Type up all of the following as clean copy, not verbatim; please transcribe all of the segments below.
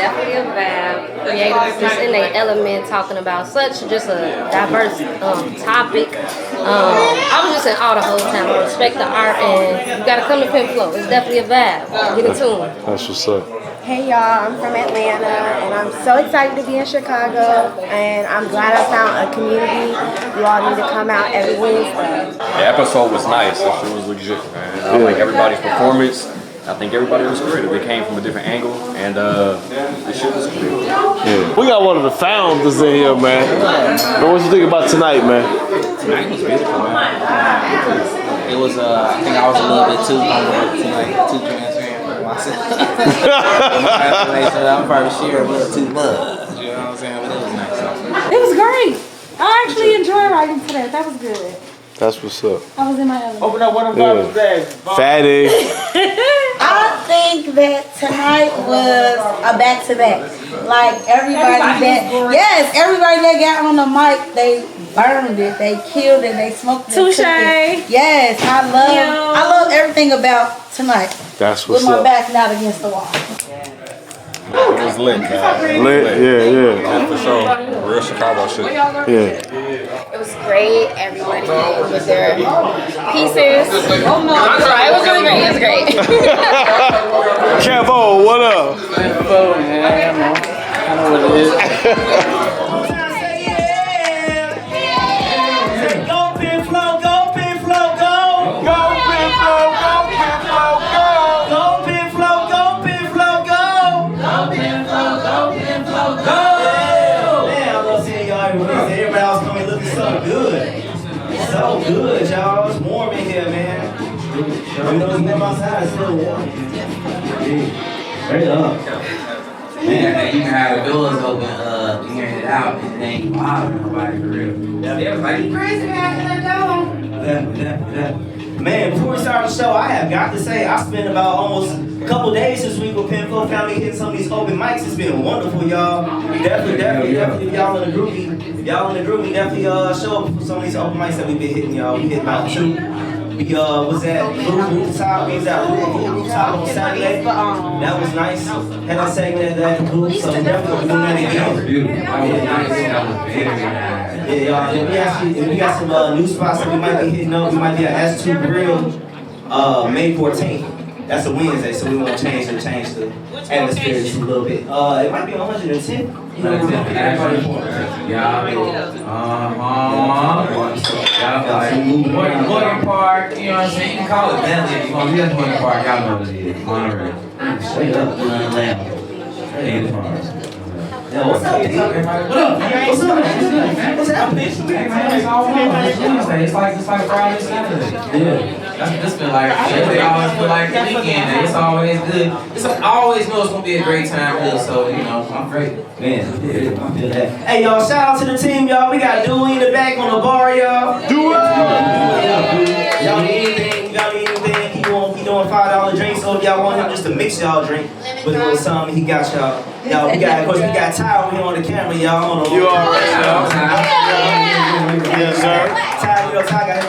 definitely a vibe. Creators just in their element, talking about such just a diverse topic. I was just in awe the whole time. I respect the art, and you gotta come to Penflow. It's definitely a vibe. Get in tune. That's what's up. Hey y'all, I'm from Atlanta and I'm so excited to be in Chicago and I'm glad I found a community. You all need to come out every Wednesday. The episode was nice. It was legit, man. I like everybody's performance. I think everybody was great. They came from a different angle, and the shit was great. Yeah. We got one of the founders in here, man. But what you think about tonight, man? Tonight was beautiful, man. It was, I think I was a little bit too transparent for myself. I'm probably sharing a little too much. You know what I'm saying? But it was nice. It was great. I actually enjoyed writing for that. That was good. That's what's up. I was in my element. Open up one of Bob's bags. Fatty. I think that tonight was a back-to-back. Like everybody that got on the mic, they burned it, they killed it, they smoked it. Touche. Yes, I love everything about tonight. That's what's with my up. back not against the wall. It was lit, man. Lit, yeah. Oh, for sure. Real Chicago shit. Yeah. It was great. Everybody came with their pieces. Oh no! It was really great. It was great. Kevo, what up? Penflow, man. I know what it is. So good, y'all. It's warm in here, man. Even though it's warm outside, it's still warm. Straight up. Man, you can have the doors open, hearing it out, and it ain't bothering nobody for real. Yeah, everybody crazy, Man, before we start the show, I have got to say, I spent about almost a couple days this week with Penflow Family hitting some of these open mics. It's been wonderful, y'all. Definitely, if y'all in the group, definitely show up for some of these open mics that we've been hitting, y'all. We hit about 2. We was at Blue Rooftop. We was at Blue Rooftop on Saturday. That was nice. Had a segment at that Blue, so definitely doing that again. beautiful. That was nice. That was very nice. Yeah, y'all. We got some new spots that we might be hitting up. We might be at S2 Grill May 14th. That's a Wednesday, so we want to change the atmosphere just a little bit. It might be 110. Morgan Park, you know what I'm saying? You can call it Bentley if you want. We got Morgan Park, y'all know what it is. Monterey. Straight up, Atlanta. Yo, what's up, D? What up, man? What's up, man? What's happening? Hey, man, it's all fun. It's Wednesday. It's like Friday, Saturday. Yeah. That's been like, they always feel like the weekend. It's always good. I always know it's going to be a great time here, so, you know, I'm great. Man, I feel that. Hey, y'all, shout out to the team, y'all. We got Dewey in the back on the bar, y'all. Dewey! Y'all need anything? He doing $5 drinks, so if y'all want him just to mix y'all drink with a little something, he got y'all. Y'all, of course, we got Ty over here on the camera, y'all. You already know. Yes, sir. Ty got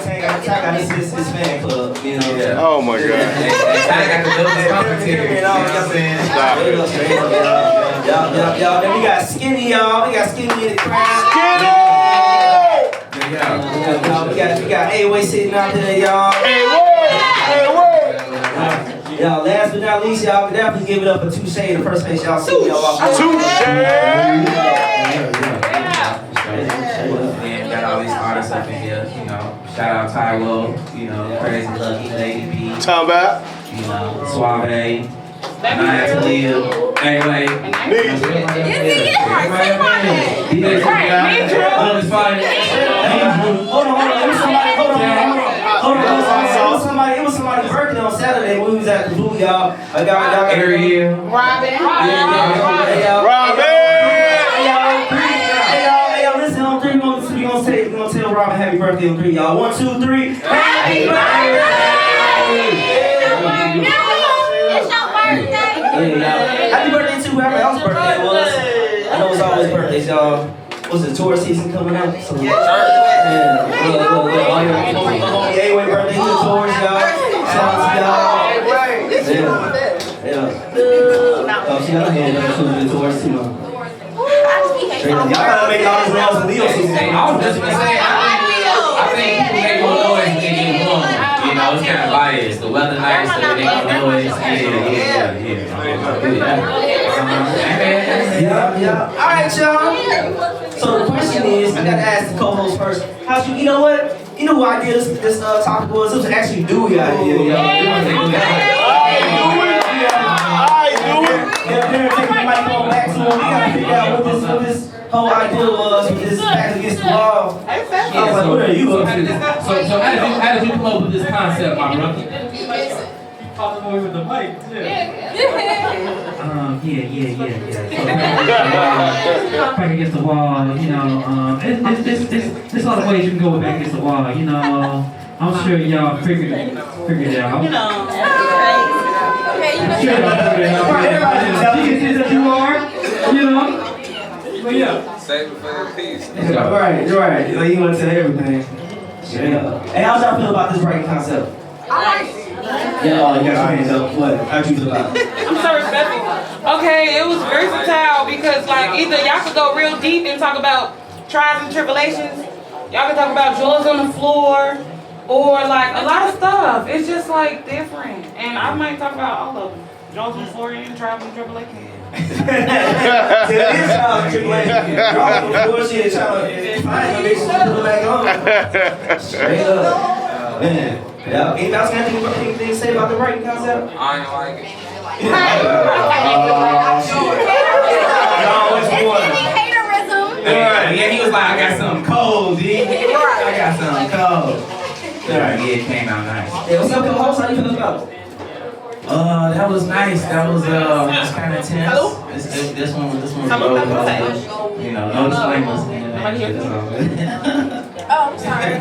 his fan club, you know. Yeah. Oh my God. I got the building commentary. You know what I'm saying? Stop it. Y'all. Then we got Skinny, y'all. We got Skinny in the crowd. We got A-Way sitting out there, y'all. Y'all, last but not least, y'all can definitely give it up for Touche, the first place y'all see y'all walk. And got all these artists up in here, you know. Shout out Tylo, you know, Crazy Lucky, Lady B. Talk about. You know, Suave, Naya Talia, anyway. It was somebody's birthday on Saturday when we was at the Blue, y'all. I got every year. Robin. Listen, on 3, we're gonna tell Robin happy birthday on 3, y'all. 1, 2, 3. Happy birthday! Happy birthday to whoever else's birthday it was. I know it's always birthdays, y'all. What's the tour season coming up? So, A-Way birthday to the tours, y'all. Shout out to y'all. Oh, she got her hand up. She was doing towards too much. Y'all gotta make all these noise for Leo season. Hey, I was just gonna say, I think people make more noise when they get warm. You know, it's kind of biased. The weather nice, so they make more noise. Yeah. All right, y'all. So the question is, I gotta ask the co-host first. How'd you know what? You know who idea this topic was? It was actually Dewey idea. Yeah, take the microphone back to him. We gotta figure out what this whole idea was with this back against the wall. I was like, what are you up to? So how did you come up with this concept, my brother? Popping away with the mic, too. Back against the wall, you know, there's a lot of ways you can go back against the wall, you know. I'm sure y'all figured it out. You know. Geniuses that you are, you know. But yeah. Save it for the piece. Right. Like you want to tell everything. Yeah. Hey, how's y'all feel about this writing concept? I like it. Yeah, you got your hands up. What? How'd you feel about it? I'm so respectful. Okay, it was versatile because like either y'all could go real deep and talk about trials and tribulations. Y'all could talk about joys on the floor or like a lot of stuff. It's just like different. And I might talk about all of them. Joys on the floor and trials and tribulations. It is trials and tribulations. Y'all on the floor, shit, trying to find them, they should put it back on. Straight up. Man. Yeah. Anybody else got anything to say about the writing concept? I ain't like it. Yeah, he was like, I got something cold, dude. I got something cold. Yeah, it came out nice. Hey, what's up, co-host? How you feeling about it? That was nice. That was kind of tense. This one was roller coaster. You know, no disclaimers. Oh, I'm sorry.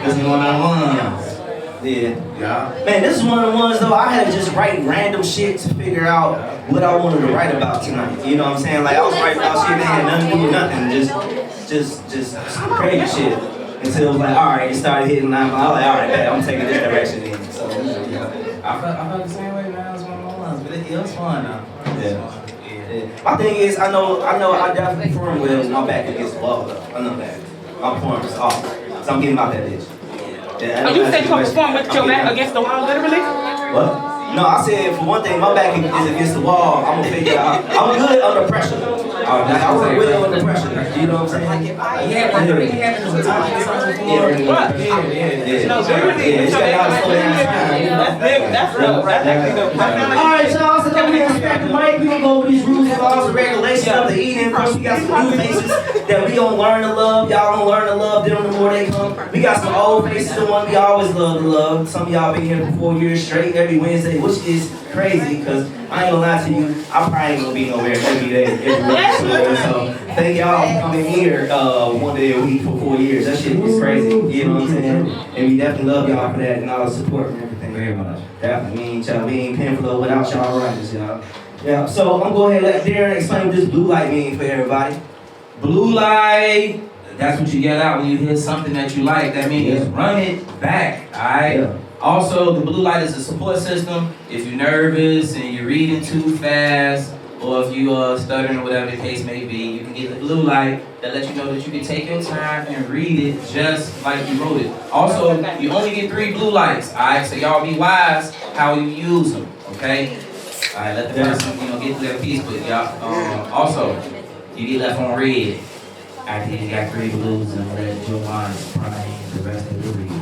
This is one-on-ones. Yeah. Man, this is one of the ones though. I had to just write random shit to figure out what I wanted to write about tonight. You know what I'm saying? Like I was writing about shit that had nothing to do with nothing. Just crazy shit. Until it was like, all right, it started hitting. I was like, all right, man, I'm taking this direction in. So I felt the same way, man. It was one of the ones, but it was fun though. Yeah. My thing is, I know I definitely perform well when my back against the wall though. I know that. My performance is awesome. So I'm getting out that bitch. Yeah, you said you gonna perform with your back against the wall, literally? What? No, I said for one thing, my back is against the wall. I'm gonna figure out. I'm good under pressure. I work well under pressure. You know what I'm saying? That's real. That's actually dope. All right, y'all. So then we expect the mic. We gonna go over these rules and laws and regulations of the eating. First, we got some new faces that we gonna learn to love. Y'all gonna learn to love them the more they come. We got some old faces, the one we always love to love. Some of y'all been here for 4 years straight every Wednesday, which is crazy because I ain't gonna lie to you, I probably ain't gonna be nowhere every day, every week. So thank y'all for coming here 1 day a week for 4 years. That shit was crazy. You know what I'm saying? And we definitely love y'all for that and all the support and everything. Very much. Definitely. We ain't Penflow without y'all writers, y'all. Yeah. So I'm gonna go ahead and let Darren explain what this blue light means for everybody. Blue light. That's what you get out when you hear something that you like. That means run it back. All right. Yeah. Also, the blue light is a support system. If you're nervous and you're reading too fast, or if you are stuttering or whatever the case may be, you can get the blue light that lets you know that you can take your time and read it just like you wrote it. Also, you only get 3 blue lights, all right? So y'all be wise how you use them, okay? All right, let the person, get through that piece, but y'all, also, you get left on red. After you got 3 blues and red, your line is prime, the rest of the read.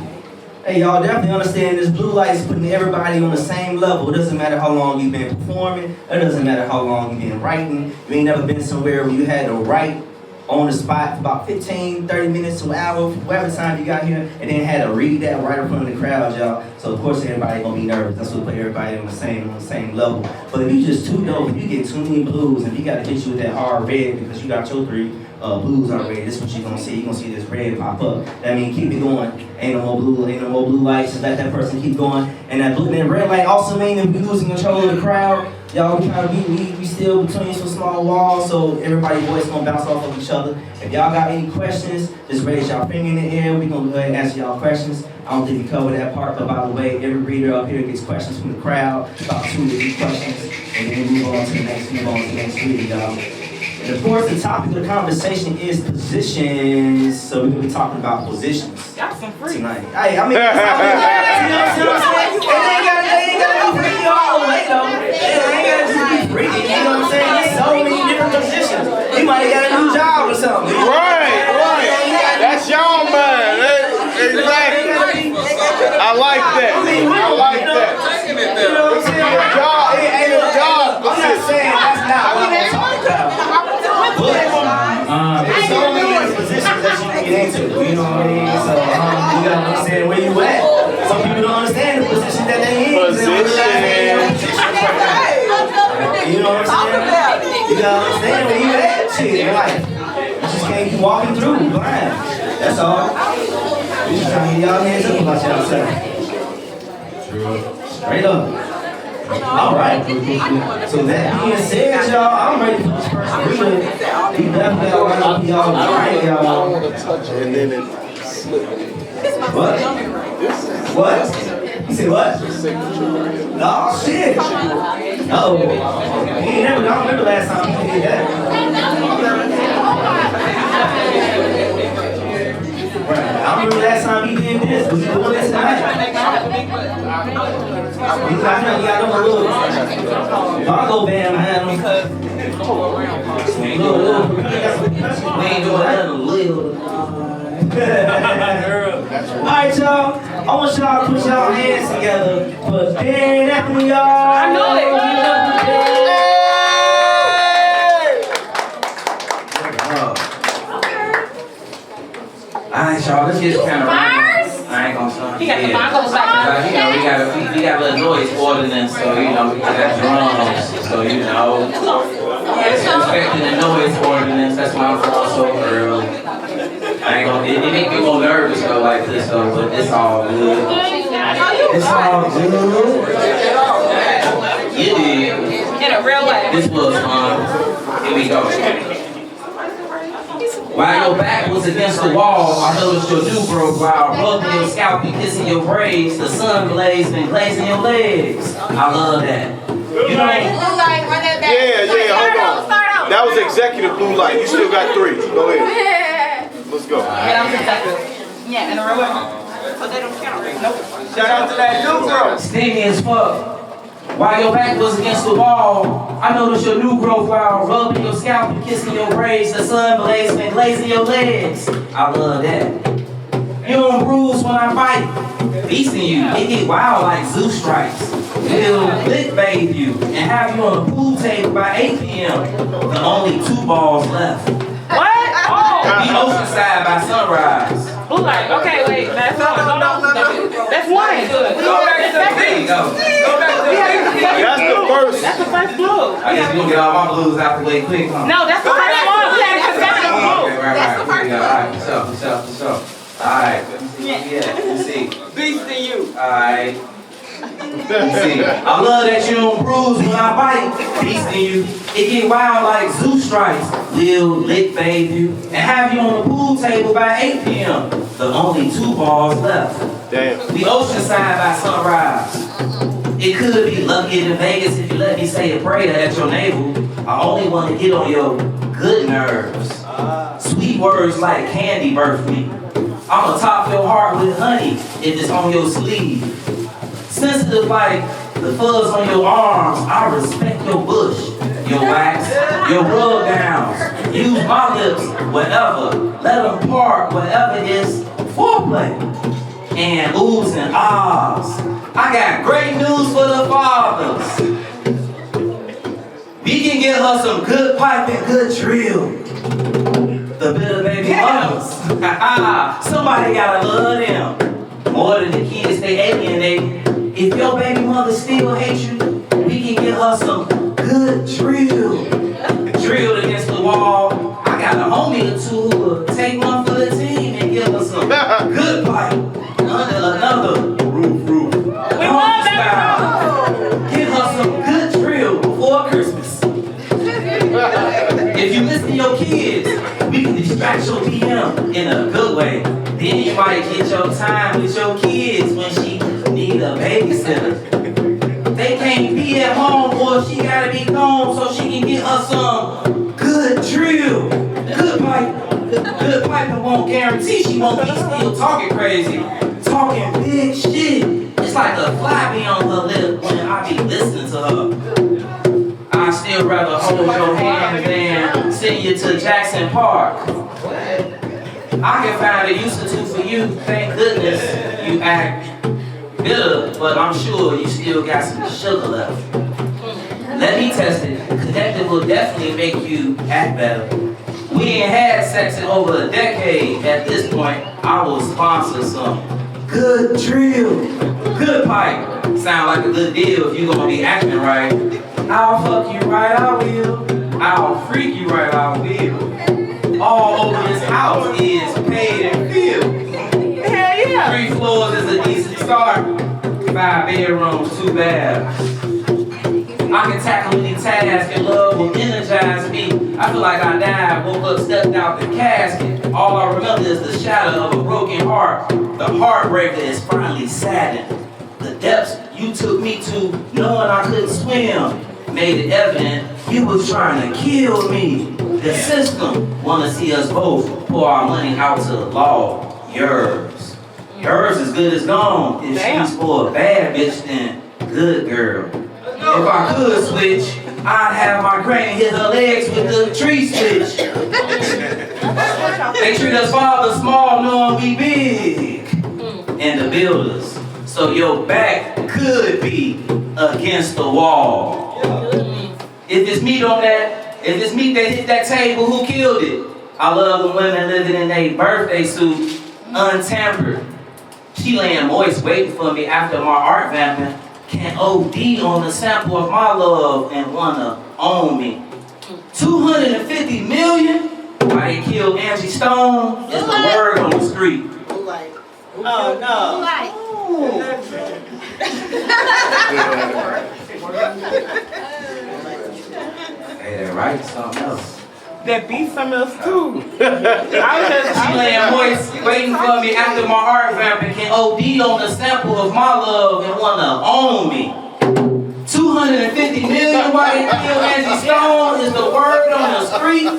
Hey, y'all definitely understand this blue light is putting everybody on the same level. It doesn't matter how long you've been performing. It doesn't matter how long you've been writing. You ain't never been somewhere where you had to write on the spot for about 15, 30 minutes to an hour, whatever time you got here, and then had to read that right in front of the crowd, y'all. So of course everybody gonna be nervous. That's what put everybody on the same level. But if you just too dope, if you get too many blues, and you gotta hit you with that hard red because you got your 3 blues already, this is what you're gonna see. You're gonna see this red pop up. That means keep it going. Ain't no more blue lights. Just let that person keep going. And that blue and red light also means if we losing control of the crowd, y'all, we still between some small walls, so everybody's voice gonna bounce off of each other. If y'all got any questions, just raise y'all finger in the air. We gonna go ahead and answer y'all questions. I don't think we covered that part, but by the way, every reader up here gets questions from the crowd, about 2 to 3 questions. And then we move on to the next week, y'all. And of course, the topic of the conversation is positions. So we're gonna be talking about positions tonight. Hey, I mean, you know what I'm saying? They ain't gotta be freaky all the way though. They ain't gotta just be freaky. You know what I'm saying? There's so many different positions. You might have got a new job or something. Right. That's y'all, man. Exactly. I like that. I like that. You know what I'm saying? Job. Ain't a job. I'm not saying that's not what I'm talking about. But there's so many positions that you can get into. You know what I mean? So you gotta understand where you at. Some people don't understand the position that they in. You know what I'm saying? You gotta understand where you at. Shit, like you just can't be walking through blind. That's all. We just trying to get y'all hands up about y'all self. Straight up. All right. So that being said, y'all, I'm ready for this first reading. We definitely got y'all right, y'all. And then it slipped. What? What? You said what? Oh shit. Uh-oh. I don't remember last time we did that. Right. I remember last time he did this. Was he doing this tonight? He got them a little Bongo band behind him. We ain't doing nothing little. Alright, y'all. I want y'all to put y'all hands together for Dan Anthony, y'all. I know it. Alright, y'all, let's just kind of I ain't gonna start. He got the bongos back. You know, we got a little noise ordinance, so you know, we got drums, so you know, respecting the noise ordinance, that's why I'm going so early. I ain't gonna, it make me more nervous though like this though, but it's all good. It's all good. You did. In a real way. This was fun. Here we go. While your back was against the wall, I noticed your new broke while rubbing your scalp and kissing your braids. The sun blazed and glazing your legs. I love that. You know, Yeah, hold on. That was executive blue light. You still got 3. Go ahead. Let's go. Yeah, in a real way. So they don't count. Nope. Shout out to that new girl. steamy as fuck. While your back was against the wall, I noticed your new growth while rubbing your scalp and kissing your braids. The sun blazing and glazing your legs. I love that. You don't bruise when I fight. Beasting you, it get wild like zoo strikes. We'll lick bathe you and have you on the pool table by 8 p.m. The only 2 balls left. What? Oh! Be oceanside by sunrise. Blue light. Okay, wait. That's one. No. That's one. Go back to the thing. Go back to the thing. That's the first. That's the first blue. I just gonna get all my blues out the way quick, huh? No, that's the first one. We had to Okay, right. That's the first one. Alright, so. Alright, let's see. Beast to you. Alright. See, I love that you don't bruise when I bite. Beasting you, it get wild like zoo strikes. We'll lick bathe you and have you on the pool table by 8 p.m. The only 2 balls left. Damn. The oceanside by sunrise. It could be lucky in Vegas if you let me say a prayer at your navel. I only want to get on your good nerves. Sweet words like candy birth me. I'ma top your heart with honey if it's on your sleeve. Sensitive like the fuzz on your arms. I respect your bush, your wax, your rub downs. Use my lips, whatever. Let them part, whatever is foreplay. And oohs and ahs. I got great news for the fathers. We can get her some good pipe and good drill. The bitter baby mothers. Somebody gotta love them. More than the kids they alienate. If your baby mother still hates you, we can get her some good drill. Drilled against the wall. I got a homie or 2 who will take one for the team and give her some good pipe. Under another roof. Give her some good drill before Christmas. If you listen to your kids, we can distract your PM in a good way. Then you might get your time with your kids when she need a babysitter. They can't can't be at home or she gotta be gone so she can get her some good drill. Good piping won't guarantee she won't be still talking crazy, talking big shit. It's like a fly be on her lip when I be listening to her. I still rather hold your hand than send you to Jackson Park. I can find a substitute for you, thank goodness you act bitter, but I'm sure you still got some sugar left. Let me test it, connected will definitely make you act better. We ain't had sex in over a decade. At this point, I will sponsor some good drill, good pipe. Sound like a good deal if you gonna be acting right. I'll fuck you right, I will. I'll freak you right, I will. All over this house is paid and filled. Hell yeah. 3 floors is a decent start. 5 bedrooms, 2 baths. I can tackle any task and love will energize me. I feel like I died, woke up, stepped out the casket. All I remember is the shadow of a broken heart. The heartbreaker is finally saddened. The depths you took me to, knowing I couldn't swim, made it evident you was trying to kill me. The system wanna see us both pour our money out to the law. Yours is good as gone. If she's for a bad bitch, then good girl. If I could switch, I'd have my granny hit her legs with the tree switch. They treat us fathers small, knowing we big. And the builders. So your back could be against the wall. If it's meat on that, if it's meat that hit that table, who killed it? I love when women living in their birthday suit, untampered. She laying moist waiting for me after my art vamping. Can OD on the sample of my love and wanna own me. 250 million? Why they killed Angie Stone is the word on the street. Oh no. Hey, that right, something else. That beat something else too. She laying moist, waiting for me after my art vamping. Can OD on the sample of my love and wanna own me. 250 million while they kill Angie Stone is the word on the street.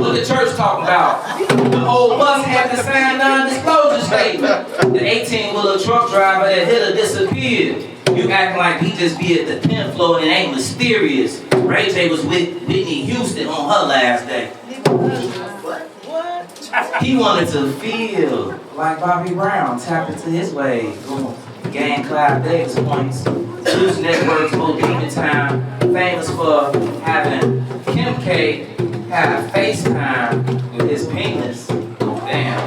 What the church talking about? The whole bus had to sign non-disclosure statement. The 18-wheeler truck driver that hit her disappeared. You acting like he just be at the Penflow and it ain't mysterious. Ray J was with Whitney Houston on her last day. He wanted to feel like Bobby Brown, tap into his wave. Gang clap Davis points. News networks go deep in time. Famous for having Kim K have FaceTime with his penis. Damn.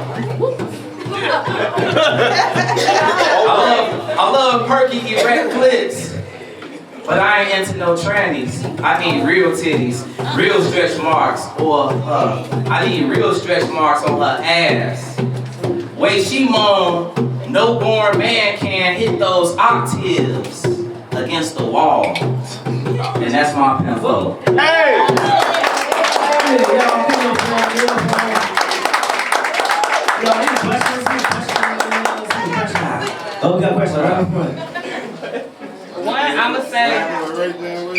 I love perky erect clits. But I ain't into no trannies. I need real titties, real stretch marks, or I need real stretch marks on her ass. Way she moan, no born man can hit those octaves against the wall. And that's my Penflow. Hey! Oh, we got questions, right? One, I'ma say,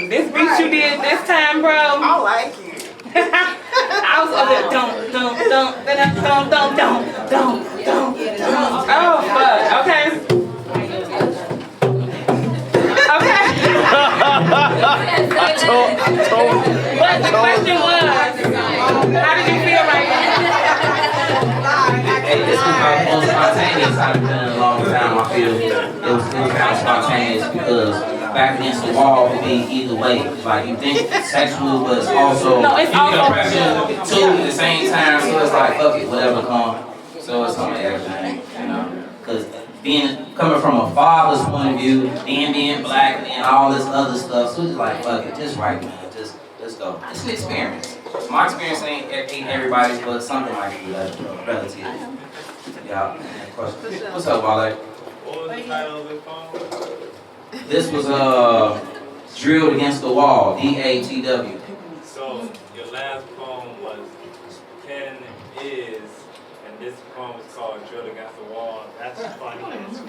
this beat you did this time, bro. I like it. I was over there, don't. Oh, fuck, okay. Okay. I told But the question was, how did you feel right now? Hey, this was my most spontaneous I've been in a long time. I feel it was kind of spontaneous because back against the wall could be either way. Like you think sexual, but it's also it's also pressure too at the same time. So it's like fuck it, whatever comes. So it's some of everything, you know. Because coming from a father's point of view, and being black and all this other stuff, so it's like fuck it, just right, man, just go. It's an experience. My experience ain't everybody's, but something might be relative. Yeah. What's up, Wale? What was the title of the poem? This was Drilled Against the Wall, DATW. So your last poem was Ken is, and This poem is called Drill Against the Wall. That's funny.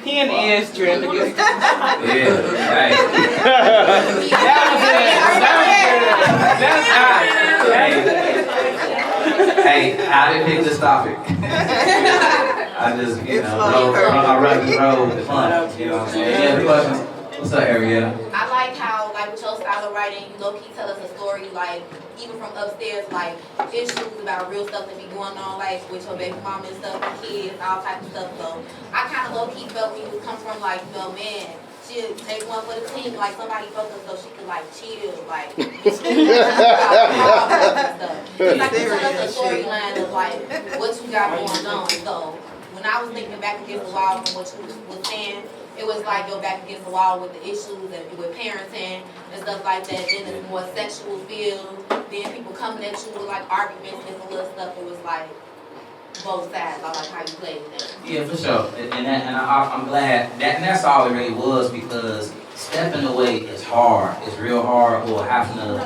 Pen is drilled against the wall. Yeah, right. Hey, I didn't pick this topic. I just, you know, I run the road with fun. You know what I'm saying? Any other questions? What's up, Arietta? I like how, like, with your style of writing, you low-key tell us a story, like, even from upstairs, like, issues about real stuff that be going on, like, with your baby mama and stuff, and kids, all types of stuff. So I kind of low-key felt when you come from, like, you know, man, she'll take one for the team, like, somebody broke her so she could, like, chill, like, stuff. It's like, you tell us a storyline of, like, what you got going on. So when I was thinking back against the wall from what you was saying, it was like you're back against the wall with the issues and with parenting and stuff like that. Then it's more sexual field. Then people coming at you with like arguments and some little stuff. It was like both sides. I like how you played that. Yeah, for sure. I'm glad that's all it really was, because stepping away is hard. It's real hard, or having to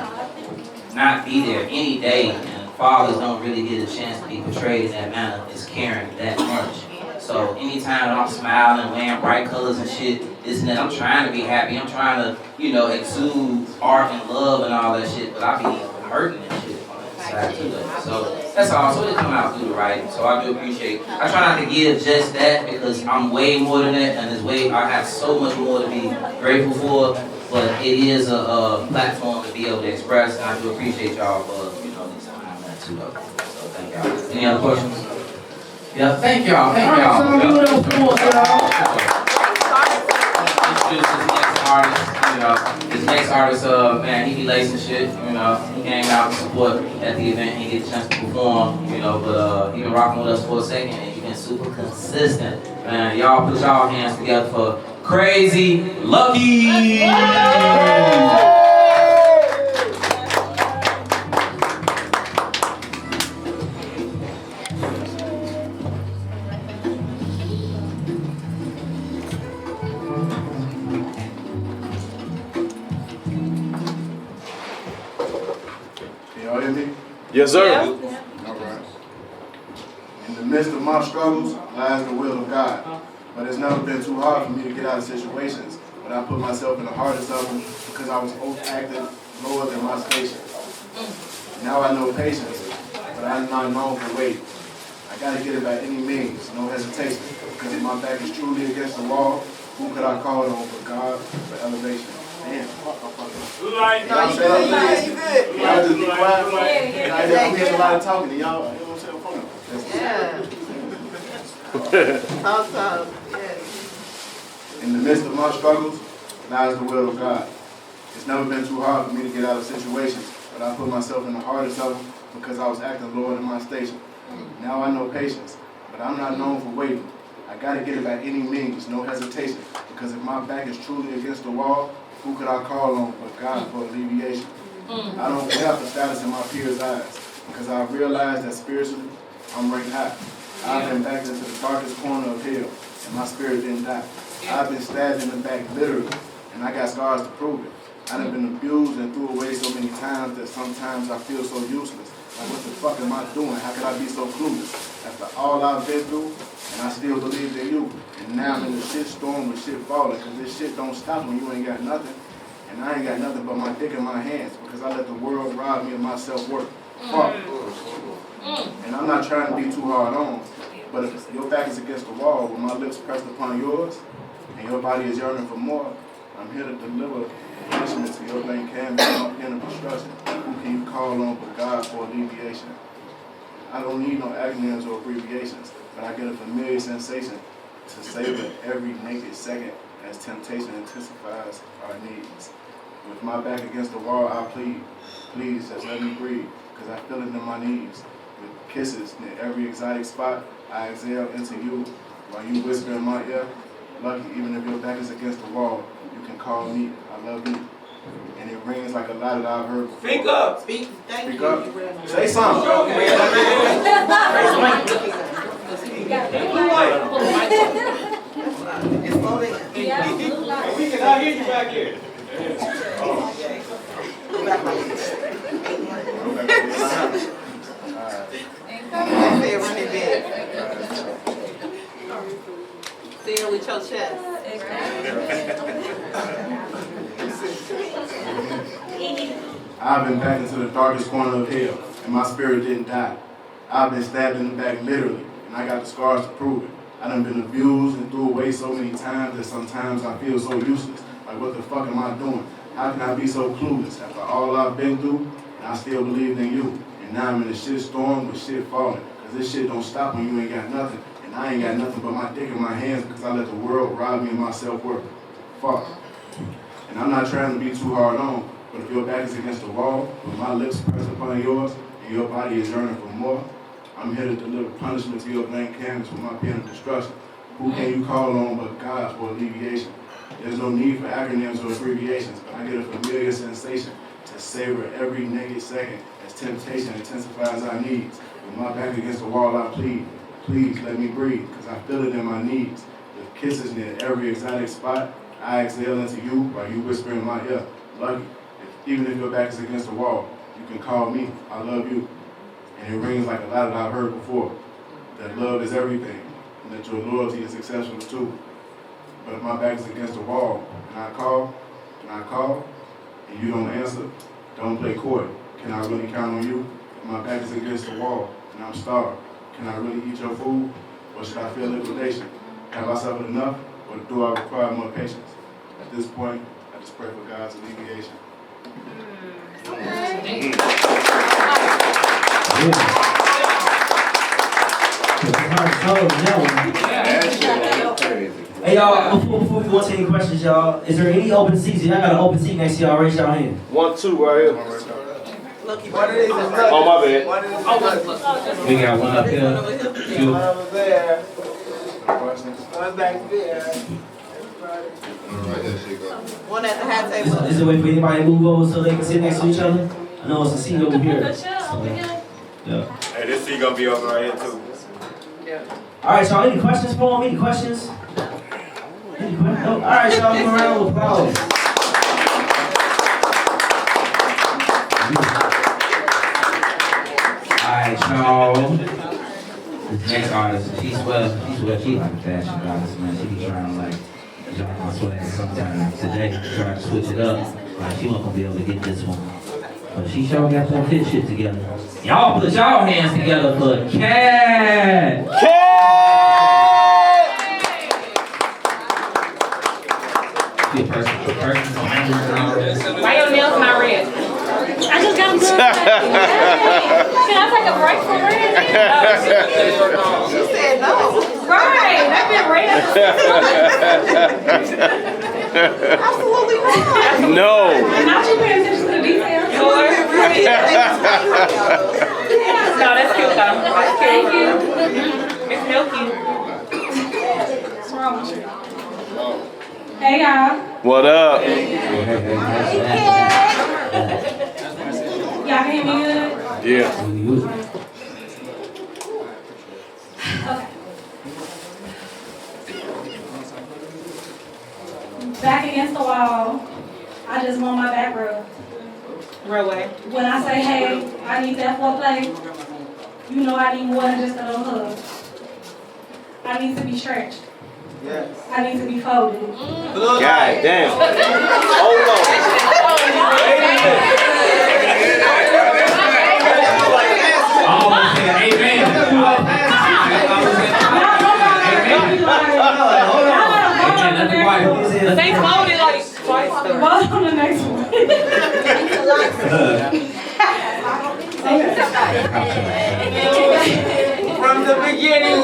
not be there any day. And fathers don't really get a chance to be portrayed in that manner. It's caring that much. So anytime I'm smiling, wearing bright colors and shit, isn't that I'm trying to be happy. I'm trying to, you know, exude art and love and all that shit, but I be hurting and shit on that side too. So that's all. So it come out through the writing. So I do appreciate. I try not to give just that, because I'm way more than that, and I have so much more to be grateful for. But it is a platform to be able to express, and I do appreciate y'all for, you know, this time on that too, though. So thank y'all. Any other questions? Yeah, thank y'all. Thank y'all. Introduce this next artist. You know, this next artist, man, he be lacing shit. You know, he came out to support at the event. He get a chance to perform. You know, but he been rocking with us for a second, and he been super consistent. Man, y'all put y'all hands together for Crazy Lucky. Yes, sir. Yeah. All right. In the midst of my struggles lies the will of God. But it's never been too hard for me to get out of situations when I put myself in the hardest of them, because I was acting lower than my station. Now I know patience, but I'm not known for waiting. I gotta get it by any means, no hesitation, because if my back is truly against the wall, who could I call on but God for elevation? Damn, y'all say that? Y'all just be quiet. I hear a lot of talking to y'all. You don't say a phone. Awesome. Yes. In the midst of my struggles lies the will of God. It's never been too hard for me to get out of situations, but I put myself in the hardest of them because I was acting lower than my station. Now I know patience, but I'm not known for waiting. I gotta get it by any means, no hesitation, because if my back is truly against the wall, who could I call on but God for alleviation? I don't have the status in my peers' eyes, because I realized that spiritually, I'm ranked high. I've been backed into the darkest corner of hell, and my spirit didn't die. I've been stabbed in the back literally, and I got scars to prove it. I've been abused and threw away so many times that sometimes I feel so useless. Like, what the fuck am I doing? How could I be so clueless? After all I've been through, and I still believed in you. And now I'm in a shit storm with shit falling, because this shit don't stop when you ain't got nothing. And I ain't got nothing but my dick in my hands, because I let the world rob me of my self-worth. Fuck. And I'm not trying to be too hard on, but if your back is against the wall with my lips pressed upon yours, and your body is yearning for more, I'm here to deliver punishment to your blank canvas and pen of destruction. Who can you call on but God for alleviation? I don't need no acronyms or abbreviations, but I get a familiar sensation to savor every naked second as temptation intensifies our needs. With my back against the wall, I plead, please just let me breathe, because I feel it in my knees. With kisses near every exotic spot, I exhale into you while you whisper in my ear. Lucky, even if your back is against the wall, you can call me, I love you. And it rings like a lot that I've heard before. Speak up. Speak up. Say something. We cannot hear you back here. with your chest. I've been back into the darkest corner of hell, and my spirit didn't die. I've been stabbed in the back literally, and I got the scars to prove it. I done been abused and threw away so many times that sometimes I feel so useless. Like, what the fuck am I doing? How can I be so clueless after all I've been through, and I still believed in you? And now I'm in a shit storm with shit falling, because this shit don't stop when you ain't got nothing. And I ain't got nothing but my dick in my hands because I let the world rob me of my self-worth. Fuck. And I'm not trying to be too hard on, but if your back is against the wall, with my lips pressed upon yours, and your body is yearning for more, I'm here to deliver punishment to your blank canvas with my pen of destruction. Who can you call on but God for alleviation? There's no need for acronyms or abbreviations, but I get a familiar sensation to savor every naked second as temptation intensifies our needs. With my back against the wall, I plead, please let me breathe, because I feel it in my knees. With kisses near every exotic spot, I exhale into you while you whisper in my ear, lucky. Even if your back is against the wall, you can call me, I love you. And it rings like a lot that I've heard before, that love is everything, and that your loyalty is exceptional too. But if my back is against the wall, and I call, and you don't answer, don't play coy. Can I really count on you? If my back is against the wall, and I'm starved, can I really eat your food? Or should I feel liquidation? Have I suffered enough, or do I require more patience? At this point, I just pray for God's alleviation. Hey y'all, before we go to any questions, y'all, is there any open seats? Y'all got an open seat next to y'all, raise y'all hand. 1, 2 right here. Oh, my bad. We got one up here. Two. One over there. One back there. One at the hat table. Is there a way for anybody to move over so they can sit next to each other? I know it's a seat over here. Yeah. Hey, this seat gonna be over right here too. All right, y'all. Any questions for him? Any questions? Any questions? No? All right, y'all. Give a round of applause. All right, y'all. This next artist, she's like a fashion goddess, man. She be trying to like jump my swag sometimes. Today, trying to switch it up. Like she wasn't gonna be able to get this one. But she sure got some fit shit together. Y'all put y'all hands together for Cat! Good person. Why your nails not red? I just got them done. Can I take a break from red? She said no. Right, I've been red. Absolutely not. No. Not you paying attention to the details. No, that's cute though. Thank you. It's milky. What's wrong with you? Hey y'all. What up? Y'all can hear me good? Yeah. Okay. Back against the wall. I just want my back rubbed. Real way. When I say, hey, I need that foreplay, you know I need more than just a little hug. I need to be stretched. Yes. I need to be folded. God damn. Hold on. Amen. They folded like twice. Well, on the next one. From the beginning,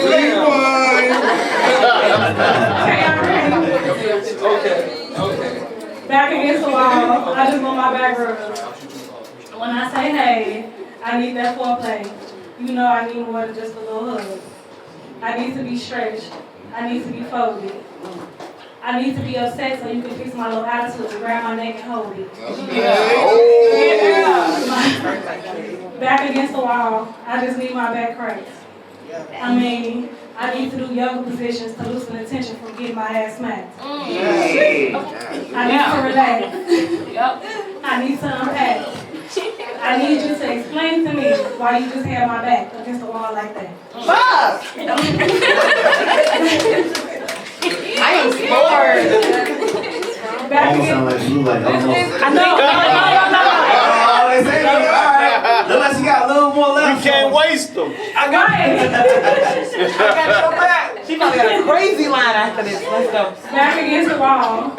Okay. Back against the wall. I just want my back rubbed. When I say, hey, I need that foreplay, you know I need more than just a little hug. I need to be stretched. I need to be folded. I need to be upset so you can fix my little attitude, grab my neck and hold it. Back against the wall, I just need my back cracked. I mean, I need to do yoga positions to loosen the tension from getting my ass smacked. I need to relax. I need to unpack. I need you to explain to me why you just had my back against the wall like that. I am scored. Almost sound like you like almost. I know. They say all right. Unless you got a little more left. You can't waste them. I got it. I got your back. She probably got a crazy line after this. Let's go. Back against the wall.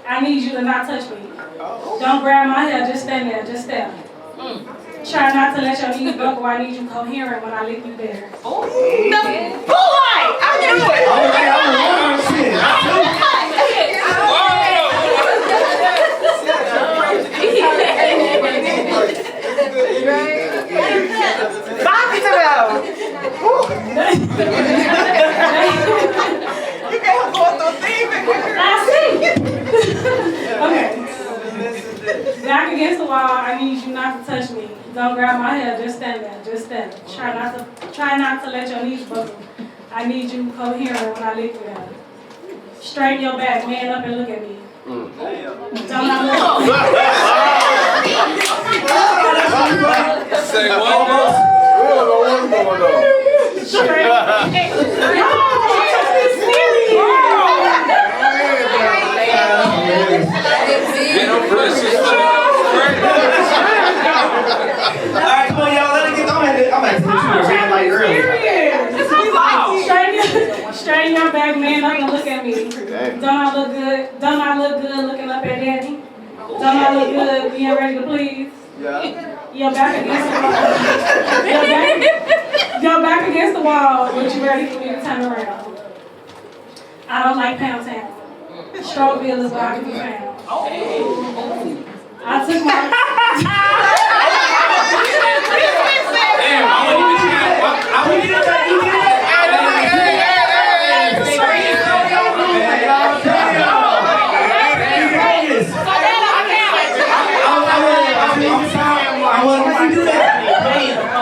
I need you to not touch me. Don't grab my hair. Just stand there. Just stare. Try not to let your knees buckle. I need you coherent when I lick you there. Oh, the boy! I knew it. Bobby to You can't go through things. I see. Okay. Back against the wall. I need you not to touch me. Don't grab my hair. Just stand there. Just stand there. Try not to let your knees buckle. I need you coherent when I lick you down. Straighten your back, man up and look at me. Don't not look. Say what? Alright, come on, y'all. Let it get. I'm at the red light early. Straighten your back, man up and look at me. Don't I look good? Don't I look good looking up at daddy? Don't I look good being ready to please? Yeah. Your back against the wall. Your back against the wall, but you ready for me to turn around? I don't like pound town. Strokeville is where I can be found. I took my...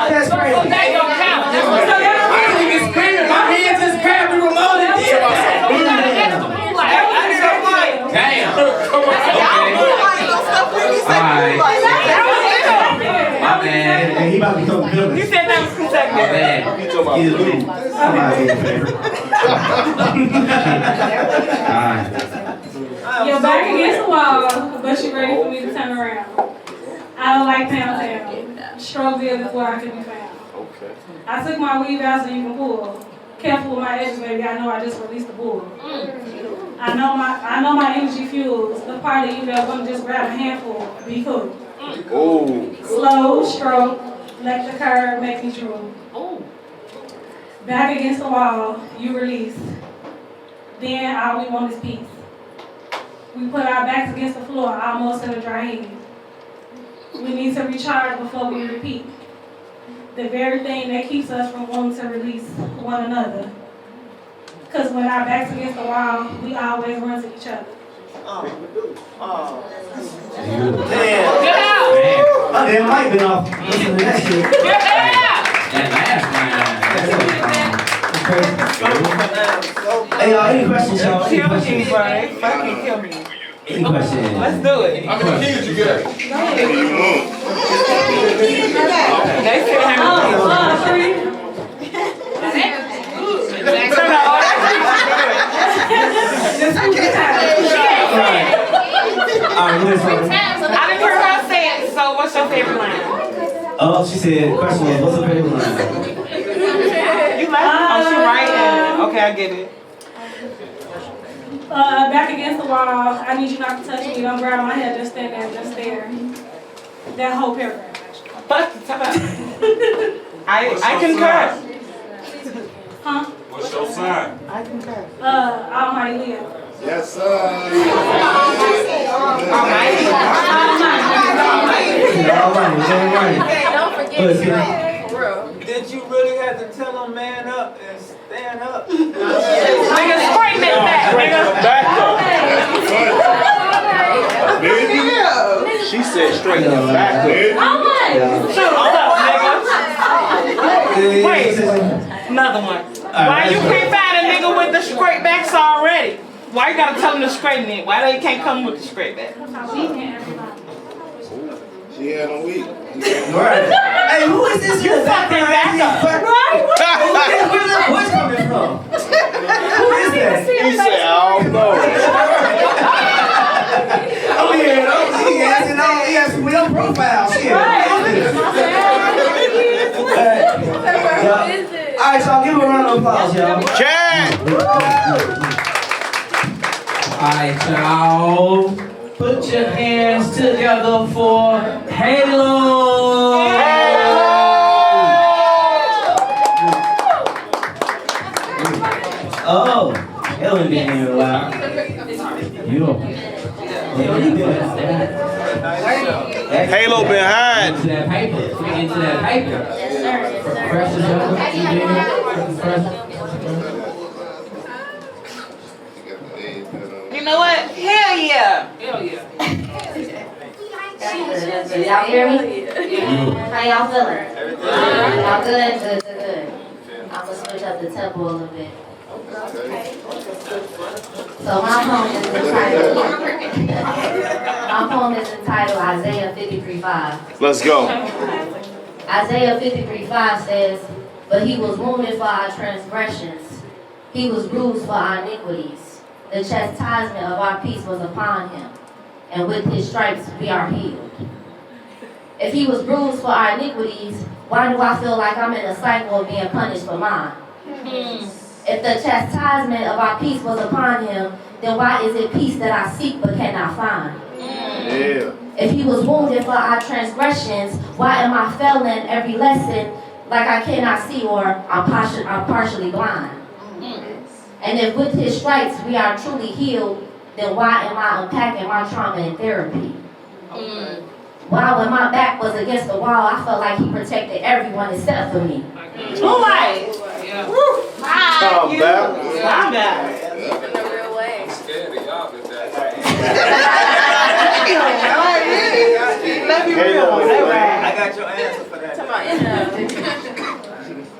That's crazy. So that don't count. My hands is grabbed and reloaded. Damn. My bad. He about to become a villain. You said that was consecutive. My bad. You're back against the wall, but you ready for me to turn around. I don't like pound town. Strokeville is where I can be found. Okay. I took my weave out so you can pull. Careful with my edges, baby. I know I just released the bull. I know my energy fuels the part of you that wouldn't just grab a handful. Be cool. Oh. Slow stroke, let the curve make me drool. Back against the wall, you release. Then all we want is peace. We put our backs against the floor, almost in a dry heat. We need to recharge before we repeat. The very thing that keeps us from wanting to release one another. Because when our backs against the wall, we always run to each other. Damn. Get out. My damn mic been off. Listen to that shit. Get out. That last Hey, y'all, any questions, y'all? Any Kill me, questions? bro. Fucking kill me. Any questions? Let's do it. How many kids you got? They said how many kids? 3. I didn't hear her say it, so what's your favorite line? Oh, she said, question was, what's her favorite line? You like oh, she right now. Okay, I get it. Back against the wall, I need you not to touch me. Don't grab my head, just stand there, just stare. That whole paragraph. But I concur. Huh? What's your sign? I concur. Almighty Leo. Yes, sir. Almighty. Don't forget for real. Did you really have to tell them man up and stand up? Nigga, straighten it back, nigga. Back up. She said straight in the back up. Shut up, nigga. Wait, another one. Why you can't find a nigga with the straight backs already? Why you gotta tell them to straighten it? Why they can't come with the straight back? She had a week. Right. Hey, who is this? You fucking back up. Where's that voice coming from? Who is that? He said, I Alright, y'all, give him a round of applause, y'all. Chad! Alright, y'all. Put your hands together for Halo. Oh, Halo been here a while. Halo, you been Halo been hiding. Into that paper. Into that paper. Fresh as ever. You know what? Hell yeah. Hell yeah. Y'all hear me? How y'all feeling? Y'all good? Good. I'm gonna switch up the tempo a little bit. So my poem is entitled Isaiah 53:5. Let's go. Isaiah 53:5 says, "But he was wounded for our transgressions, he was bruised for our iniquities. The chastisement of our peace was upon him, and with his stripes we are healed." If he was bruised for our iniquities, why do I feel like I'm in a cycle of being punished for mine? If the chastisement of our peace was upon him, then why is it peace that I seek but cannot find? Yeah. If he was wounded for our transgressions, why am I failing every lesson like I cannot see or I'm partially blind? And if with his stripes we are truly healed, then why am I unpacking my trauma in therapy? Why, when my back was against the wall, I felt like he protected everyone except for me. All right. Calm down. I'm back. Let me real. I got your answer for that.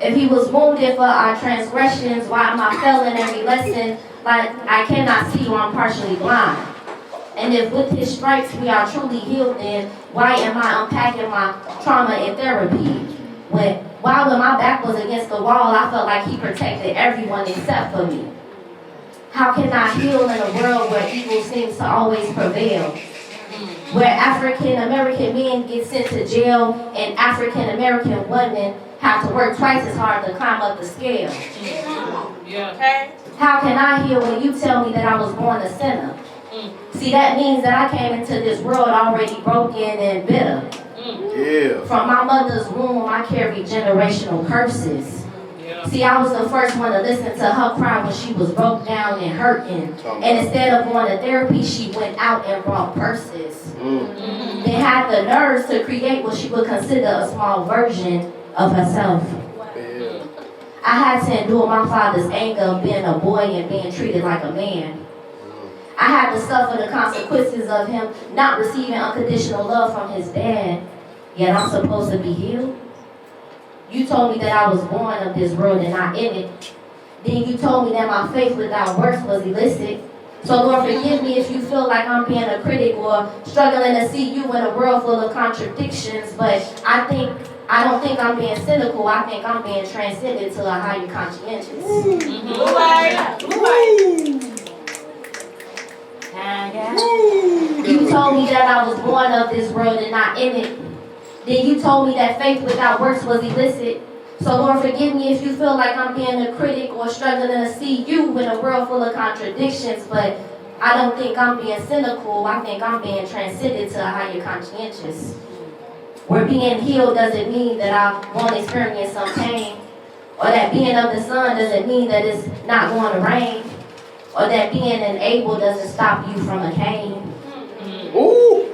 If he was wounded for our transgressions, why am I failing every lesson like I cannot see or I'm partially blind? And if with his stripes we are truly healed, then why am I unpacking my trauma in therapy? When my back was against the wall, I felt like he protected everyone except for me. How can I heal in a world where evil seems to always prevail? Where African American men get sent to jail and African American women have to work twice as hard to climb up the scale. Okay. How can I heal when you tell me that I was born a sinner? See, that means that I came into this world already broken and bitter. Yeah. From my mother's womb, I carried generational curses. See, I was the first one to listen to her cry when she was broke down and hurting. And instead of going to therapy, she went out and brought purses. They had the nerves to create what she would consider a small version of herself. I had to endure my father's anger of being a boy and being treated like a man. I had to suffer the consequences of him not receiving unconditional love from his dad, yet I'm supposed to be healed. You told me that I was born of this world and not in it. Then you told me that my faith without works was illicit. So Lord, forgive me if you feel like I'm being a critic or struggling to see you in a world full of contradictions, but I don't think I'm being cynical. I think I'm being transcended to a higher conscientious. You told me that I was born of this world and not in it. Then you told me that faith without works was illicit. So Lord, forgive me if you feel like I'm being a critic or struggling to see you in a world full of contradictions, but I don't think I'm being cynical. I think I'm being transcended to a higher conscientious. Where being healed doesn't mean that I won't experience some pain, or that being of the sun doesn't mean that it's not going to rain, or that being an able doesn't stop you from a cane. Ooh.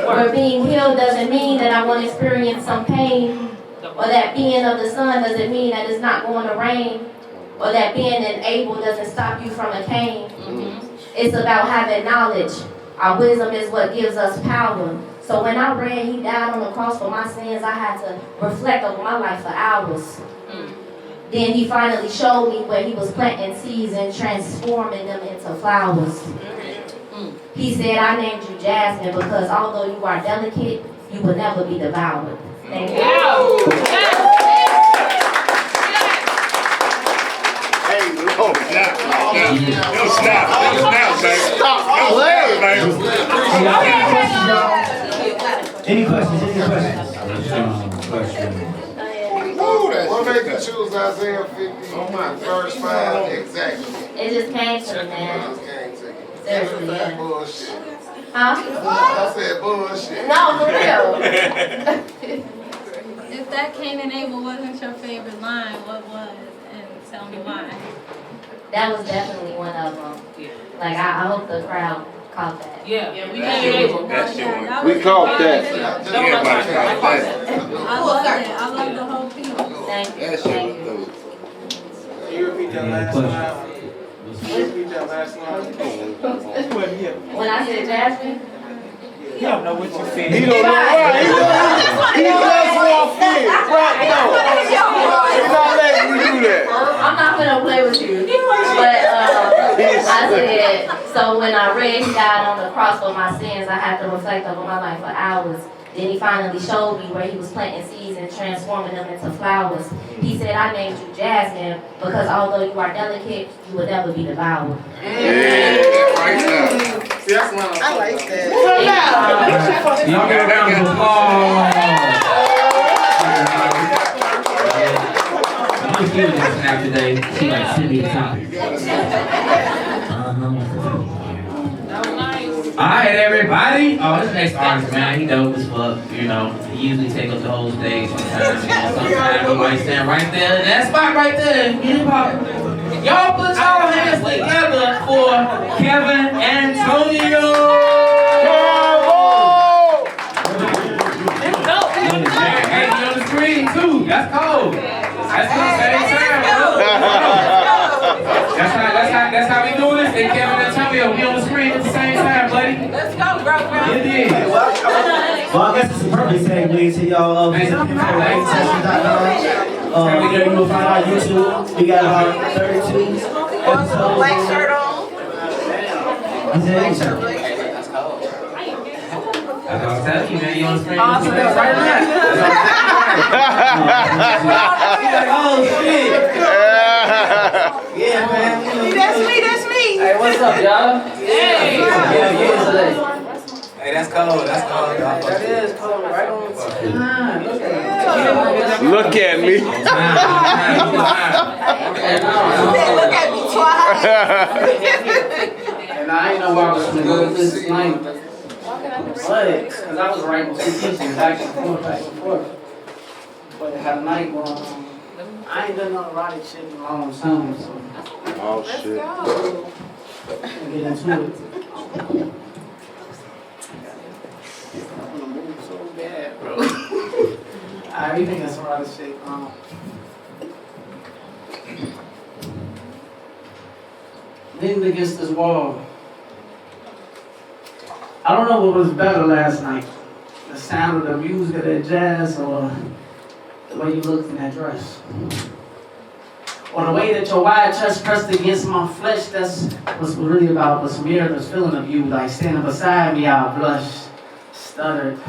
Where being healed doesn't mean that I won't experience some pain, or that being of the sun doesn't mean that it's not going to rain, or that being an able doesn't stop you from a cane. It's about having knowledge. Our wisdom is what gives us power. So when I read he died on the cross for my sins, I had to reflect over my life for hours. Then he finally showed me where he was planting seeds and transforming them into flowers. He said, I named you Jasmine because although you are delicate, you will never be devoured. Thank you. What made you choose Isaiah 50? Verse 5 exactly. It just came to me, man. Seriously, yeah. Bullshit. Huh? I said bullshit. No, for real. If that Cain and Abel wasn't your favorite line, what was? And tell me why. That was definitely one of them. Like, I hope the crowd caught that. Yeah, we That we caught that. Everybody caught that. I love it. I love the whole piece. Thank you. That shit was dope. Can you repeat that last line? Can you repeat that last line? When I said Jasmine, You don't know what you said. He don't know why. He just walked in. Right now. He's not letting you do that. I'm not gonna play with you. But I said, so when I read he died on the cross for my sins, I had to reflect over my life for hours. Then he finally showed me where he was planting seeds and transforming them into flowers. He said, I named you Jasmine because although you are delicate, you will never be devoured. Yeah, right now. See, that's one I like that. Y'all get a round of applause. I'm gonna give this snack today. She like send me the topic. Alright, everybody. Oh, this next artist, man, he dope as fuck. You know, he usually take up the whole stage sometimes. You know, sometimes he might stand right there in that spot right there. Y'all put y'all hands together for Kevin Antonio. Hey, he on the screen too. That's cold. That's the same time, bro. That's how we do this. And Kevin Antonio, we on the screen at the same time, buddy. Let's go, bro. Indeed. Well, I guess it's a perfect segue to y'all visit PenflowRainSessions.com. There you will find our YouTube. We got about 32 episodes. Black shirt on. That's what I'm telling you, man. You on the screen. Awesome. Right now. Oh, shit. Yeah, man. That's me. Hey, what's up, y'all? Hey. Hey, that's cold. That's cold, y'all. That is cold. Right on time. Look at me. Look at me twice. And I ain't know where I was going to go with this night. But, because I was writing two pieces back and forth. But I had a night where I ain't done no erotic shit in a long time. So. Oh, shit. Let's get into it. I'm gonna move so bad, bro. Alright, you think that's erotic shit? Leaning against this wall. I don't know what was better last night. The sound of the music of that jazz or the way you looked in that dress. Or the way that your wide chest pressed against my flesh, that's what's really about what's mirrored this feeling of you. Like standing beside me, I blushed, stuttered,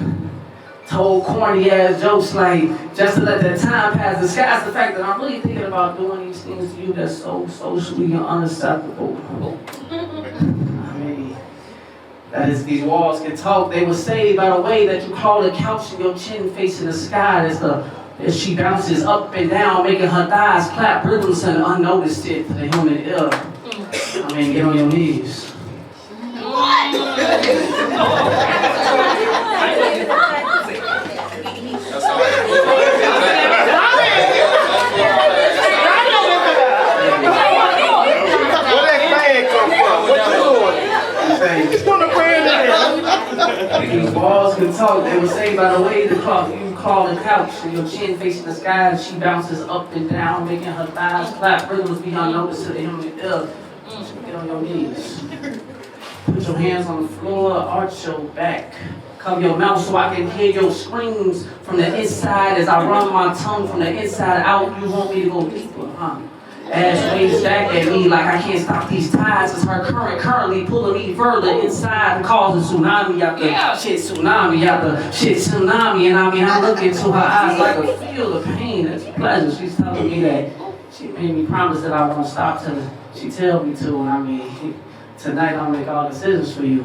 told corny ass jokes like just to let that time pass. Disguise the fact that I'm really thinking about doing these things to you that's so socially unacceptable. I mean, that is, these walls can talk. They were saved by the way that you call the couch and your chin facing the sky as she bounces up and down, making her thighs clap rhythms and unnoticed it to the human ear. I mean, get on your knees. These walls can talk. They were saved by the way the clock you call the couch and your chin facing the sky as she bounces up and down, making her thighs clap rhythms beyond notice to the human ear. Get on your knees. Put your hands on the floor, arch your back. Cover your mouth so I can hear your screams from the inside as I run my tongue from the inside out. You want me to go deeper, huh? Ass waves back at me like I can't stop these tides as her current currently pulling me further inside and causing tsunami after shit tsunami after shit tsunami. And I mean, I look into her eyes like a field of pain and pleasure. She's telling me that she made me promise that I won't stop till she tell me to. And I mean, tonight I'll make all decisions for you.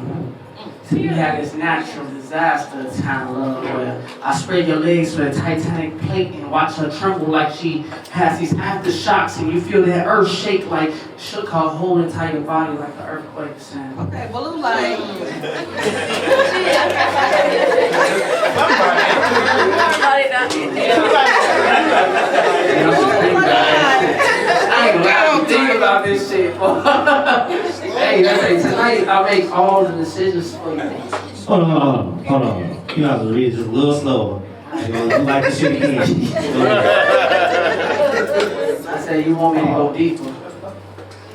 So you had this natural disaster kind of love where I spread your legs with a Titanic plate and watch her tremble like she has these aftershocks, and you feel that earth shake like shook her whole entire body like an earthquake. Okay, blue light. I ain't gonna think about this shit, boy. Hey, tonight I make all the decisions for you. Hold on. You have to read just a little slower. You like this shit again. I said, you want me to go deeper?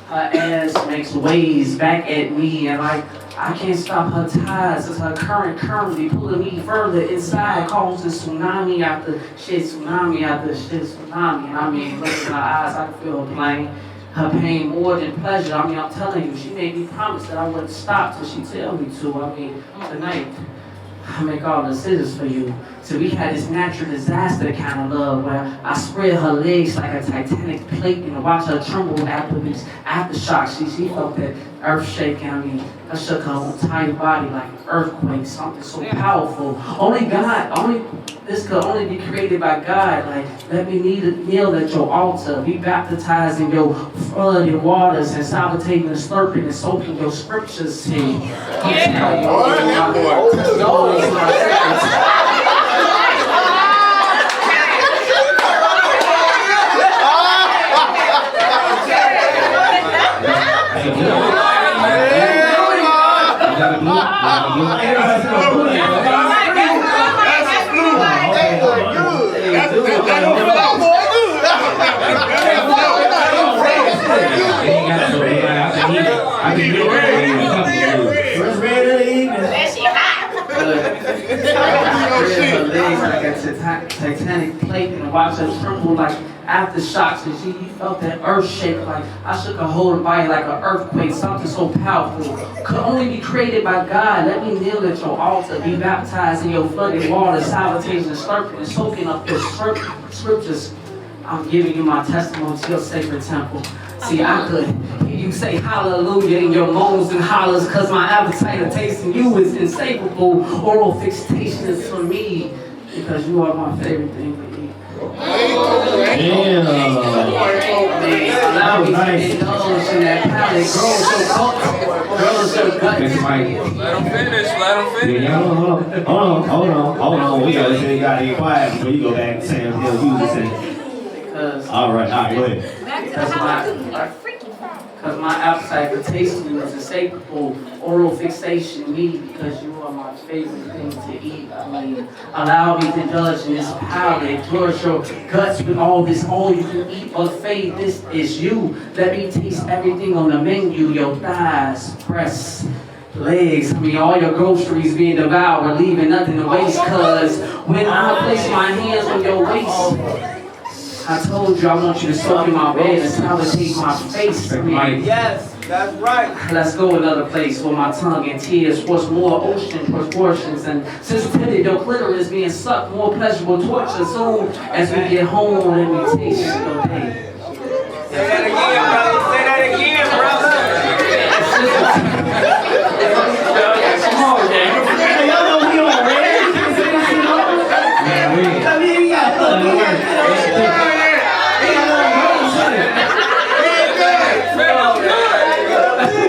Her ass makes waves back at me, and like, I can't stop her ties as her current currently pulling me further inside, causing tsunami after shit, tsunami after shit, tsunami. And I mean, look in her eyes, I can feel her pain. Her pain more than pleasure. I mean, I'm telling you, she made me promise that I wouldn't stop till she tell me to. I mean, tonight, I make all the decisions for you. So we had this natural disaster kind of love where I spread her legs like a Titanic plate and watch her tremble after these aftershocks. She felt that earth shaking. I mean, I shook her entire body like an earthquake, something so powerful. This could only be created by God. Like, let me kneel at your altar, be baptized in your flooded waters and salutating and slurping and soaking your scriptures. Like a Titanic plate and watch her tremble like aftershocks, and she felt that earth shake like I shook her whole body like an earthquake, something so powerful could only be created by God. Let me kneel at your altar, be baptized in your flooded water, salutation, slurping and soaking up your scriptures. I'm giving you my testimony to your sacred temple. See, I could hear you say hallelujah in your moans and hollers, cause my appetite of tasting you is insatiable. Oral fixation is for me, because you are my favorite thing to eat. Damn. Allow me to indulge in that palate. Grows your gut. Let him finish. Yeah, hold on. We gotta get quiet before you go back to Sam Hill. You was saying. All right, go ahead. Because my appetite for tasting you is insatiable. Oral fixation me, because you are my favorite thing to eat. I mean, allow me to indulge in this palate. Towards your guts with all you can eat buffet. This is you. Let me taste everything on the menu. Your thighs, breasts, legs, I mean, all your groceries being devoured, leaving nothing to waste. Cause when I place my hands on your waist, I told you I want you to soak in my bed and salutate my face. I mean, yes, that's right. Let's go another place where my tongue and tears force more ocean proportions and sensitivity. Your clitoris being sucked, more pleasurable torture. Soon as we get home, let me taste your day. Say that again, brother. Come on, man. Y'all know we on red.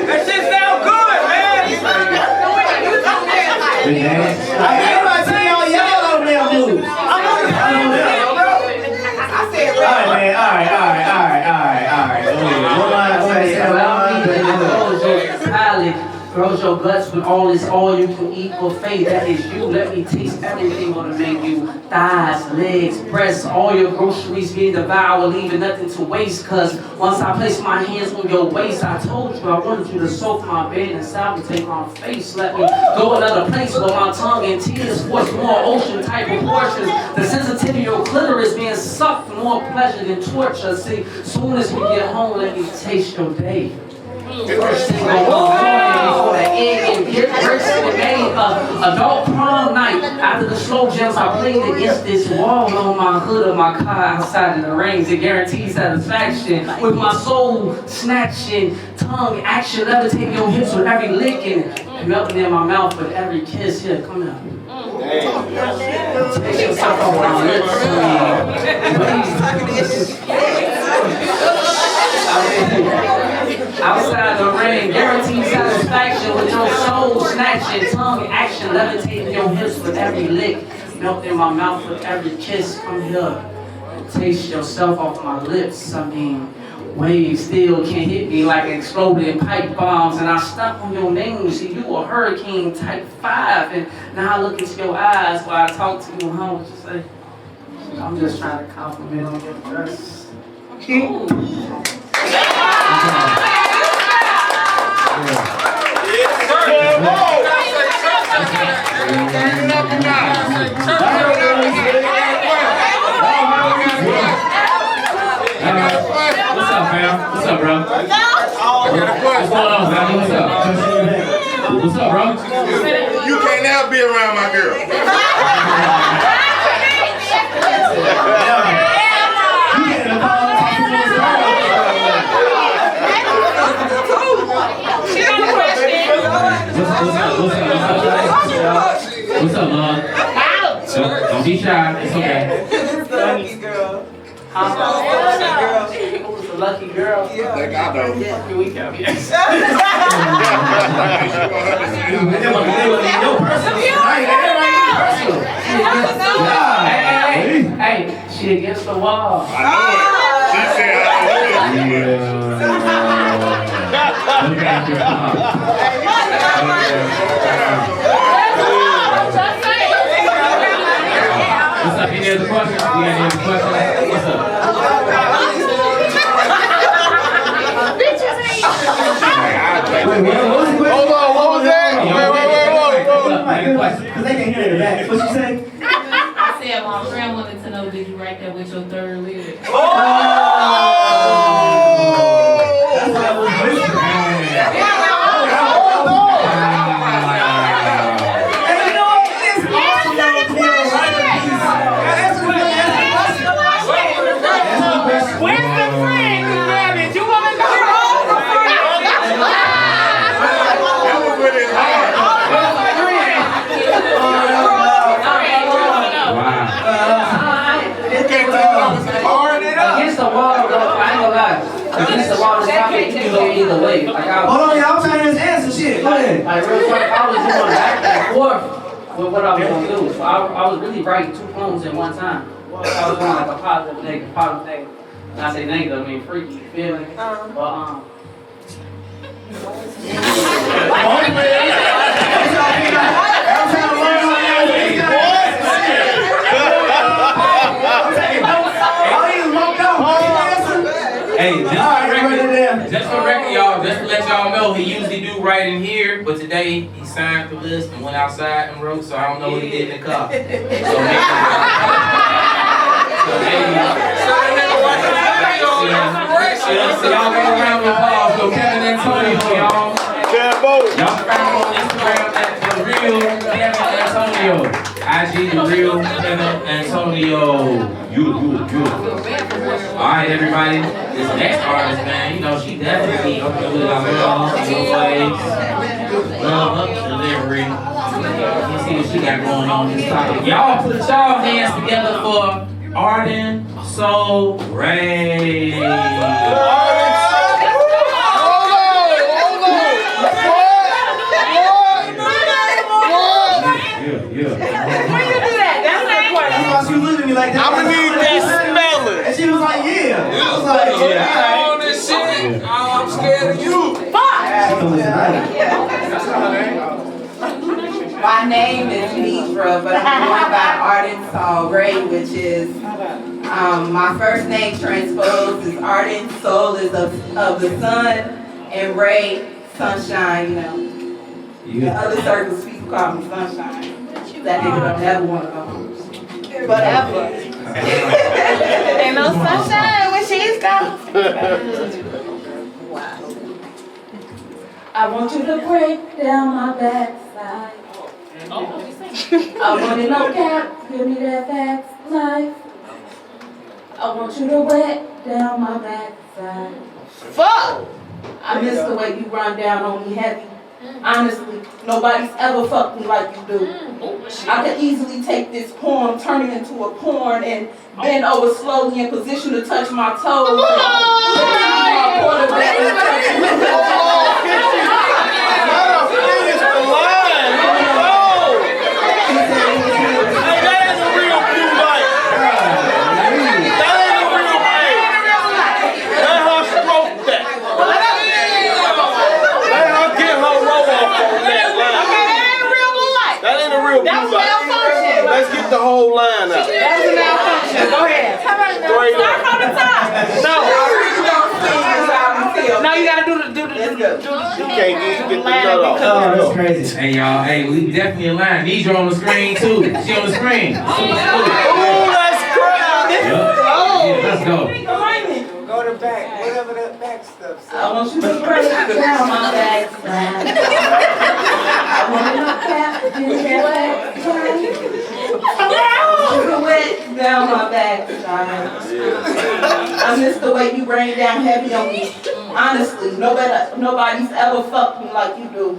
That shit sound good, man. Everybody say y'all on them dudes. I'm on the Grows your guts with all you can eat buffet. That is you. Let me taste everything on the menu. Thighs, legs, breasts, all your groceries being devoured, leaving nothing to waste. Cause once I place my hands on your waist, I told you I wanted you to soak my bed and salutate my face. Let me go another place where my tongue and tears force more ocean type proportions. The sensitivity of your clitoris being sucked for more pleasure than torture. See, soon as we get home, let me taste your day. Adult prom night. After the slow jams I played against this wall on my hood of my car outside in the rain to guarantee satisfaction. With my soul snatching, tongue action, levitating your hips with every licking, melting in my mouth with every kiss. Here, come here. Take yourself off my lips. Outside the rain, guaranteed satisfaction with your soul snatching, tongue action, levitating your hips with every lick, melt in my mouth with every kiss. Come here, taste yourself off my lips. I mean, waves still can hit me like exploding pipe bombs, and I stuck on your name. See, you a hurricane type 5, and now I look into your eyes while I talk to you. Huh? What you say? I'm just trying to compliment on your dress. What's up, fam? What's up, bro? What's going on, fam? What's up? What's up, bro? You can't never be around my girl. What's up, love? Don't be shy. It's okay. Lucky girl. Lucky girl. I think I know. We can be. Hey, she against the wall. I know it. She said I What's up? Any other questions? You got any other questions? What's up? Hold on, what was that? Wait. Because they can't hear in the back. What you say? I said my friend wanted to know, did you write that with your third lid? Oh! That's what I was listening. Against the wall, though, I ain't gonna lie. Against the wall, the topic can go either way. Like Hold on, y'all. I'm trying to just answer shit. Go ahead. Like real quick, I was going back and forth with what I was gonna do. So I was really writing 2 poems at one time. I was doing like a positive, negative, positive, negative. When I say negative, I mean freaky. You feel me? But Hey, just for record, y'all, just to let y'all know, he usually do right in here, but today he signed the list and went outside and wrote, so I don't know what he did in the car. So y'all go around with applause. So Kevin Antonio, y'all. Y'all find him on Instagram at the real Kevin Antonio. IG the real Kevin Antonio. You. Alright, everybody. This next artist, man, you know, she definitely up there with our love, up delivery. You see what she got going on this topic. Y'all put y'all hands together for Arden Soul Ray. Like that. I'ma need that smelling. And she was like, yeah. I was like, yeah. On this shit. I'm scared of you. My name is Nidra, but I'm going by Arden Soul Ray, which is my first name transposed is Arden. Soul is of the sun, and Ray, sunshine. You know, the other circles people call me sunshine. That nigga don't ever want to go home. Whatever. Ain't no sunshine when she's gone. Wow. I want you to break down my backside. I want it no cap, give me that facts life. I want you to wet down my backside. Fuck! I miss the way you run down on me heavy. Honestly, nobody's ever fucked me like you do. I could easily take this poem, turn it into a porn, and bend over slowly in position to touch my toes. Let's get the whole line out. That's a malfunction. Go ahead. Start from the top. No, you gotta do the. You can't get the nut off. Oh, that's crazy. Hey, y'all. Hey, we definitely in line. Deidre on the screen, too. She on the screen. Oh, that's crazy. Yeah, let's go. Go to back, whatever that back stuff says. I want you to break down my backside. I want you to cap wet down my backside. I miss the way you rain down heavy on me. Honestly, nobody's ever fucked me like you do.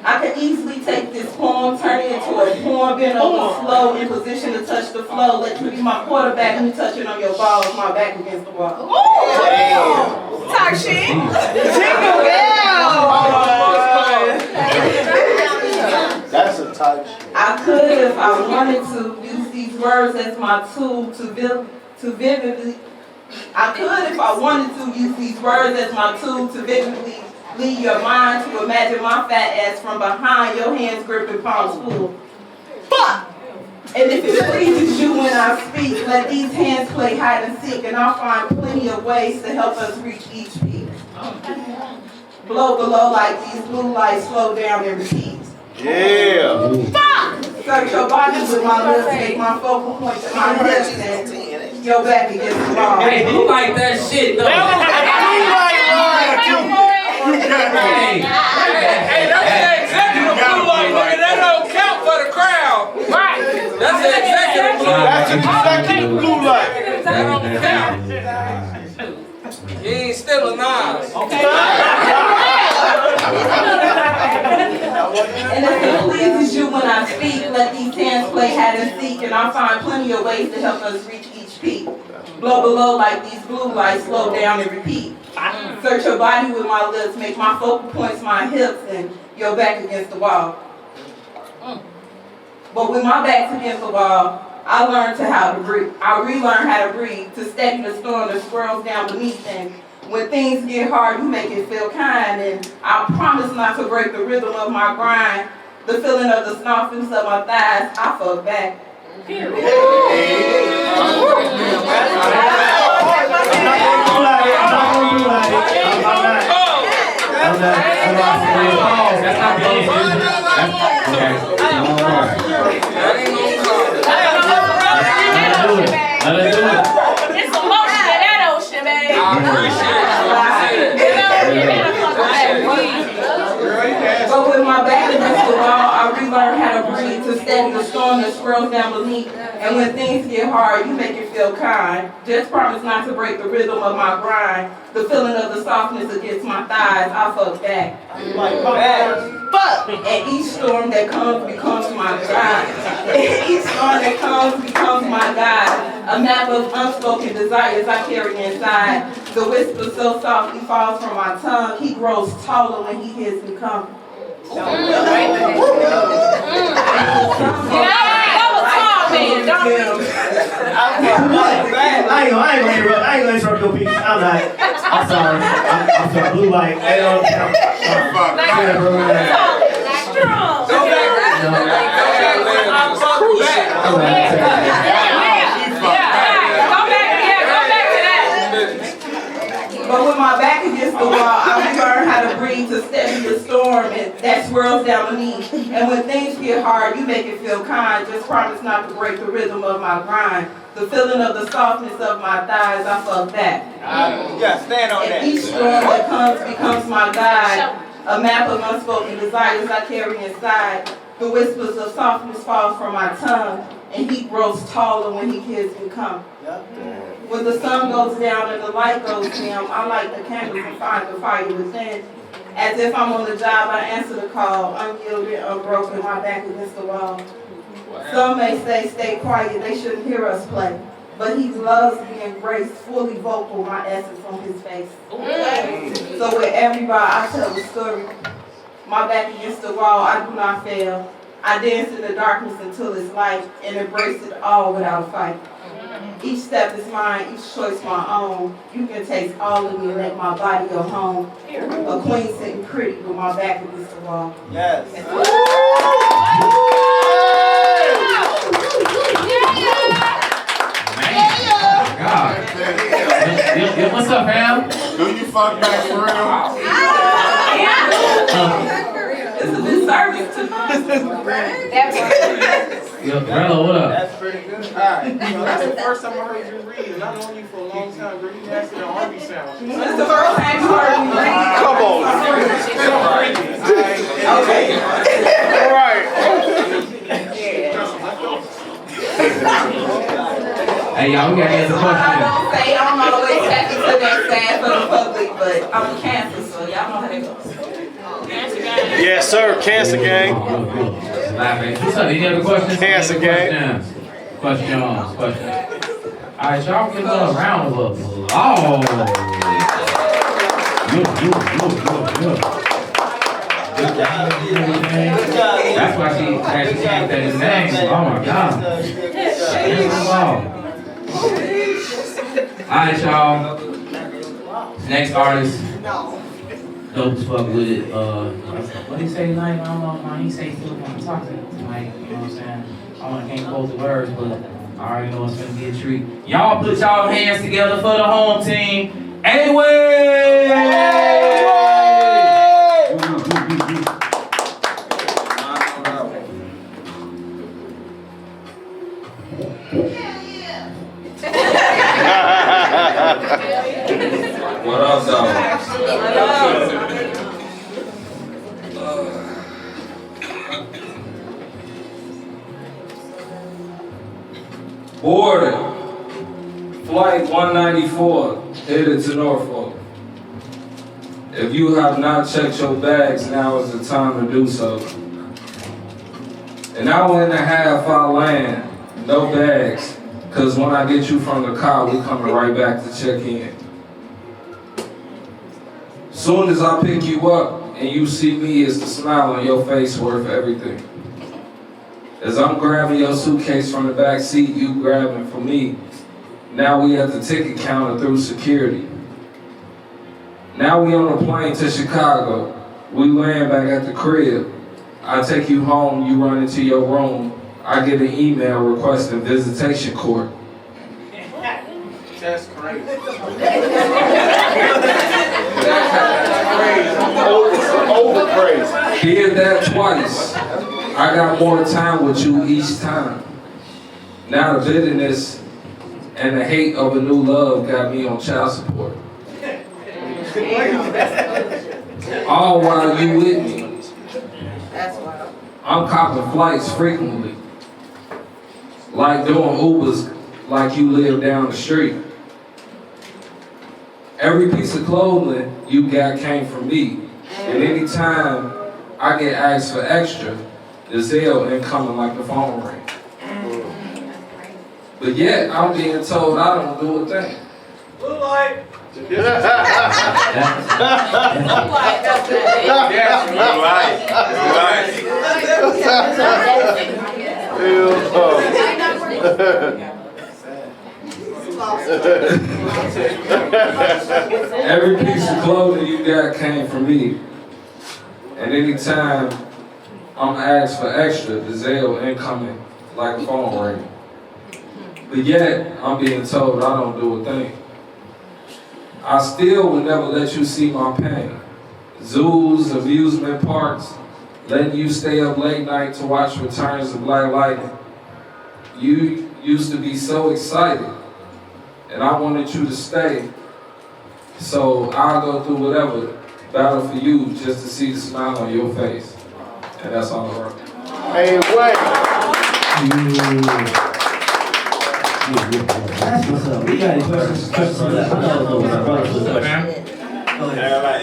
I could easily take this poem, turn it into a poem, bend over slow, in position to touch the flow, let you be my quarterback, and me touching on your balls, my back against the wall. Ooh! Talk shit. Jingle That's a touch. I could, if I wanted to, use these words as my tool to vividly. I could, if I wanted to, use these words as my tool to vividly lead your mind to imagine my fat ass from behind, your hands gripping palms full. Fuck! And if it pleases you when I speak, let these hands play hide and seek, and I'll find plenty of ways to help us reach each peak. Blow below like these blue lights, slow down and repeat. Yeah. Fuck! Search your body with my lips, make my focal point to my hips, and your back against the wall. Hey, who like that shit, though? Hey, that's the executive blue light, nigga. That don't count for the crowd. Right. That's the executive blue light. That's an executive blue light. That don't count. You ain't still a Nas. And if it pleases you when I speak, let these hands play hide and seek, and I'll find plenty of ways to help us reach each peak. Blow below like these blue lights, slow down and repeat. Search your body with my lips, make my focal points my hips, and your back against the wall. But with my back against the wall, I learned how to breathe. I relearn how to breathe, to steady the storm that swirls down beneath, and when things get hard, you make it feel kind, and I promise not to break the rhythm of my grind. The feeling of the softness of my thighs, I fuck back. It's a motion in that ocean, baby. But with my back against the wall, I relearn how to breathe, to steady the storm that swirls down beneath. And when things get hard, you make it feel kind. Just promise not to break the rhythm of my grind. The feeling of the softness against my thighs, I fuck back. Fuck! And each storm that comes becomes my guide. Each storm that comes becomes my guide. A map of unspoken desires I carry inside. The whisper so softly falls from my tongue. He grows taller when he hears me come. I ain't gonna interrupt your piece. I'm sorry. I'm sorry. Blue light. They don't count. But with my back against the wall, I learn how to breathe, to steady the storm and that swirls down beneath. And when things get hard, you make it feel kind. Just promise not to break the rhythm of my grind. The feeling of the softness of my thighs, I fuck that. You gotta stand on that. And each storm that comes becomes my guide. A map of unspoken desires I carry inside. The whispers of softness fall from my tongue, and he grows taller when he hears me come. When the sun goes down and the light goes dim, I light the candles and find the fire within. As if I'm on the job, I answer the call, unyielded, unbroken, my back against the wall. Some may say, stay quiet, they shouldn't hear us play. But he loves being graced, fully vocal, my essence on his face. So with everybody, I tell the story. My back against the wall, I do not fail. I dance in the darkness until it's light and embrace it all without a fight. Each step is mine, each choice my own. You can taste all of me and let my body go home. A queen sitting pretty with my back against the wall. Yes. God. What's up, fam? Do you fuck back for real? It's a good service to Yo, Brello, what up? That's pretty good. Alright, that's the first time I heard you read, and I've known you for a long time, bro. You asked me an army sound. That's the first time you heard me read. Come on. Okay. All right. Hey, y'all, we gotta answer I questions. don't say I'm always happy to that sad for the public, but I'm a cancer, so y'all know how that goes. Yes, sir. Cancer gang. What's up? Any other questions? Cancer gang. Questions. All right, y'all give a round of applause. Oh. That's why she actually changed his name. Oh my God. Alright, y'all. Next artist. Dope as fuck with it. What did he say tonight? I don't know, man. He say feel kind of toxic tonight. You know what I'm saying? I can't quote the words, but I already know it's gonna be a treat. Y'all put y'all hands together for the home team. What up, dog? Boarded. Flight 194, headed to Norfolk. If you have not checked your bags, now is the time to do so. An hour and a half I'll land, no bags, cause when I get you from the car, we coming right back to check in. Soon as I pick you up and you see me, it's the smile on your face worth everything. As I'm grabbing your suitcase from the back seat, you grabbing for me. Now we at the ticket counter through security. Now we on a plane to Chicago. We land back at the crib. I take you home, you run into your room. I get an email requesting visitation court. That's crazy. Over crazy. Did that twice. I got more time with you each time. Now the bitterness and the hate of a new love got me on child support. All while you with me. I'm copping flights frequently. Like doing Ubers like you live down the street. Every piece of clothing you got came from me. And anytime I get asked for extra, the Zelle incoming like the phone ring. But yet, I'm being told I don't do a thing. Look like. Yes, every piece of clothing you got came from me. And anytime I'm asked for extra, the Zelle incoming like a phone ring. But yet, I'm being told I don't do a thing. I still would never let you see my pain. Zoos, amusement parks, letting you stay up late night to watch returns of Black Lightning. You used to be so excited, and I wanted you to stay. So I'll go through whatever battle for you just to see the smile on your face. And that's all I wrote. Hey, wait. That's what's up. We got any questions for that? I know those are brothers with questions.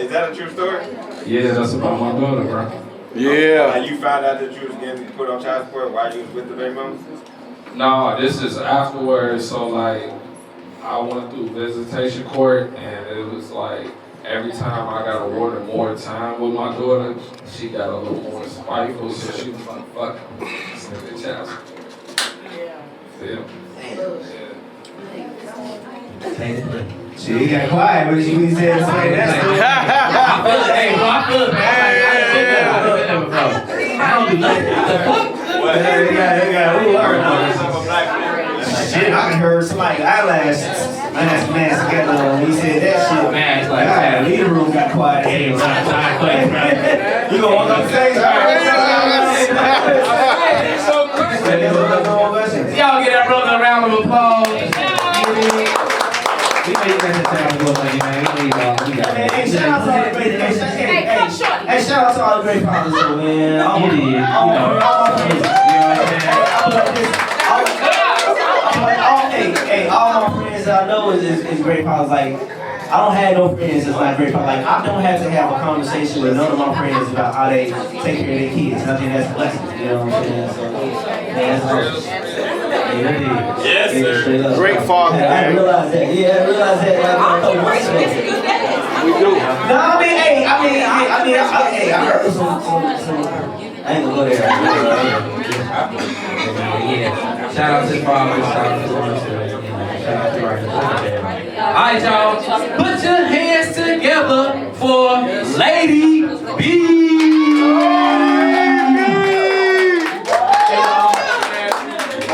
Is that a true story? Yeah, that's about my daughter, bro. Yeah. And you found out that you was getting put on child support while you was with the baby mama? No, this is afterwards. So like, I went through visitation court, and it was like every time I got awarded more time with my daughter, she got a little more spiteful. So she was like, "Fuck, send the child support." Yeah. She got quiet when she said something. That's good. I feel it. Hey, bro, I feel it, man. I don't do nothing. Shit, I done heard somebody eyelash mask together. He said that shit. Man, like, leader room got quiet. Hey, you gonna walk up the stage? Y'all get that brother a round of applause. We made it that time to go, man. Hey, shout out to all the great, hey, shout out to all the great fathers, though, man. All my friends, all my friends that I know is great fathers. Like, I don't have no friends that's not great fathers. Like, I don't have to have a conversation with none of my friends about how they take care of their kids. I think that's a blessing, you know what I'm saying? So, man, that's Yes, sir. Great father. I realize that. Yeah, I realize that. Like, we do. No, I heard some. I ain't gonna go there. Yeah. Shout out to the fathers. Shout out to the Alright, y'all. Put your hands together for Lady B.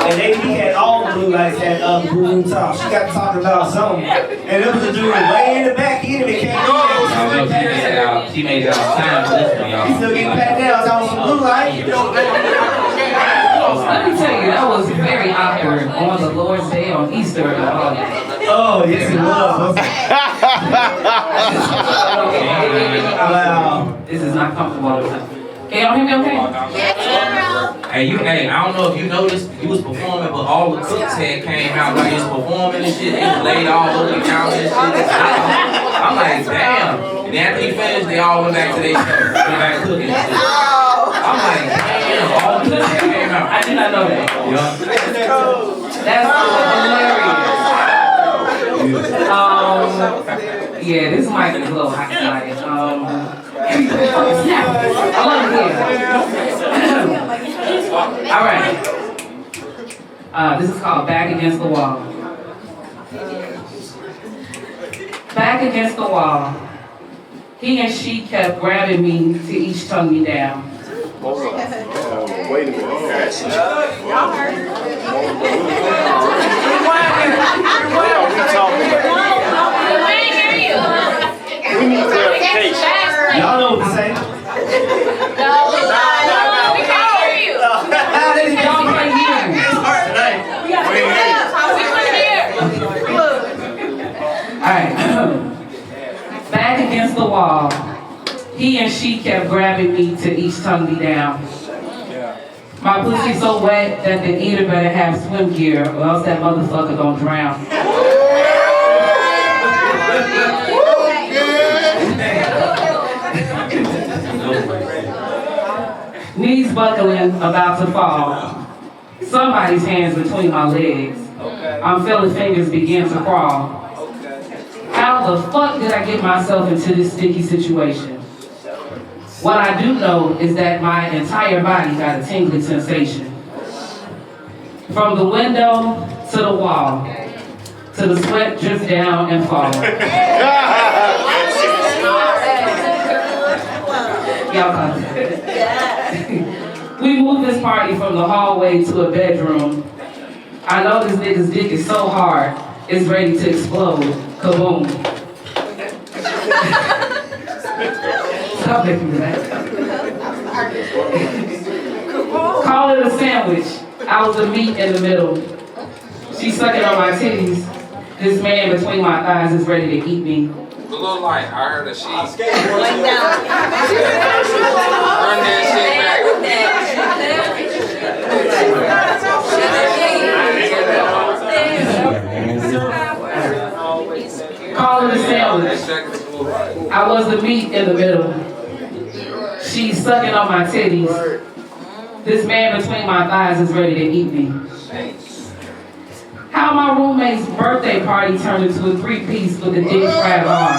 And they had all the blue lights at blue top. She got talking about something. And it was a dude way in the back. He didn't even came in. She made it out time for this one, y'all. He's still getting packed out on some blue light. Let me tell you, that was very awkward on the Lord's Day on Easter. Oh, yes, it was. Wow. This is not comfortable. Can y'all hear me okay? Hey, I don't know if you noticed, you was performing, but all the cooks had came out while you was performing and shit. They was laid all over the counter and shit. I'm like, damn. And after you finished, they all went back to their show. Went back cooking and shit. I'm like, damn, all the cooks came out. I did not know that. Yeah. That's hilarious. Yeah, this mic is a little hot tonight. I love it here. All right. This is called Back Against the Wall. Back against the wall. He and she kept grabbing me to each tongue me down. Wait a minute. Y'all heard her. What are we talking about? We need clarification. Y'all know what to say. No, we can't hear you. Y'all can't hear me. Alright. Back against the wall. He and she kept grabbing me to each tongue me down. My pussy so wet that the eater better have swim gear or else that motherfucker gonna drown. Knees buckling, about to fall. Somebody's hands between my legs. I'm feeling fingers begin to crawl. How the fuck did I get myself into this sticky situation? What I do know is that my entire body got a tingling sensation. From the window to the wall, to the sweat drips down and fall. Y'all We moved this party from the hallway to a bedroom. I know this nigga's dick is so hard, it's ready to explode. Kaboom. Stop making me laugh. Call it a sandwich. I was the meat in the middle. She sucking on my titties. This man between my thighs is ready to eat me. a little light. I heard that she run Like that shit Call it a sandwich. I was the meat in the middle. She's sucking on my titties. This man between my thighs is ready to eat me. How my roommate's birthday party turned into a three-piece with a dick fried arm.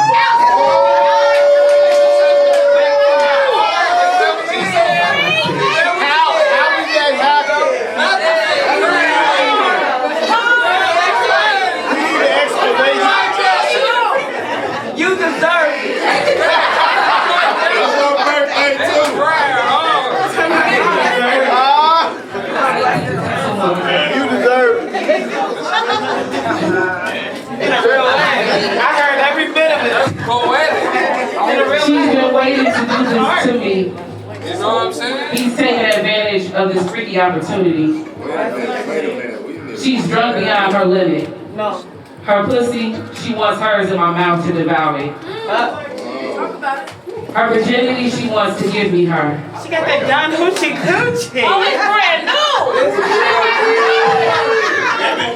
You deserve it. It's your birthday too. You deserve it. I heard every bit of it. She's been waiting to do this to me. You know what I'm saying? He's taking advantage of this freaky opportunity. She's drunk beyond her limit. No. Her pussy, she wants hers in my mouth to devour it. Her virginity, she wants to give me her. She got that Don Hoochie Coochie. Oh, it's brand new.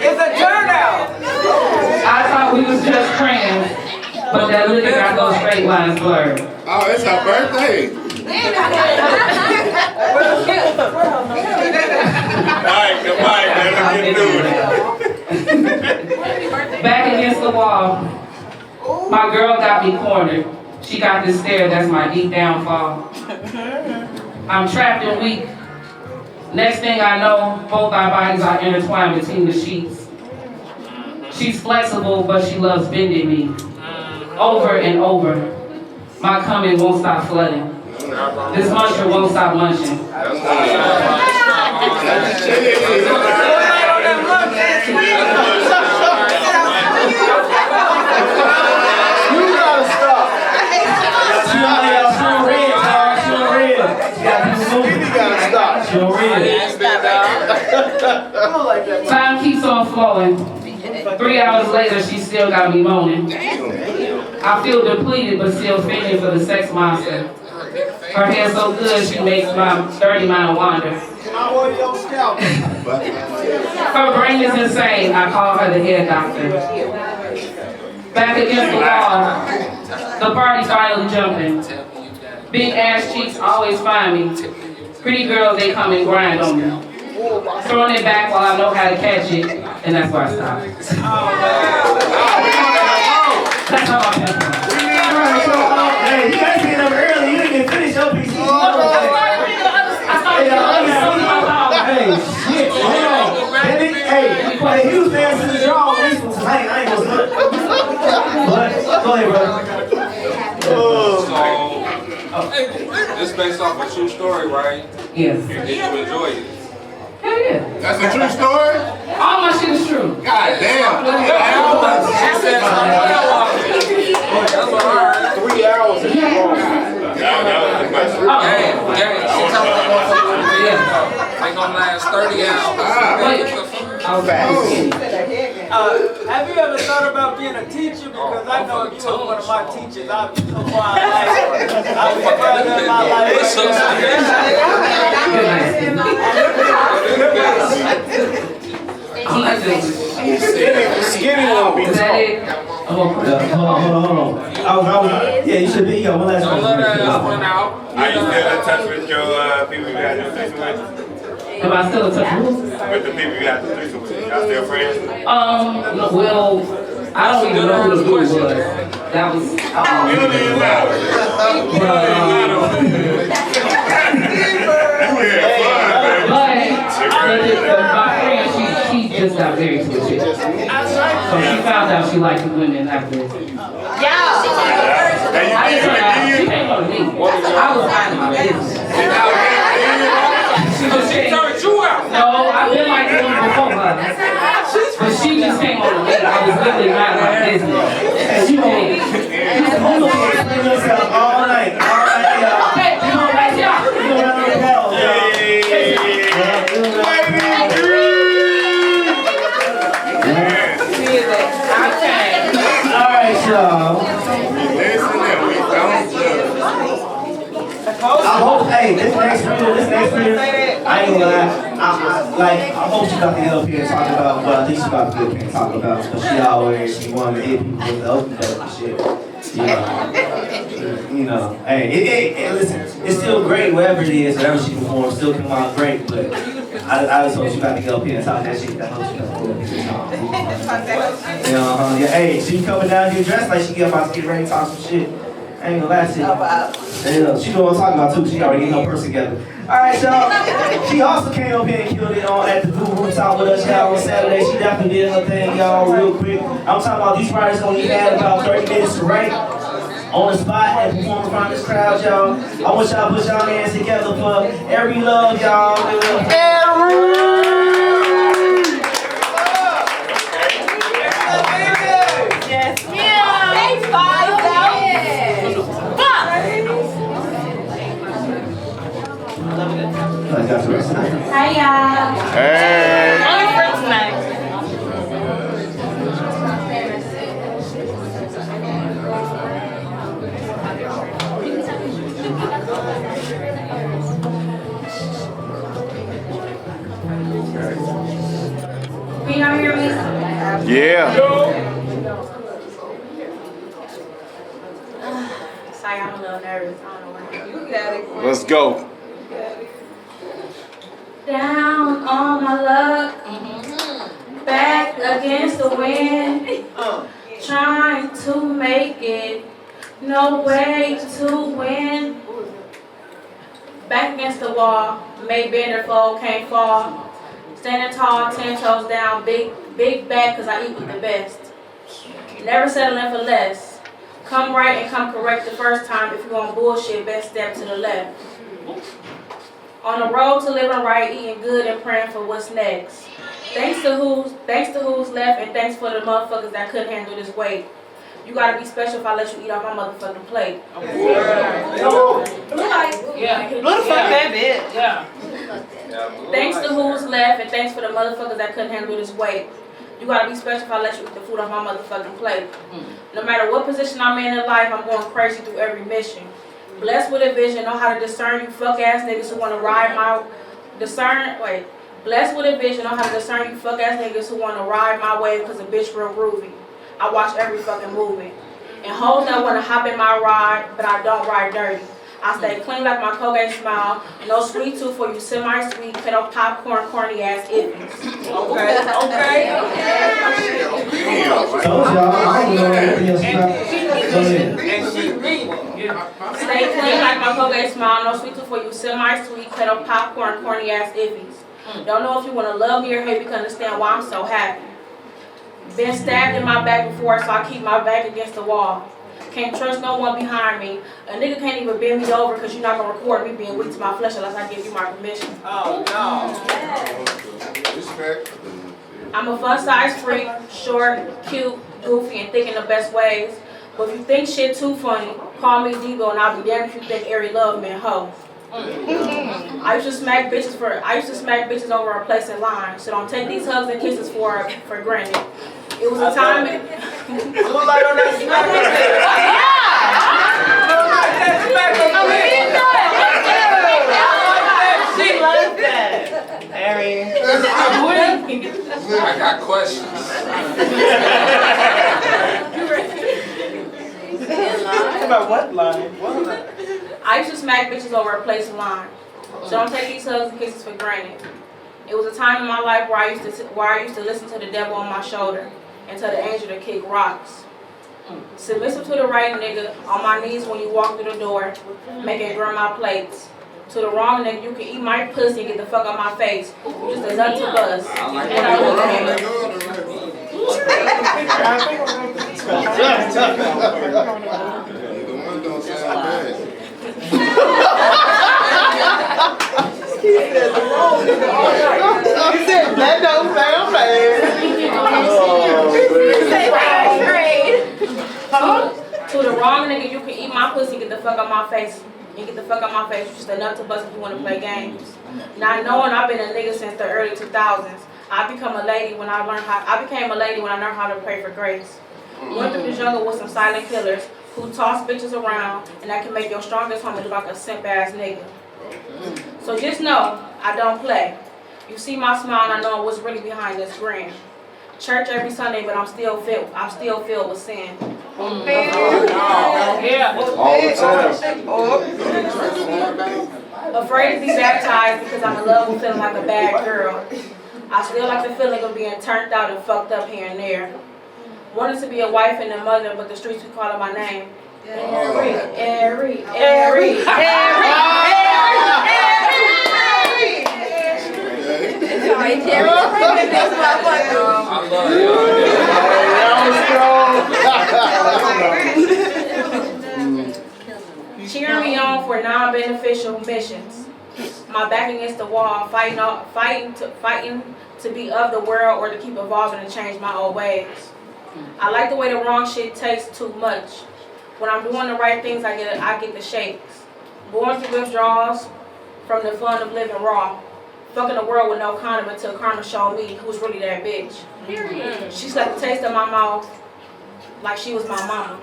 It's a turnout. I thought we was just friends, but that liquor got those straight lines blurred. Oh, it's her birthday. Alright, goodbye, man. Let's get through it. Back against the wall, my girl got me cornered. She got this stare, that's my deep downfall. I'm trapped and weak. Next thing I know, both our bodies are intertwined between the sheets. She's flexible, but she loves bending me. Over and over. My coming won't stop flooding. This muncher won't stop munching. You gotta stop. She gotta stop. Time keeps on flowing. 3 hours later, she still got me moaning. I feel depleted, but still feeling for the sex monster. Her hair so good, she makes my 30-mile wander. Her brain is insane. I call her the hair doctor. Back against the wall, the party finally jumping. Big ass cheeks always find me. Pretty girls, they come and grind on me. Throwing it back while I know how to catch it, and that's where I stop. That's how I Hey, you guys getting up early. You didn't even finish your piece. Hey, shit. Hold on. Hey, he was dancing the draw on this one tonight. I ain't gonna But, go ahead, brother. This based off a true story, right? Yes. Did you enjoy it? Hell yeah. That's a true story? All my shit is true. God damn. 3 hours is long. They gonna last 30 hours. Have you ever thought about being a teacher? Because I know you were one of my teachers. I was so far in my Skinny won't be tall. Hold on. Yeah, you should be. You got one last Don't let that one out. Are you still in touch with your people you had your threesome with? Am I still in touch with? With the people you had the threesome with? Y'all still friends? Well, I don't even know who the dude was. That was. You don't even matter. But my friend, she just got married to a chick. So she found out she liked the women after this. I didn't turn out. She came on me. I was minding my business. She turned you out. No, I've been like this before her. But she just came on me. I was literally minding my business. And she did. All night. Okay, you know what, y'all? All right, y'all. hey, this next reader, I ain't gonna lie. I hope she got to get up here and talk about, well, I think she got to get up here and talk about, because she wanted to hit people with the open dope and shit. You know, hey, listen, it's still great, wherever it is, whatever she performs, still come out great, but I just hope she got to get up here and talk that shit. I hope she got to get up here and talk. You know, yeah, hey, she coming down here dressed like she about to get ready to talk some shit. I ain't gonna lie to you. She know what I'm talking about too. She already get her purse together. Alright, y'all. She also came up here and killed it at the Blue Rooftop with us, y'all, on Saturday. She definitely did her thing, y'all, real quick. I'm talking about these writers only had about 30 minutes to write on the spot and perform in front of this crowd, y'all. I want y'all to put y'all hands together for Every Love, y'all. Yes. Yeah. Hey, five out. Hi, y'all. Hey. Only for tonight. Can y'all hear me? Yeah. Sorry, I'm a little nervous. I don't know why. You got it. Let's go. Down on my luck, back against the wind, trying to make it, no way to win. Back against the wall, made bender fold, can't fall. Standing tall, 10 toes down, big back, cause I eat with the best. Never settling for less. Come right and come correct the first time. If you want bullshit, best step to the left. On the road to living right, eating good and praying for what's next. Thanks to who's left, and thanks for the motherfuckers that couldn't handle this weight. You gotta be special if I let you eat off my motherfucking plate. Yeah. That bit. Yeah. Thanks to who's left, and thanks for the motherfuckers that couldn't handle this weight. You gotta be special if I let you eat the food off my motherfucking plate. No matter what position I'm in life, I'm going crazy through every mission. Blessed with a vision, know how to discern you fuck ass niggas who wanna ride my Blessed with a vision, know how to discern you fuck ass niggas who wanna ride my wave cause a bitch real groovy. I watch every fucking movement. And hoes that wanna hop in my ride, but I don't ride dirty. I stay clean like my Colgate smile. No sweet tooth for you semi-sweet, kettle popcorn, corny ass iffies. Okay. Stay clean like my Colgate smile. No sweet tooth for you semi-sweet, kettle popcorn, corny ass iffies. Don't know if you wanna love me or hate me, can understand why I'm so happy. Been stabbed in my back before, so I keep my back against the wall. Can't trust no one behind me. A nigga can't even bend me over because you're not gonna record me being weak to my flesh unless I give you my permission. Oh no. Respect. I'm a fun size freak, short, cute, goofy, and thick in the best ways. But if you think shit too funny, call me Debo and I'll be damned if you think Airy Love man hoe. I used to smack bitches over a place in line. So don't take these hugs and kisses for granted. It was a time. Look like on that she loves that. Harry. I got questions. About what line? I used to smack bitches over a place in line. So don't take these hugs and kisses for granted. It was a time in my life where I used to listen to the devil on my shoulder and tell the angel to kick rocks. Submissive to the right nigga, on my knees when you walk through the door, making grandma plates. To the wrong nigga, you can eat my pussy and get the fuck out my face. You just a nut to bust. And I look at him. He said that don't sound bad. To the wrong nigga, you can eat my pussy and get the fuck out my face. You get the fuck out my face. You just enough to bust if you want to play games. Not knowing I've been a nigga since the early 2000s. I became a lady when I learned how to pray for grace. Went through the jungle with some silent killers who toss bitches around and that can make your strongest homie look like a simp ass nigga. So just know, I don't play. You see my smile, and I know what's really behind this grin. Church every Sunday, but I'm still filled with sin. Yeah. All the time. Afraid to be baptized because I'm in love with feeling like a bad girl. I still like the feeling of being turned out and fucked up here and there. Wanted to be a wife and a mother, but the streets be calling my name. Ari. Cheering me on for non-beneficial missions. My back against the wall, fighting to be of the world or to keep evolving and change my old ways. I like the way the wrong shit tastes too much. When I'm doing the right things, I get the shakes. Going through withdrawals from the fun of living raw. Fucking the world with no condom until karma showed me who's really that bitch. She slapped the taste of my mouth like she was my mama.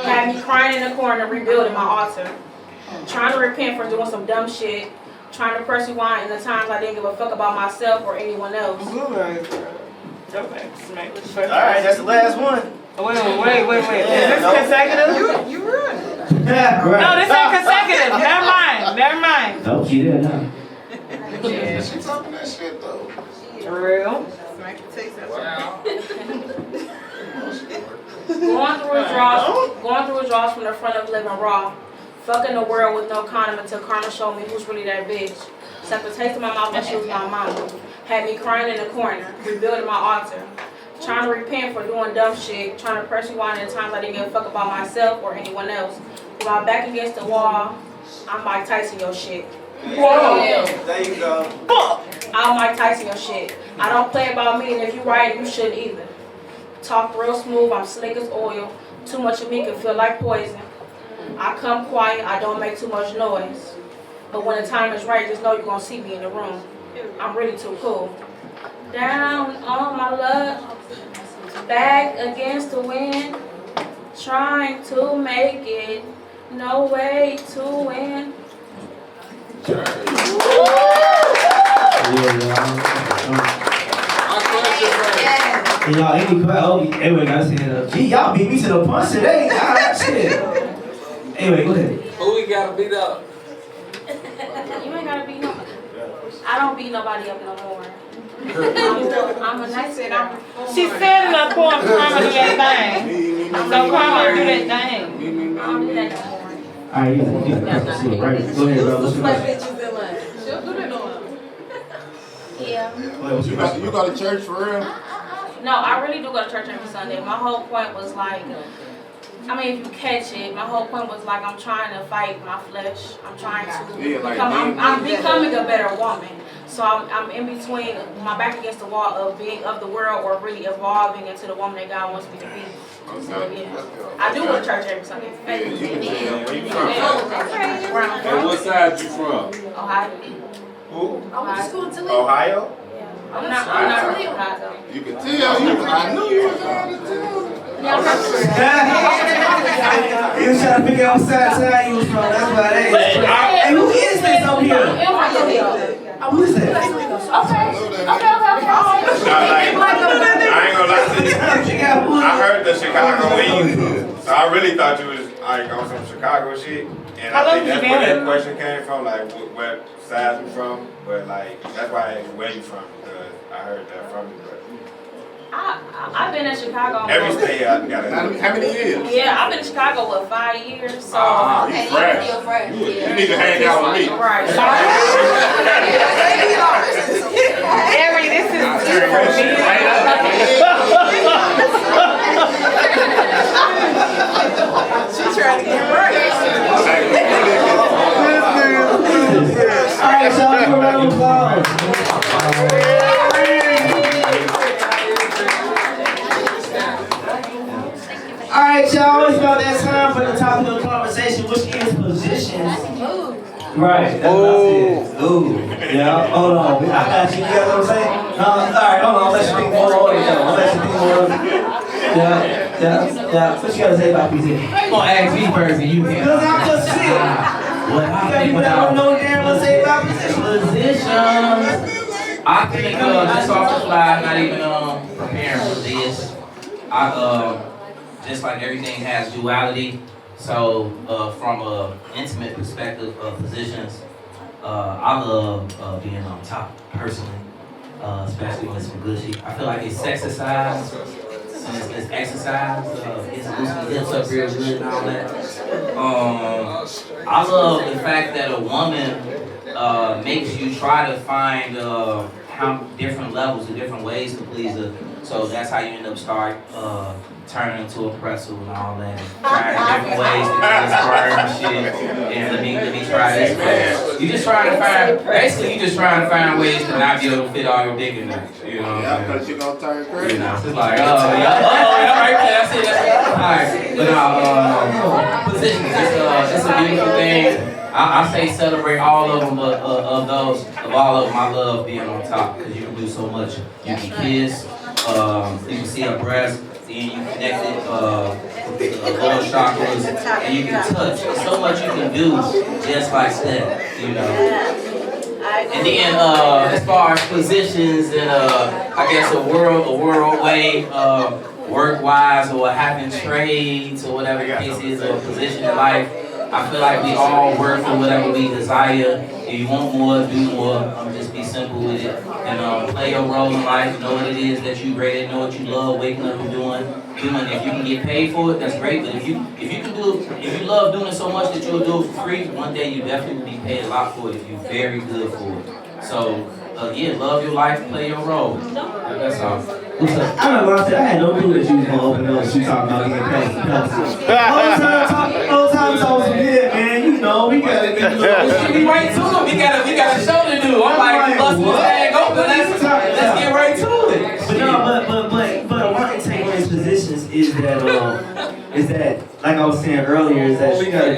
Had me crying in the corner, rebuilding my altar. Trying to repent for doing some dumb shit. Trying to press rewind in the times I didn't give a fuck about myself or anyone else. Alright, that's the last one. Wait. Is this consecutive? You right. Yeah, right. No, this ain't consecutive. Never mind. Nope, she did now. Yeah. She talking that shit though. For real? Going through withdrawals from the front of living raw. Fucking the world with no condom until karma showed me who's really that bitch. Slapped the taste of my mouth like she was my mama. Had me crying in the corner, rebuilding my altar. Trying to repent for doing dumb shit. Trying to press rewind in times I didn't give a fuck about myself or anyone else. With my back against the wall, I'm Mike Tyson your shit. Whoa. There you go. I'm Mike Tyson your shit. I don't play about me, and if you right, you shouldn't either. Talk real smooth, I'm slick as oil. Too much of me can feel like poison. I come quiet, I don't make too much noise. But when the time is right, just know you're gonna see me in the room. I'm really too cool. Down on my luck, back against the wind. Trying to make it, no way to win. Y'all, anyway, guys, gee, y'all beat me to the punch today. Shit. Anyway, go ahead. Who we gotta beat up? You ain't gotta beat nobody. I don't beat nobody up no more. I'm a nice kid. She said in her poem, Karma do that thing. So Karma do that thing. I don't do that no more. Alright, yeah, right. Go ahead, bro. What's your question? Yeah. You go to church for real? No, I really do go to church every Sunday. My whole point was like, I mean, if you catch it, my whole point was like, I'm trying to fight my flesh. I'm trying to become, I'm becoming a better woman. So I'm in between, my back against the wall of being of the world or really evolving into the woman that God wants me to be. So yeah, I do go to church every Sunday. Where you from? And what side you from? Ohio. Who? Ohio. Ohio? I'm not from Chicago. You can tell. I knew you was out of town. He was trying to figure out what side you was from. That's why they. Hey, who is this over here? Who is that? I ain't gonna lie to you. I heard the Chicago in you, so I really thought you was like on some Chicago shit. And I think that's where that question came from, like what side you from. But like that's why I asked where you from, because I heard that from you. I've been in Chicago. Every state I got it. How many years? Yeah, I've been in Chicago for 5 years. So you fresh. You need to hang out with me. Right. Ari, this is for me. She's trying to get right. All right, so give a round of applause. All right, y'all. It's about that time for the topic of the conversation, which is positions. Right. That's what I said. Ooh. Yeah. Hold on. I got you. You got what I'm saying? All right. Hold on. Let's think more on it. Let's think more on it. Yeah. What you gotta say about PC? I'm gonna ask me first, and you can. Because I'm just sick. What I think about positions, I think just off the fly, not even preparing for this. Just like everything has duality. So from a intimate perspective of positions, I love being on top personally, especially when it's from Gushy. I feel like it's exercise. It's exercise. It's loosening the hips up real good and all that. I love the fact that a woman makes you try to find how different levels and different ways to please her. So that's how you end up turning into a pretzel and all that. Trying different ways to get this square and shit. And let me try this way. You just trying to find ways to not be able to fit all your dick in there. You know? Yeah, because you're going to turn crazy. You know, it's like, right there, that's it. Alright, but positions, it's a beautiful thing. I say celebrate all of them, but of all of them, I love being on top because you can do so much. You can kiss, you can see her breast, then you connect it with the lower chakras, and you can touch. There's so much you can do just like that, you know. And then as far as positions and I guess a world way, work-wise or having trades or whatever the case is, or a position in life, I feel like we all work for whatever we desire. If you want more, do more. Just be simple with it. And play your role in life. Know what it is that you great at. Know what you love waking up and doing. If you can get paid for it, that's great. But if you love doing it so much that you'll do it for free, one day you definitely will be paid a lot for it if you're very good for it. So again, love your life, play your role. That's all. I'm not gonna say, I had no clue that you was gonna open up and you talking about getting paid. Whole time talking some good, man. You know, we gotta be right to it. We got a show to do. I'm like, bust this thing open. Let's get right to it. But no, but one thing taking in positions is that like I was saying earlier, is that you gotta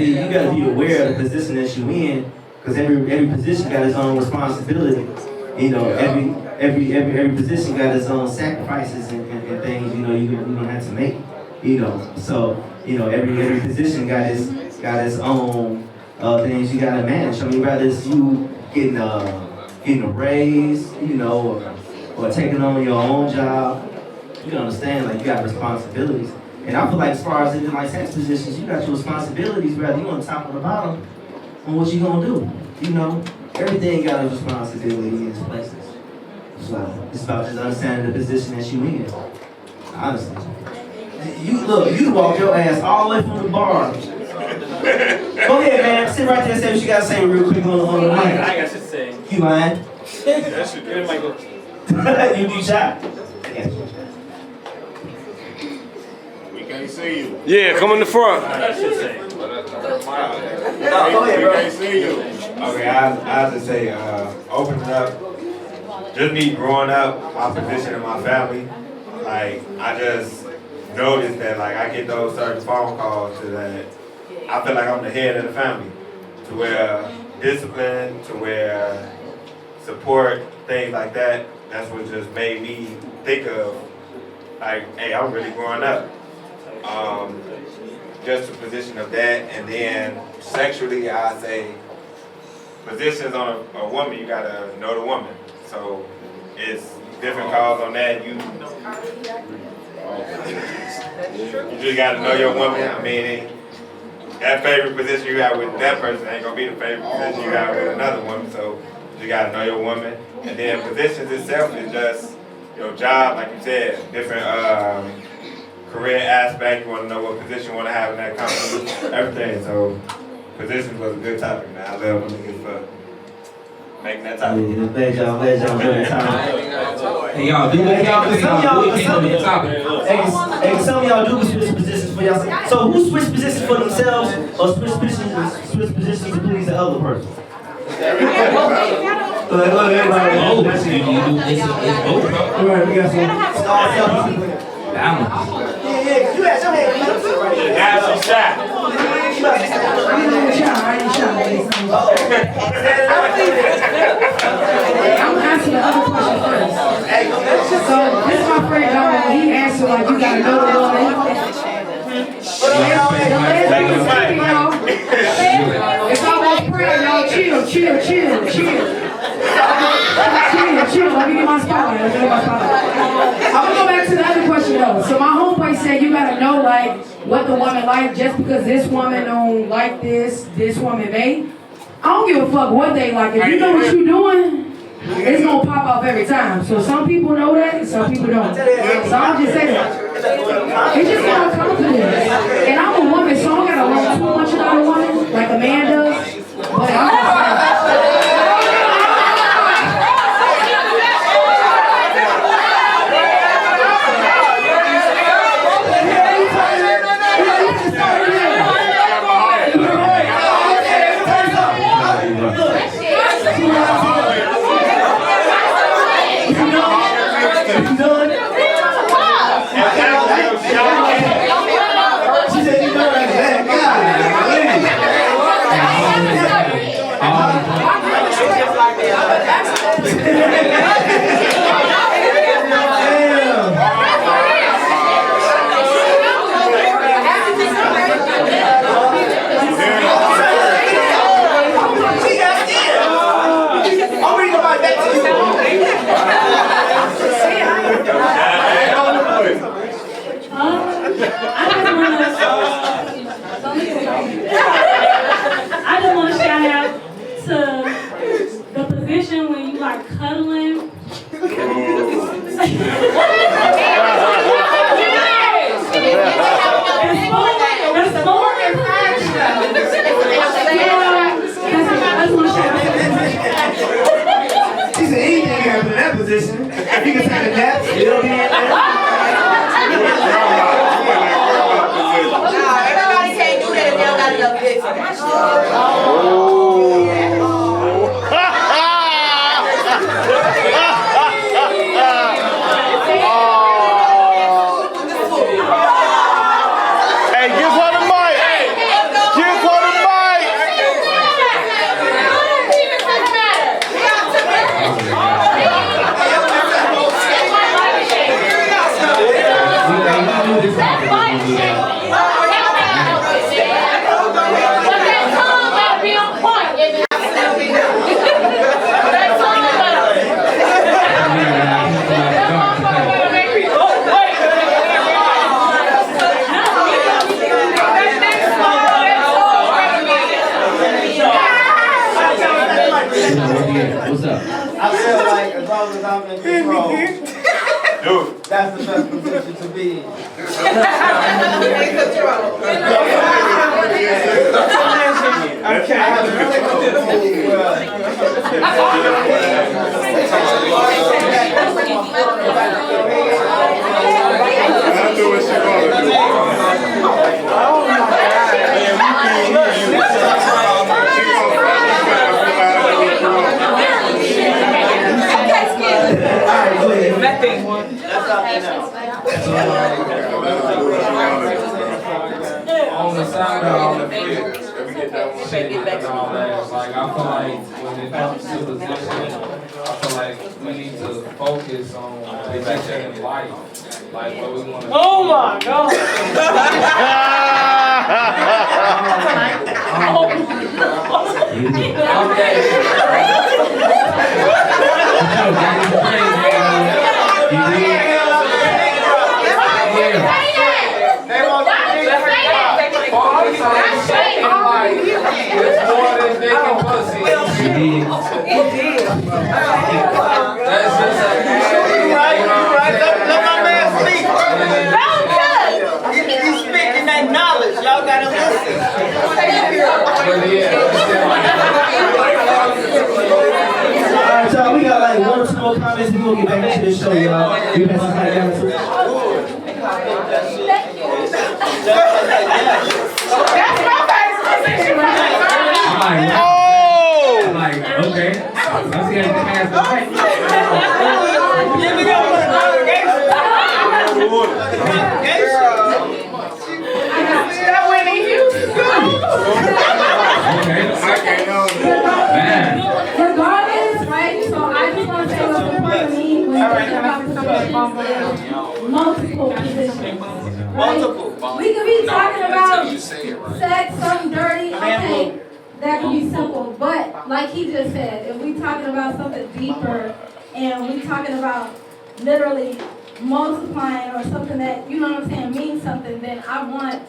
be aware of the position that you in, because every position got its own responsibility. You know, every position got its own sacrifices and things, you know, you don't have to make, you know. So, you know, every position got its own things you gotta manage. I mean, whether it's you getting a raise, you know, or taking on your own job, you understand, like you got responsibilities. And I feel like as far as even like sex positions, you got your responsibilities, whether you on the top or the bottom, on what you gonna do. You know, everything got a responsibility in its places. So it's about just understanding the position that you in. Honestly. You walk your ass all the way from the bar. Go ahead, man. Sit right there and say what you gotta say real quick on the mic. I got shit to say. You lying? That shit good. You be shy? We can't see you. Yeah, come in the front. That shit say. Go ahead, bro. We can't see you. Okay, I just say, opening up. Just me growing up, my position in my family, like, I just noticed that, like, I get those certain phone calls to that I feel like I'm the head of the family, to where discipline, to where support, things like that, that's what just made me think of, like, hey, I'm really growing up. Just the position of that, and then sexually, I say, positions on a woman, you gotta know the woman. So it's different calls on that. You just gotta know your woman. I mean, that favorite position you have with that person ain't gonna be the favorite position you have with another woman. So you gotta know your woman. And then positions itself is just your job, like you said, different career aspect. You wanna know what position you wanna have in that company, everything. So positions was a good topic, man. I love when niggas for making that topic. Yeah, bad job doing the topic. Hey, y'all do the topic. Hey, some of y'all do switch positions for y'all. So who switch positions for themselves or switch positions to please the other person? Alright, we got some. Yeah, you had some hands. Have some shot. I'm asking the other question first. So this is my friend John. He answered like you gotta know the woman. It's almost chill. Chill. Let me get my spotlight. I'm gonna go back to the other question though. So my homeboy said you gotta know like what the woman like just because this woman don't like this woman may. I don't give a fuck what they like. If you know what you're doing, it's gonna pop off every time. So some people know that and some people don't. So I'm just saying that. It's just about confidence. And I'm a woman, so I don't gotta learn too much about a woman like a man does. But I'm just I just want to shout out to the position when you like cuddling. She said anything can happen in that position. You can take a nap, still be in there. Everybody can't do that if they don't got enough dick for that shit. Hey, give her the mic. Give her the mic. What's up? I feel like as long as I'm in control, that's the best position to be in. On the side of all the shit and all that, like I feel like when it comes to position, I feel like we need to focus on position in life, like what we want to. Oh my God! It's more than dick and pussy. That's just a Right. Let my man speak. He's speaking that knowledge. Y'all gotta listen. Alright, so we got like 1 or 2 more comments. We gonna get back into this show, y'all. We pass this mic down to That's my favorite position right there. I'm like, okay. Let's see how you pass the mic. That Whitney Houston. Regardless, right? So I just want to say what's important to me when you think about positions. Multiple positions. Right? We could be talking about sex, something dirty. Okay. that can be simple. But like he just said, if we talking about something deeper and we talking about literally multiplying or something that, you know what I'm saying, means something, then I want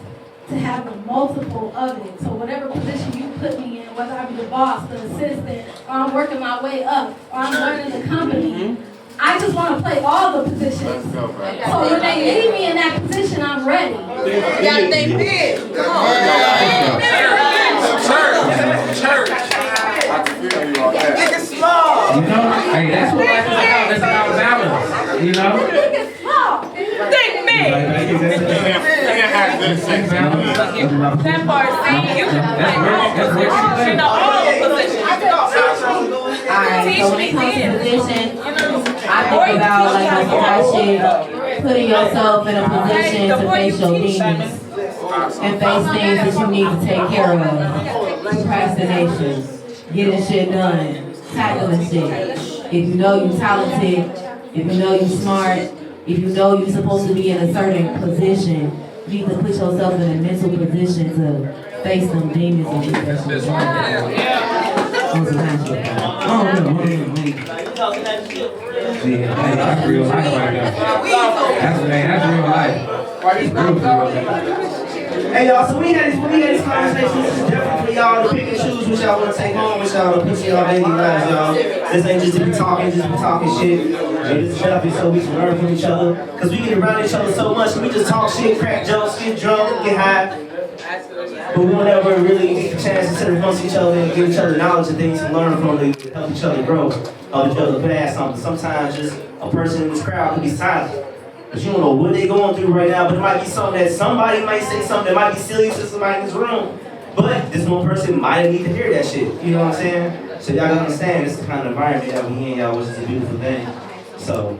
to have a multiple of it. So whatever position you put me in, whether I be the boss, the assistant, or I'm working my way up, or I'm learning the company, I just want to play all the positions. So when they need me in that position, I'm ready. You gotta think big. Come on. Church. Nigga small. You know, hey, that's what life is about. It's about balance. You know? Nigga small. Think big. That part, see, you can play all positions. You know, all positions. Alright, so when it comes to position, I think about like a shit, putting yourself in a position to face your demons and face things that you need to take care of. Procrastination, getting shit done, tackling shit. If you know you're talented, if you know you're smart, if you know you're supposed to be in a certain position, you need to put yourself in a mental position to face them demons and get that shit done. Yeah, that's real life right there. That's real life. Hey y'all, so we had these conversations. This is definitely for y'all to pick and choose what y'all want to take home, what y'all to put in y'all daily lives, y'all. This ain't just to be talking shit. Hey, this is definitely so we can learn from each other. Because we get around each other so much, we just talk shit, crack jokes, get drunk, get high. But we don't ever really get the chance to sit amongst each other and give each other knowledge and things to learn from to help each other grow, help each other pass something. Sometimes just a person in this crowd can be silent. Because you don't know what they're going through right now, but it might be something that somebody might say something that might be silly to somebody in this room. But this one person might need to hear that shit. You know what I'm saying? So y'all gotta understand this is the kind of environment that we in, y'all, which is a beautiful thing. So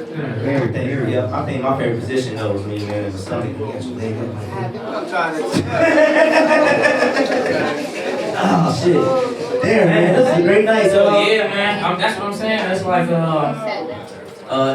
everything. Yep, I think my favorite position though is me, man, in the stomach. Oh shit. Damn, man, this is a great night, So yeah, man, that's what I'm saying. It's like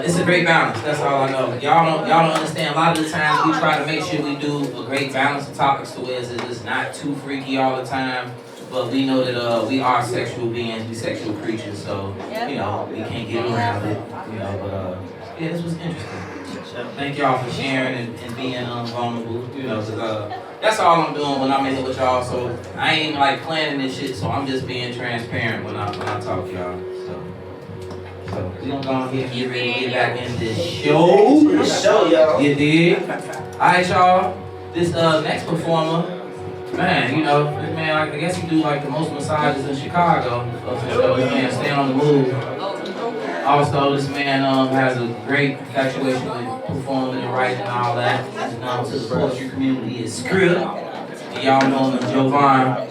it's a great balance. That's all I know. Y'all don't understand. A lot of the times we try to make sure we do a great balance of topics to where it's not too freaky all the time. But we know that we are sexual beings, we sexual creatures, so you know we can't get around it. You know, but yeah, this was interesting. Thank y'all for sharing and being vulnerable. You know, cause that's all I'm doing when I'm in here with y'all. So I ain't even like planning this shit. So I'm just being transparent when I talk to y'all. So we gonna go ahead and get ready to get back in this show. Y'all. You dig? Alright, y'all. This next performer, man, you know, this man, I guess he do like the most massages in Chicago. This man stay on the move. Also, this man has a great infatuation with performing and writing and all that. He's known to the poetry community as Script. And y'all know him as Jovan,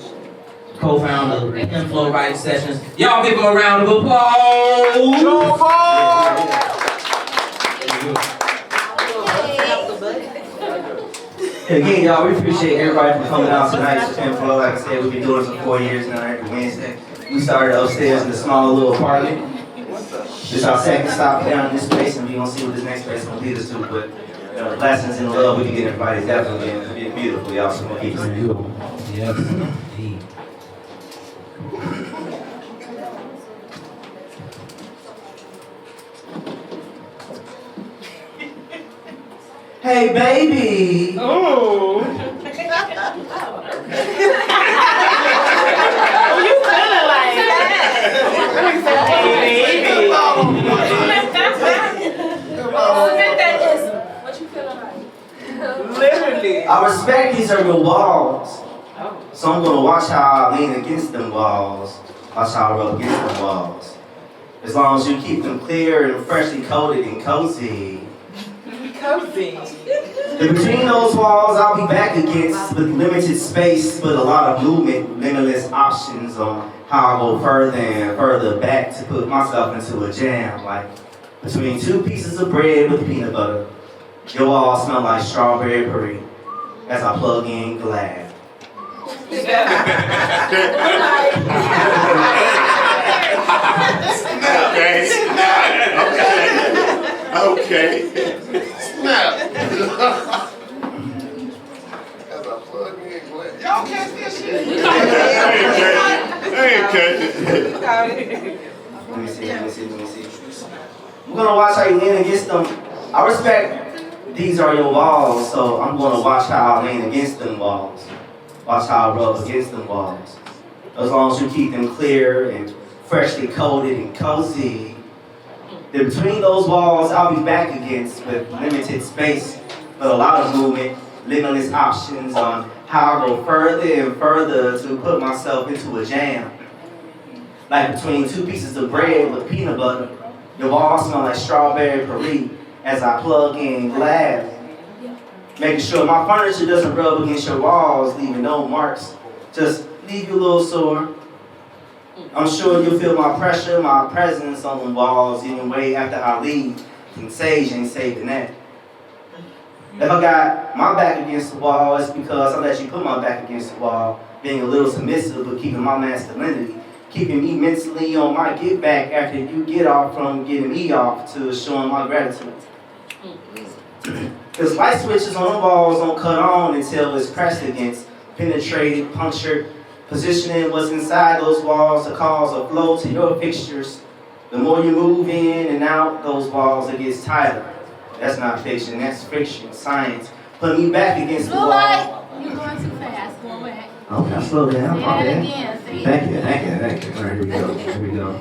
co-founder of Penflow Writing Sessions. Y'all give him a round of applause. Jovan! Again, y'all, we appreciate everybody for coming out tonight to Penflow. Like I said, we've been doing this for 4 years now every Wednesday. We started upstairs in a small little apartment. This is our second stop down in this place, and we're going to see what this next place is going to lead us to. But lessons in love, we can get everybody definitely being beautiful, y'all. So we're going to keep it beautiful. Yes, indeed. Hey, baby. Oh. You feeling like that? Hey, baby. What you feeling like? Literally. I respect these are real walls. So I'm going to watch how I lean against them walls. Watch how I rub against them walls. As long as you keep them clear and freshly coated and cozy. Cozy. And between those walls, I'll be back against with limited space, but a lot of movement, limitless options on how I go further and further back to put myself into a jam, like between two pieces of bread with peanut butter. Your walls smell like strawberry puree as I plug in Glad. Okay. Snap. As I plug in, Glenn. Y'all catch this shit? Let me see. We're gonna watch how you lean against them. I respect these are your walls, so I'm gonna watch how I lean against them walls. Watch how I rub against them walls. As long as you keep them clear and freshly coated and cozy. Then between those walls, I'll be back against with limited space, but a lot of movement, limitless options on how I go further and further to put myself into a jam. Like between two pieces of bread with peanut butter, your walls smell like strawberry puree as I plug in glass. Making sure my furniture doesn't rub against your walls, leaving no marks. Just leave you a little sore. I'm sure you'll feel my pressure, my presence on the walls, even way after I leave. And Sage ain't saving that. If I got my back against the wall, it's because I let you put my back against the wall, being a little submissive, but keeping my masculinity, keeping me mentally on my get back after you get off from getting me off to showing my gratitude. Because light switches on the walls don't cut on until it's pressed against, penetrated, punctured, positioning what's inside those walls to cause a flow to your fixtures. The more you move in and out those walls, it gets tighter. That's not fiction, that's friction, science. Put me back against the wall. You're going too fast. Go back. Okay, slow down. Say that again. See? Thank you. All right, here we go.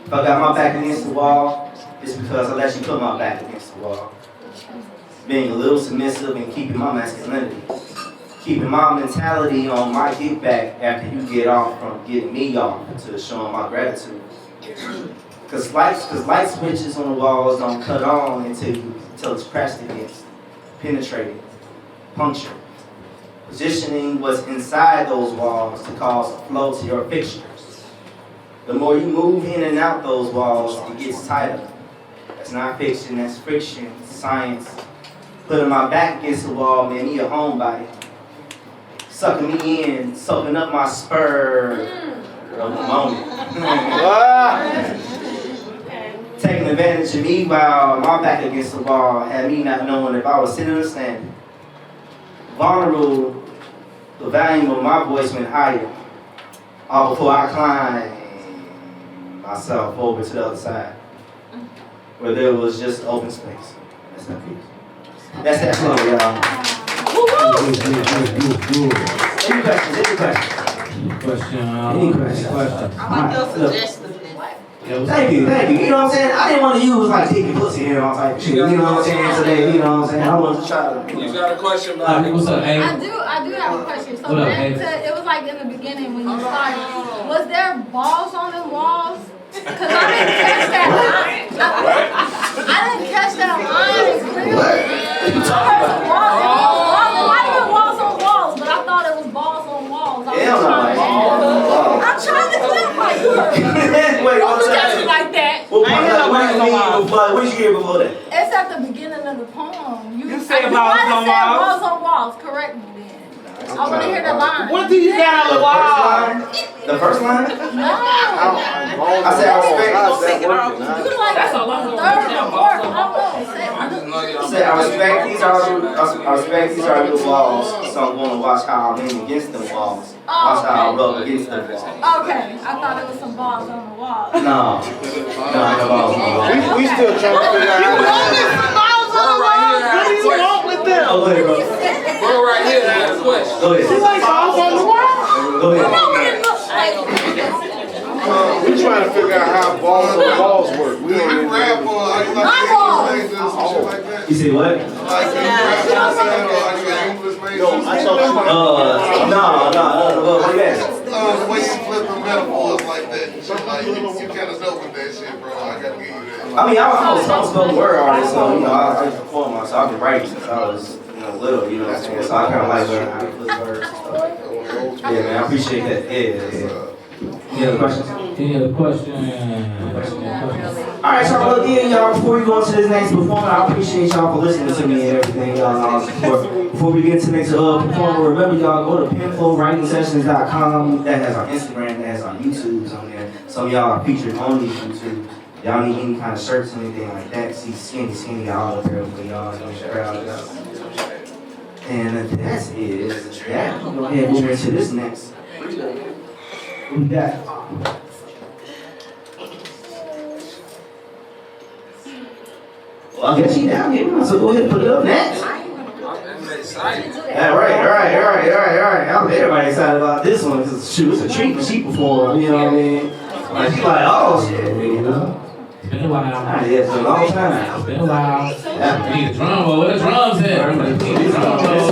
If I got my back against the wall, it's because I let you put my back against the wall. Being a little submissive and keeping my masculinity. Keeping my mentality on my get back after you get off from getting me off to showing my gratitude. Because light switches on the walls don't cut on until it's pressed against, penetrated, punctured. Positioning what's inside those walls to cause a flow to your fixtures. The more you move in and out those walls, it gets tighter. That's not fiction, that's friction, science. Putting my back against the wall made me a homebody. Sucking me in, soaking up my spur of the moment. Taking advantage of me while my back against the wall had me not knowing if I was sitting or standing. Vulnerable, the volume of my voice went higher. All before I climbed myself over to the other side, where there was just open space. That's that piece. That's that flow, y'all. Any questions? Any questions? I like your suggestions. Thank you. You know what I'm saying? I didn't want to use like dick and pussy and all type of shit. You know what I'm saying? Today, you know what I'm saying? I wanted to try to. You got a question, bro? What's up, Amy? I do have a question. So What up, back Amy? to, it was like in the beginning when you started. Was there balls on the walls? Because I didn't catch that line. I didn't catch that line clearly. I heard some walls. It might have been walls on walls, but I thought it was balls on walls. I'm trying to clarify you heard. Wait, Don't look at me like that. What did you hear before that? It's at the beginning of the poem. You said you balls might have on said walls? balls on walls. Correct me then. I want to hear the line. What do you got on the wall? The first line? No. I said I respect. You like That's a lot of third or fourth. I I respect these are your walls, so I'm going to watch how I lean against them walls. Watch how I rub against them walls. Okay, I thought it was some balls on the wall. No, no balls on the wall. We still trying to figure out how balls on the wall. What do you want with them? Oh, go ahead, bro. Bro, right here, ask a question. Go ahead. You like balls on the wall? Go ahead. we trying to figure out how balls on walls work. We don't even rap or are you like English majors and shit like that? You say what? Like you rap or are you an English major? No, I thought you no, what you asking? The way you flip the metaphors like that, shit, like you kind of know with that shit, bro. I gotta give you that. I mean, I'm a spoken word artist, so I perform myself. I've been writing since I was little, you know what I'm saying? So I kind of like learning how to flip words and stuff like that. Yeah, man, I appreciate that. Any other questions? Any other question? Alright, so again, y'all, before we go into this next performance, I appreciate y'all for listening to me and everything, y'all, and all the support. Before we get to the next performer, remember, y'all, go to penflowwritingsessions.com. That has our Instagram, that has our YouTubes on there. Some of y'all are featured on these YouTube. Y'all need any kind of shirts or anything like that. See skinny y'all up there for y'all. And that's it. We'll go ahead and move into this next Who we got? Well, I guess she down here, so go ahead and put it up next. All right. Everybody excited about this one because shoot, it's a treat when she perform. You know what I mean? Like she's like, oh shit, you know. It's been a while. Yeah, it's been a long time. It's been a while. Yeah. We need a drum roll. Where the drums at? We need a drum roll.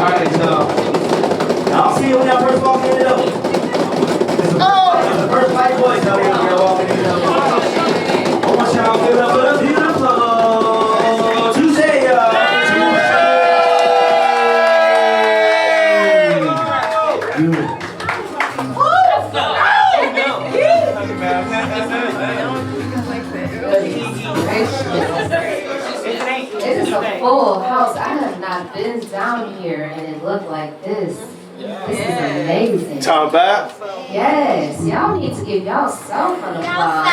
All right, so I'll see you when y'all first walk in the door. It's the first white boys out here when y'all walking in the door. I want y'all to give it up for the beautiful Tuesday, y'all. It is a full house. I have not been down here and it looked like this. This is amazing. Talk about. Yes, y'all need to give y'all self an applause.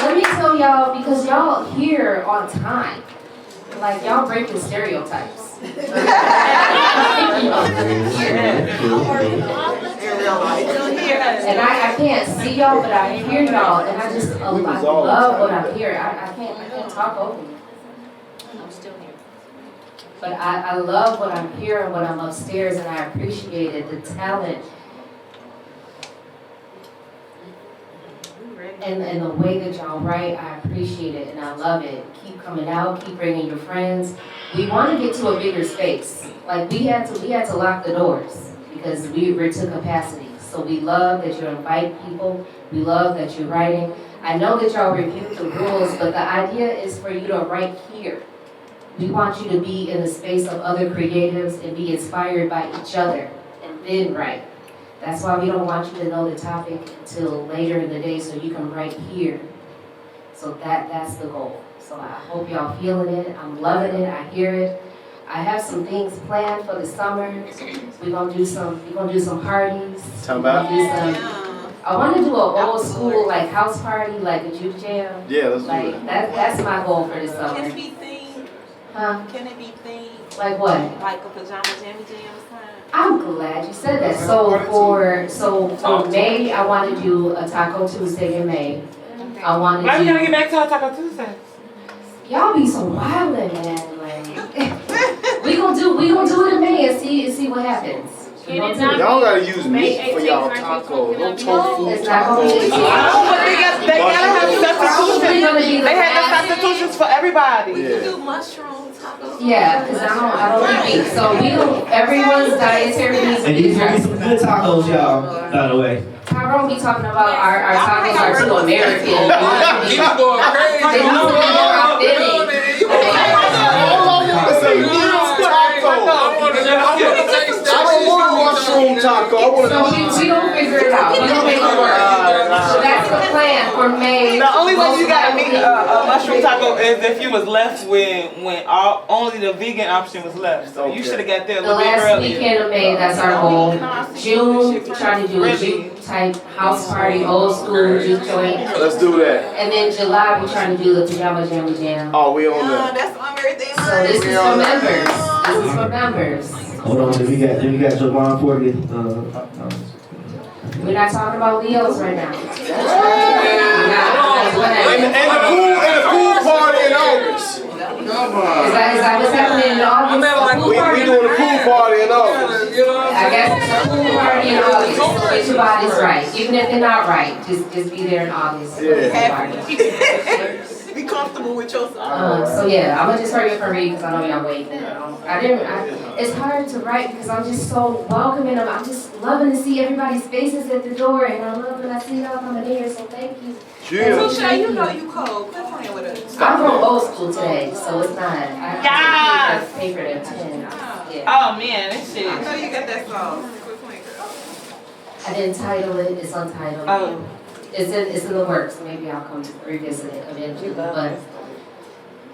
Let me tell y'all, because y'all here on time. Like y'all breaking stereotypes. And I can't see y'all, but I hear y'all, and I just I love what I hear. I can't talk over you. I'm still here. But I love what I'm hearing when I'm upstairs, and I appreciate it, the talent. And the way that y'all write, I appreciate it and I love it. Keep coming out, keep bringing your friends. We want to get to a bigger space. Like we had to lock the doors because we were to capacity. So we love that you invite people. We love that you're writing. I know that y'all reviewed the rules, but the idea is for you to write here. We want you to be in the space of other creatives and be inspired by each other and then write. That's why we don't want you to know the topic until later in the day so you can write here. So that's the goal. So I hope y'all feeling it. I'm loving it. I hear it. I have some things planned for the summer. We're gonna do some parties. Talk about. I want to do an old school like house party, like a juke jam. Yeah, let's do it. That's my goal for this summer. Can it be themed? Huh? Can it be themed? Like what? Like a pajama jammy jam or something? I'm glad you said that. So for May, I want to do a Taco Tuesday in May. I want to Why do. you gotta get back to our Taco Tuesday? Y'all be so wildin', man. Like we gonna do it in May and see what happens. Y'all gotta use meat for y'all taco. No tofu. It's not gonna be. They gotta have substitutions. They had the substitutions for everybody. You do mushroom tacos. Yeah, because I don't eat meat. So everyone's dietary needs. And these are some good tacos, y'all, by the way. Tyrone be talking about our tacos are too American. They need to be more mushroom taco. So we don't figure it out. We don't make it work. So that's the plan for May. The only way you gotta make a mushroom taco is if you was left when only the vegan option was left. So you should have got there a The little bit last earlier. weekend of May, that's our goal. June, we're trying to do a juke type house party, old school juke joint. Let's do that. And then July, we're trying to do the pajama jammy jam. Oh, we on that. That's my birthday. So this is for members. This is for members. Hold on, then we got Javon Porter. We're not talking about Leos right now. And the pool party in August. Is that what's happening in August? We doing a pool party in August. I guess it's a pool party in August. So get your bodies right. Even if they're not right, just be there in August. Yeah. Be comfortable with yourself. So yeah, I'm gonna just hurry up and read because I know y'all waiting. It's hard to write because I'm just so welcoming. I'm just loving to see everybody's faces at the door, and I love when I see y'all coming here. So thank you. Tusha, you know you cold. Quit playing with us. I'm from old school today, so it's not. I paper than 10. Yeah. Oh man, this shit. I know you got that sauce. Quit playing, girl. I didn't title it. It's untitled. Oh. It's in the works. Maybe I'll come revisit it eventually. But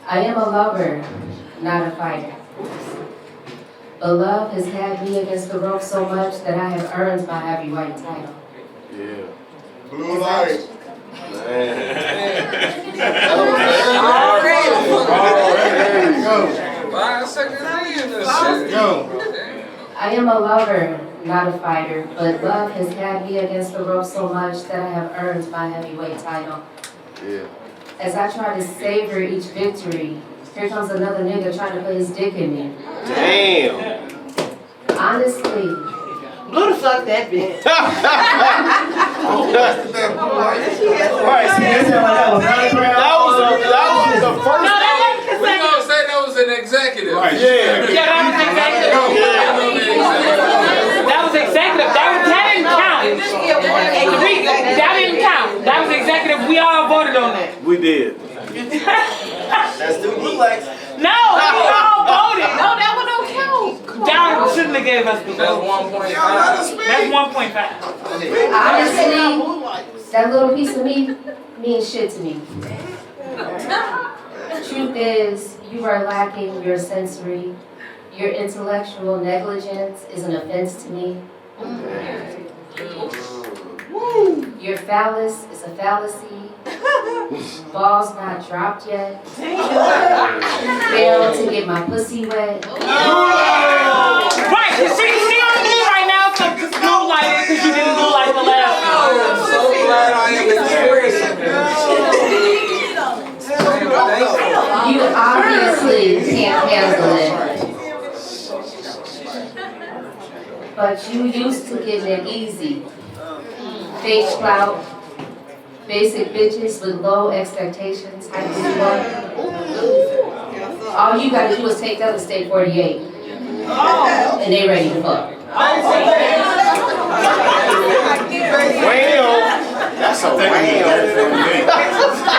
I am a lover, not a fighter. But love has had me against the rope so much that I have earned my heavy white title. Yeah. Blue light. Man. 5 seconds in this Let's shit. go. I am a lover, not a fighter, but love has had me against the rope so much that I have earned my heavyweight title. Yeah. As I try to savor each victory, here comes another nigga trying to put his dick in me. Damn. Honestly. Who the fuck that bitch? Right, see, that sound like that was not a crowd. That was the first. No, that wasn't We consecutive. gonna say that was an executive. Right, yeah. Yeah, that was executive. That was executive. That didn't count. That didn't count. That was executive. We all voted on that. We did. That's the blue lights. No, we all voted. No, that one don't count. Y'all shouldn't have gave us the That's vote. 1.5. That's 1.5. Honestly, that little piece of me means shit to me. Truth is, you are lacking your sensory. Your intellectual negligence is an offense to me. Your phallus is a fallacy. Balls not dropped yet. Failed to get my pussy wet. Right, cause she on blue right now, so just blue light it because you didn't blue light the last one. I'm so glad I ain't experiencing You obviously can't handle it. But you used to getting it easy. Fake clout, basic bitches with low expectations, hype you up. All you gotta do is take them to state 48. And they ready to fuck. Wham. That's a wham.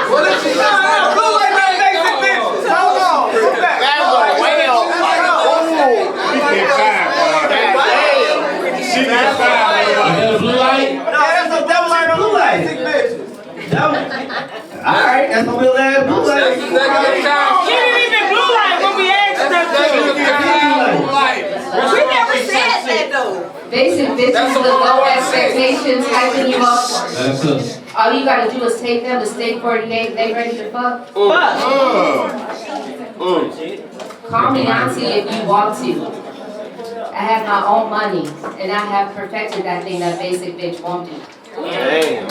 What if she just Blue light, basic bitch. Hold on. Come back. That's a wham. She got 5. Blue light? No, that's a double light on blue light. Alright, that's gonna be the last blue light. She didn't even blue light when we asked her to. We never said that though. Basic bitches with low expectations, hyping you up. That's us. All you gotta do is take them to state 48 and they ready to fuck. Call me auntie if you want to. I have my own money, and I have perfected that thing that basic bitch won't do. Damn.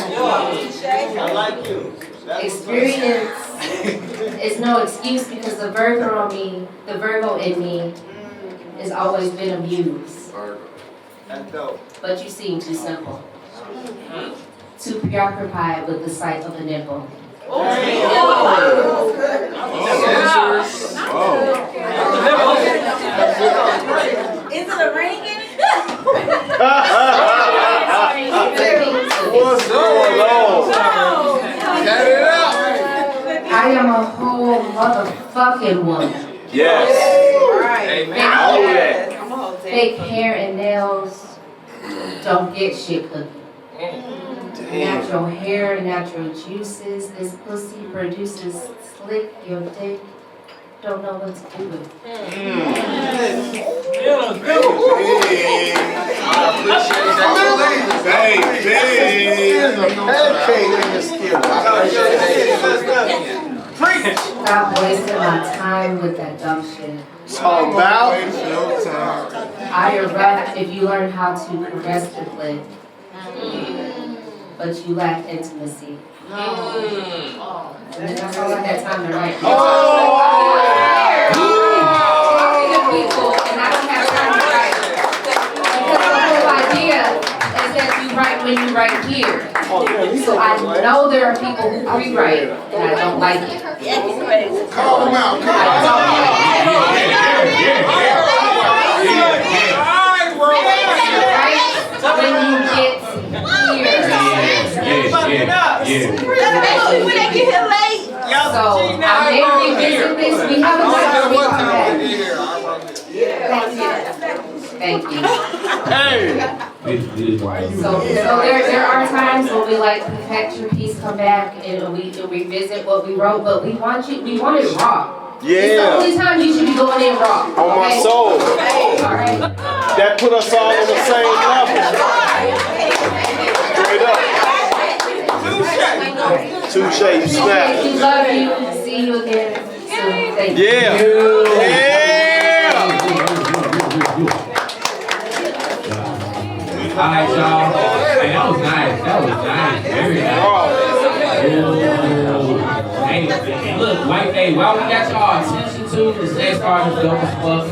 I like you. Experience is no excuse because the Virgo in me, has always been amused. That's dope. But you seem too simple. Too preoccupied with the sight of a nipple. Is it a ring in it? What's going on? Cut it out. I am a whole motherfucking woman. Yes. Right. Fake hair and nails don't get shit cooking. Natural hair, natural juices. This pussy produces slick. Your dick don't know what to do with it. Stop wasting my time with that dumb shit. Talk about. I erupt if you learn how to caress the clit, but you lack intimacy. And that's all I had time to write. Talking to people, and I don't have time to write. Because the whole idea is that you write when you write here. So I know there are people who rewrite, and I don't like it. Call them out. I don't like when you get here. Especially when they get here late. So I may revisit this. We have a time we come back. Thank you. Hey. So there are times when we like perfect your piece, come back and we revisit what we wrote, but we want it raw. It's the Yeah. only time you should be going in raw. On my okay? soul. Alright. That put us all on the same level. Straight up. Touche, you snap. We love you. See you again soon. Thank Thank Yeah. you. Alright, y'all. Hey, that was nice. That was nice. Very nice. Hey, look, while we got y'all attention to this next artist, dope as fuck.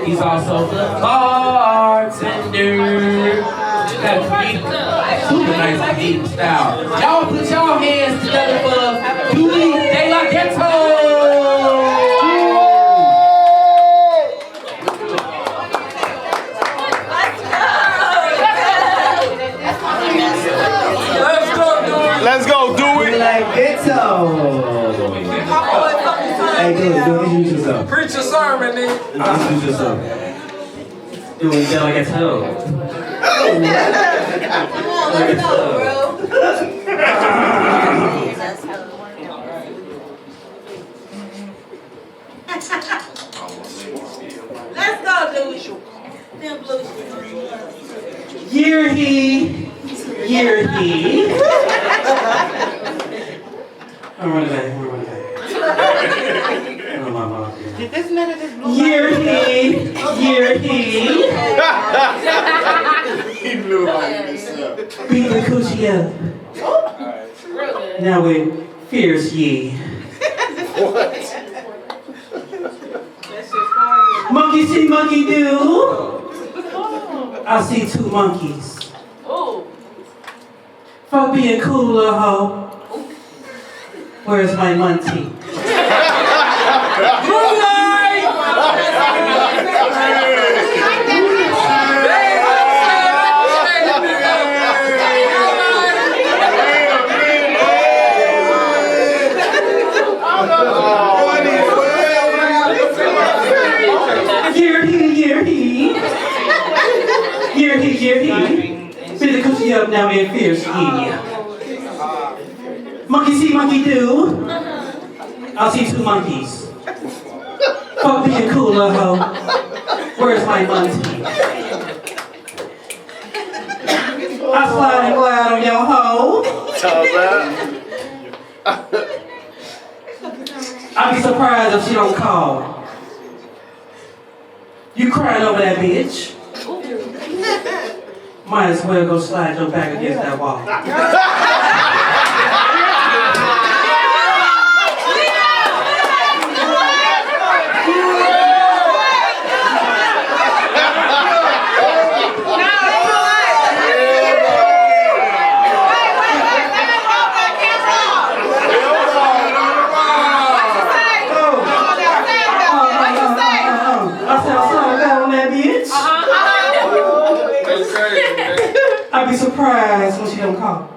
He's also the bartender. Got super nice comedic style. Y'all put y'all hands together for Dewey De La Ghetto. Let's go, do it. Like Ghetto. Hey, do it. Introduce yourself. Preach a sermon, nigga. Introduce yourself. Do it like a toe. Let's go, bro. Let's go, dude. Them blue shit. Year he. I'm running back. Oh, my mom. Did this minute just blow Year he. He blew on himself. Beat the coochie up. Now we're fierce ye. Monkey see, monkey do. I see two monkeys. Fuck being cooler, hoe. Where's my muntie? Year he. Beat the coochie up, now we're fierce ye. Monkey see, monkey do. I see two monkeys. Fuck being cooler, hoe. Where's my muntie? I slide and glide on your hoe. I'd be surprised if she don't call. You crying over that bitch. Might as well go slide your back against that wall. I'd be surprised when she don't call.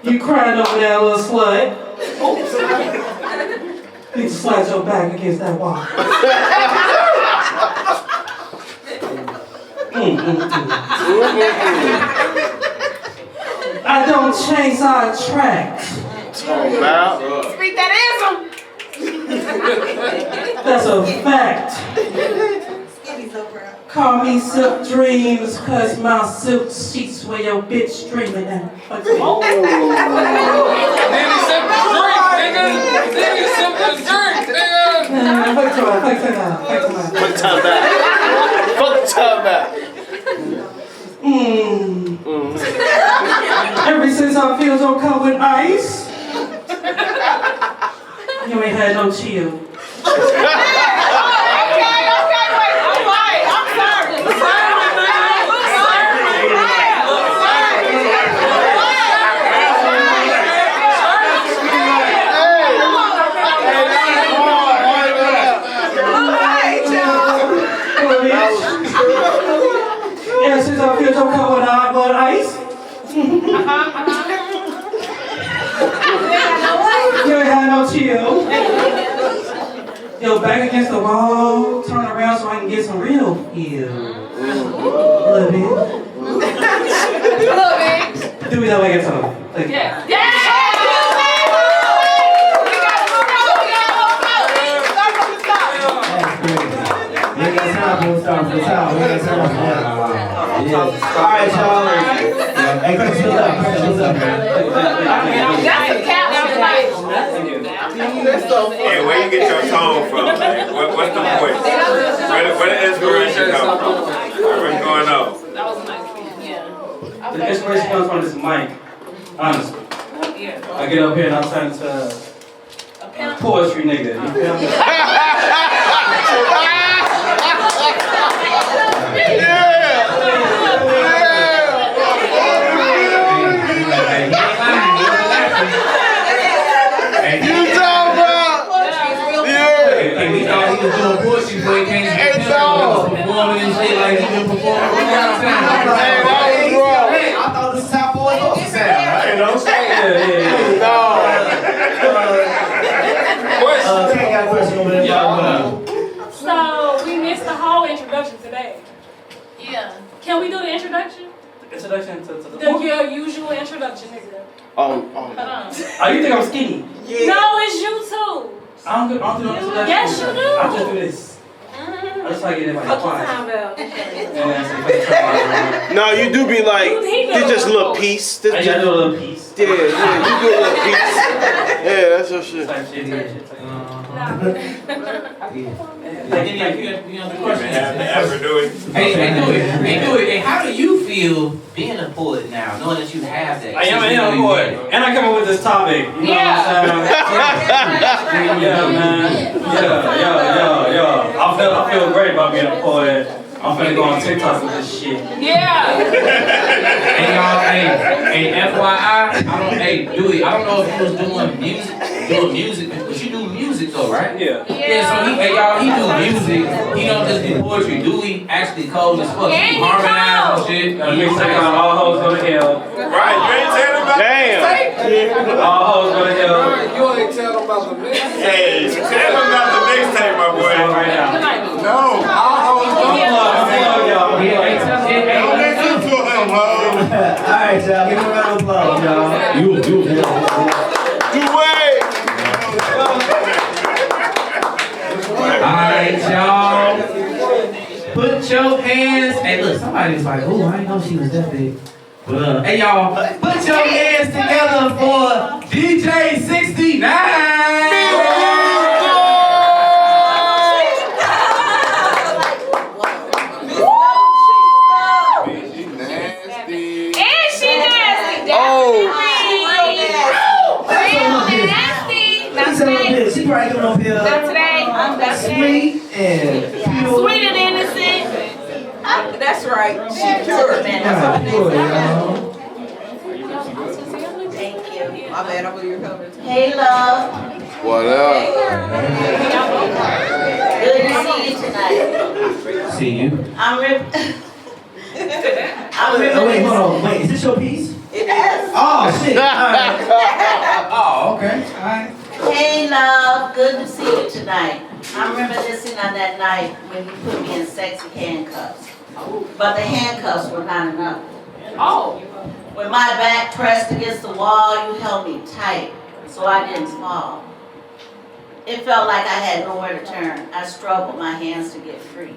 You crying over that little slut. You need to slide your back against that wall. I don't chase, I attract. Speak that answer. That's a fact. Call me Silk Dreams, cause my silk sheets where your bitch dreaming at. Oh. Ever since I feel so cold with ice, you ain't had no chill. Yeah, since I feel so cold with ice. You ain't had no chill. Yo, back against the wall, turn around so I can get some real feel. Love it. Do we that way I get some? Yeah. Alright, y'all. Hey, Chris, what's up? That's a cap. Let's go. so funny. Yeah, where you get your tone from? Like, what's the voice? Where the inspiration come from? What's going on? That was nice. Yeah. The inspiration comes from this mic, honestly. Yeah. I get up here and I turn into a poetry nigga. You feel me? You talking about? Hey, we thought he was doing poetry before he came to the performing and shit like he been performing for a long time. Hey, I thought this is how boys supposed to sound, right? You know what I'm saying? Ken got a question over there. So we missed the whole introduction today. Yeah. Can we do the introduction? Introduction to Your usual introduction, nigga. Oh. Oh, you think I'm skinny? No, it's you too. I don't do no introduction. Yes, you do. I just do this. I just like getting everybody quiet. No, you do be like, this just a little piece. This I just do a little piece. Yeah, you do a little piece. Yeah, that's your shit. Type shit, yeah, shit. Ever do it? Hey, how do you feel being a poet now, knowing that you have that? I am a poet, and I come up with this topic. You know what I'm saying? Yeah, man. Yeah. I feel great about being a poet. I'm finna go on TikTok with this shit. Yeah. Hey y'all, hey, FYI, Dewey, I don't know if he was doing music, but you do music though, right? Yeah. So he do music. He don't just do poetry. Dewey actually cold as fuck. He harmonize and shit. Mixtape on All Hoes Go to Hell. Right, you ain't telling about Damn. All Hoes Go to Hell. You ain't tell them about the mixtape. Hey, tell them about the mixtape, my boy. Right now. No, all hoes go Alright, y'all, give him a round of applause, y'all. You. Do it. Alright, y'all. Put your hands. Hey, look, somebody was like, "Oh, I didn't know she was that big." But hey, y'all, put your hands together for DJ 69. She probably coming up here. Not today. Sweet and pure. Sweet and innocent. That's right. She pure. Thank you. My bad, I'm your cover. Hey, love. What up? Good to see you tonight. See you. I'm Oh, wait, hold on. Wait, is this your piece? It is. Oh, shit. All right. Oh, okay. All right. Hey, love. Good to see you tonight. I remember listening on that night when you put me in sexy handcuffs. But the handcuffs were not enough. Oh. With my back pressed against the wall, you held me tight so I didn't fall. It felt like I had nowhere to turn. I struggled my hands to get free.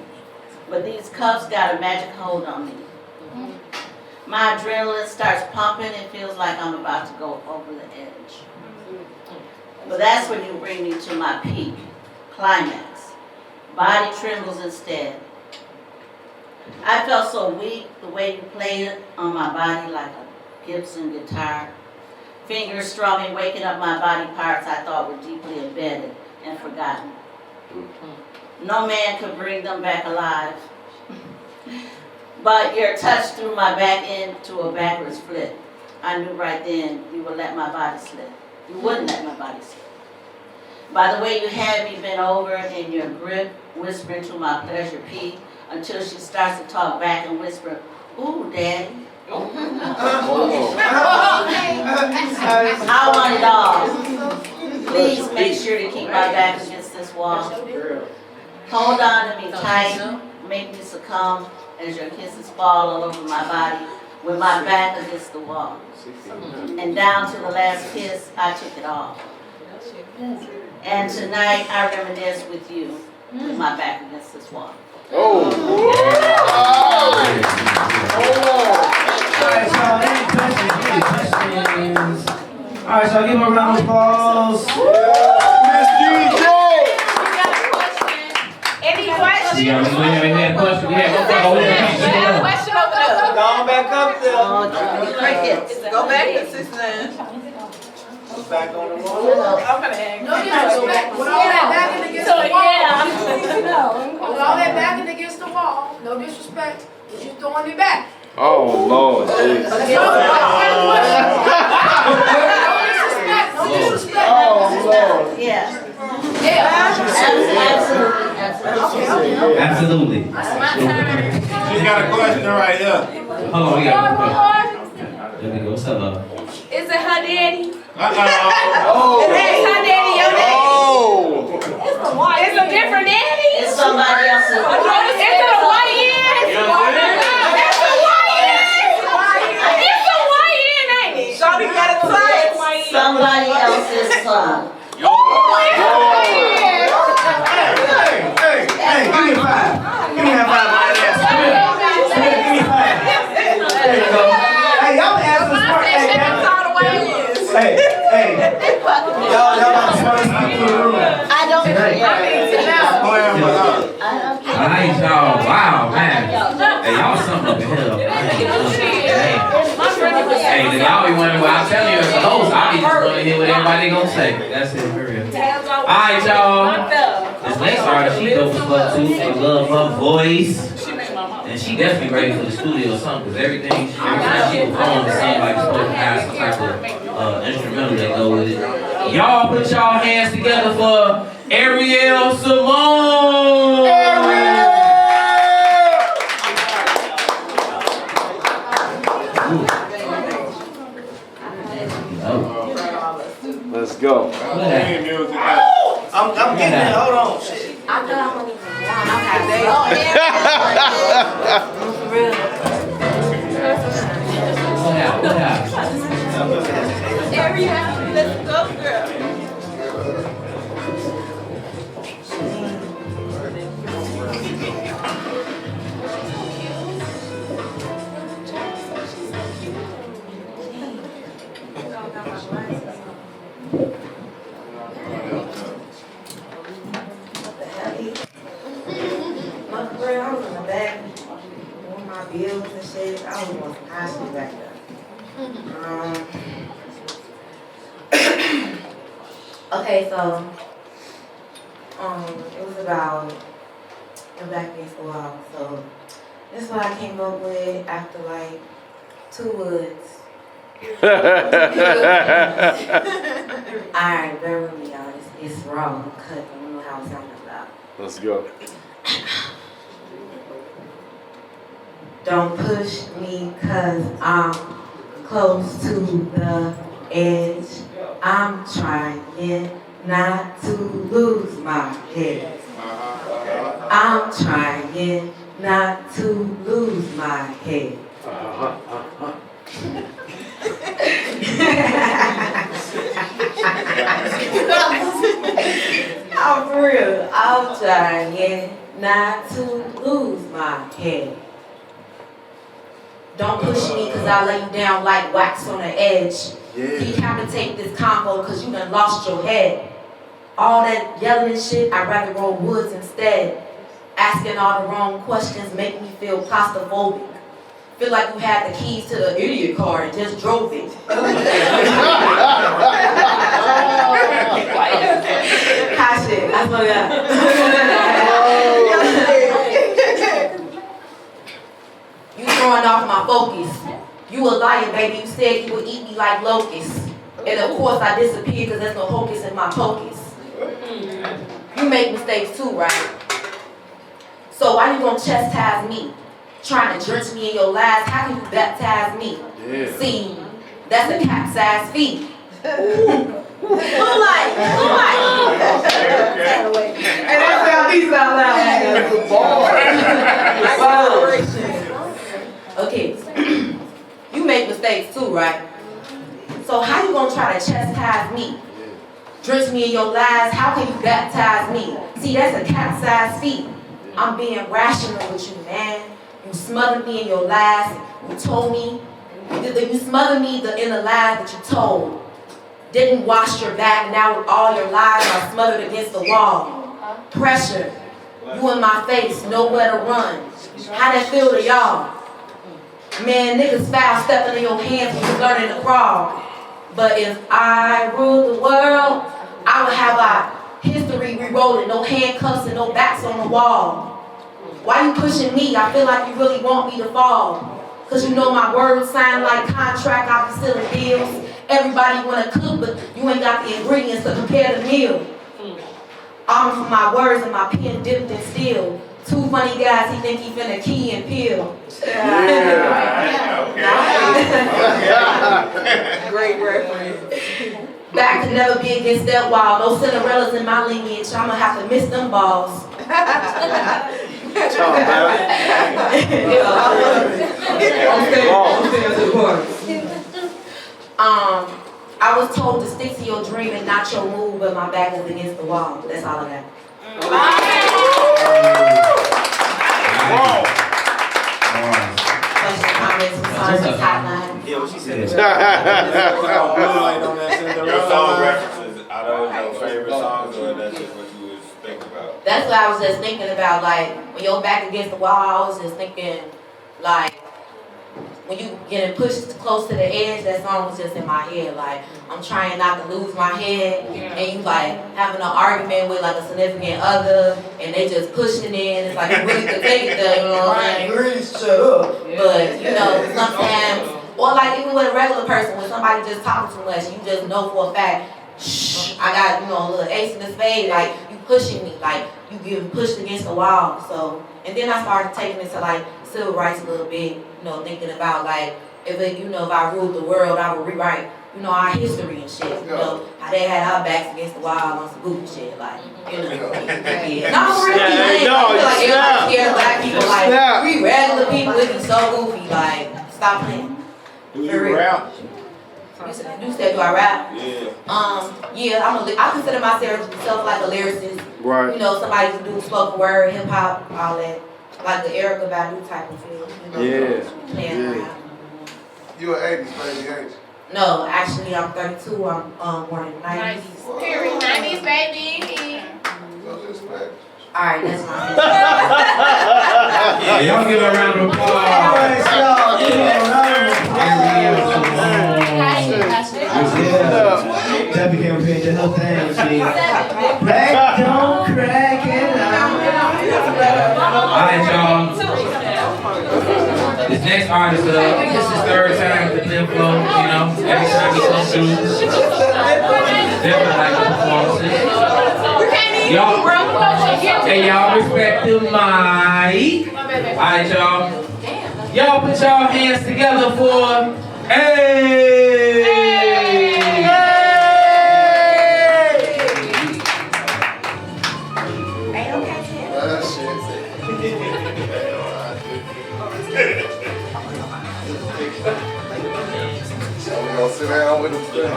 But these cuffs got a magic hold on me. My adrenaline starts pumping. It feels like I'm about to go over the edge. But that's when you bring me to my peak, climax. Body trembles instead. I felt so weak the way you played it on my body like a Gibson guitar. Fingers strumming, waking up my body parts I thought were deeply embedded and forgotten. No man could bring them back alive. But your touch threw my back into a backwards flip. I knew right then you would let my body slip. You wouldn't let my body slip. By the way you had me bent over in your grip, whispering to my pleasure P, until she starts to talk back and whisper, "Ooh, Daddy." I want it all. Please make sure to keep my back against this wall. Hold on to me tight, make me succumb as your kisses fall all over my body with my back against the wall. And down to the last kiss, I took it all. And tonight I reminisce with you with my back against this wall. Alright, y'all, any questions? Alright, so give him a round of applause. Miss you. Yeah, we had a question. We had a question over there. Go on back up there. Crickets. Go back to 6'9". Back on the wall. I'm gonna ask. No disrespect. With all that backing against the wall. With all that backing against the wall. No disrespect. But you throwing it back. Oh, Lord, jeez. No disrespect. Oh, Lord. Yeah. Absolutely. That's my turn. She's got a question right here. Hold on, we got a question. There we go. What's up, love? Is it her daddy? Oh. Is her daddy your daddy? Oh. It's a different daddy? It's somebody else's. Is it a YN? It's a YN, ain't it? Shawty got a tight. Somebody else's son. Hey, give me 5. Give me a 5 on that ass. Give me 5. There you go. Hey, y'all ask us smart. Hey, y'all got the smartest people in the room. I don't care. Alright, y'all. Wow, man. Hey, y'all something up in here. Hey, y'all be wondering what I'm telling you as a host. I be just want to hear what everybody gonna say. That's it, for real. Alright, y'all. This next artist, she dope as fuck too. I love her voice. And she definitely ready for the studio or something, because every time she performs, it seems like it's supposed to have some type of instrumental that go with it. Y'all put y'all hands together for Ariel Simone! Let's go. I'm getting it. Hold on. Shit. I thought I wasn't even Let's go, girl. I was in the back doing my bills and shit. I was going some high school back there. Okay, so it was about back against the wall. So this is what I came up with after like 2 woods. Alright, bear with me, y'all. It's raw, cut. I don't know how it sounds about. Let's go. Don't push me cause I'm close to the edge. I'm trying not to lose my head. I'm trying not to lose my head. I'm for real. I'm trying not to lose my head. Don't push me cause I lay you down like wax on the edge. Decapitate this combo cause you done lost your head. All that yelling and shit, I'd rather roll woods instead. Asking all the wrong questions make me feel claustrophobic. Feel like you had the keys to the idiot car and just drove it. High shit, that's what I got. You throwing off my focus. You a liar, baby. You said you would eat me like locusts. And of course I disappear because there's no hocus in my pocus. You make mistakes too, right? So why you gonna chastise me? Trying to drench me in your lies? How can you baptize me? Yeah. See, that's a capsized feat. Who like? And that's how these out loud. Okay. You make mistakes too, right? So how you gonna try to chastise me? Drench me in your lies? How can you baptize me? See, that's a capsized feat. I'm being rational with you, man. You smothered me in your lies. You told me. You smothered me in the lies that you told. Didn't wash your back. Now with all your lies are smothered against the wall. Pressure. You in my face, nowhere to run. How that feel to y'all? Man, niggas foul stepping in your hands when you learning to crawl. But if I ruled the world, I would have our history re-rolling, no handcuffs and no backs on the wall. Why you pushing me? I feel like you really want me to fall. Cause you know my words sound like contract, I be sealing deals. Everybody wanna cook, but you ain't got the ingredients to prepare the meal. I'm for my words and my pen dipped in steel. Two funny guys, he think he finna key and peel. Great reference. Back could never be against that wall. No Cinderellas in my lineage. I'ma have to miss them balls. I was told to stick to your dream and not your move, but my back is against the wall. That's all I got. Questions, comments, concerns, hotline. Yeah, what she said. Your song references, are those your favorite songs, or that's just what you was thinking about? That's what I was just thinking about. Like, when you're back against the wall, I was just thinking, like, when you getting pushed close to the edge, that song was just in my head. Like, I'm trying not to lose my head, and you like having an argument with like a significant other, and they just pushing in. It's like you really could take it there, you know what I'm saying? Shut up. But you know, sometimes, or like even with a regular person, when somebody just talking too much, you just know for a fact, shh, I got, you know, a little ace in the spade. Like you pushing me, like you getting pushed against the wall. So, and then I started taking it to like civil rights a little bit. You know, thinking about like if it, you know, if I ruled the world, I would rewrite, you know, our history and shit. You know, how they had our backs against the wall on some goofy shit, like, you know. Yeah. No, really, I feel like everybody scared black people. Like we regular people, we be so goofy. Like, stop playing. Do you rap? You said, do I rap? Yeah. Yeah, I consider myself like a lyricist. Right. You know, somebody who do spoken word, hip hop, all that. Like the Erykah Badu type of feel. You know, Yeah. Playing around. You an 80s baby, ain't you? No, actually I'm 32. I'm born in the 90s. Period. 90s, baby. Alright, that's my Yeah, y'all give a round of Yeah. That became a page of her thing. She black don't crack it Alright, y'all. This next artist, this is his third time with the Penflow, you know. Every time he comes through, definitely like the performances. Y'all, hey, y'all respect the mic. Alright, y'all. Y'all put y'all hands together for hey! Gonna sit down with him today.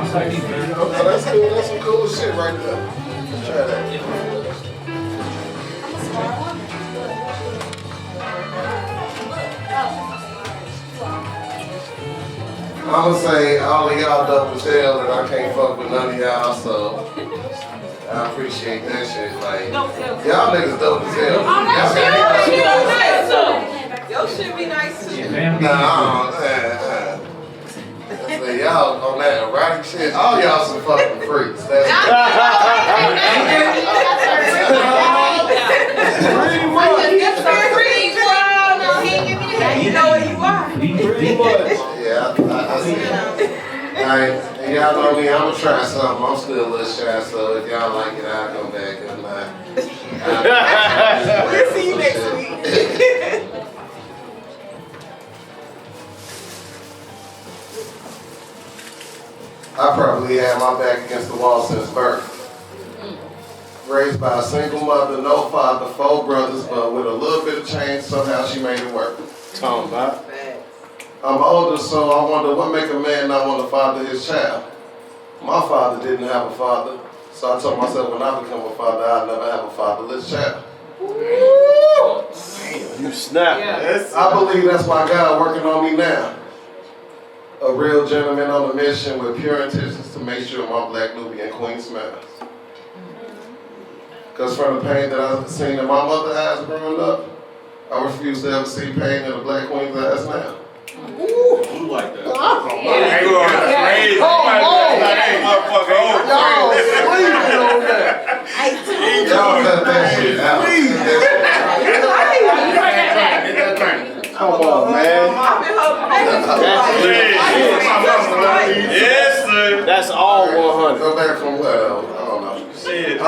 Oh, that's cool. That's some cool shit right there. Try that. I'ma say all of y'all dope as hell, and I can't fuck with none of y'all, so I appreciate that shit. Like, y'all niggas dope as hell. Your shit be nice too. Nah, y'all on that erotic shit, all y'all some fucking freaks. That's You know what you are. pretty much. Yeah, I see it. Alright, y'all know me, I'ma try something. I'm still a little shy, so if y'all like it, I'll come back and We'll see you next week. I probably had my back against the wall since birth. Raised by a single mother, no father, 4 brothers, but with a little bit of change, somehow she made it work. Talking about. I'm older, so I wonder what make a man not want to father his child. My father didn't have a father, so I told myself when I become a father, I'll never have a fatherless child. You snap. I believe that's why God working on me now. A real gentleman on a mission with pure intentions to make sure my black Nubian queen smiles. Because from the pain that I've seen in my mother's eyes growing up, I refuse to ever see pain in a black queen's eyes now. Ooh, like that. Hey, you are crazy. Motherfucker. Y'all sleeping on that. Y'all cut that shit out. Come on, man. Yes, sir. That's all 100. Go back from what? I don't know. Shit.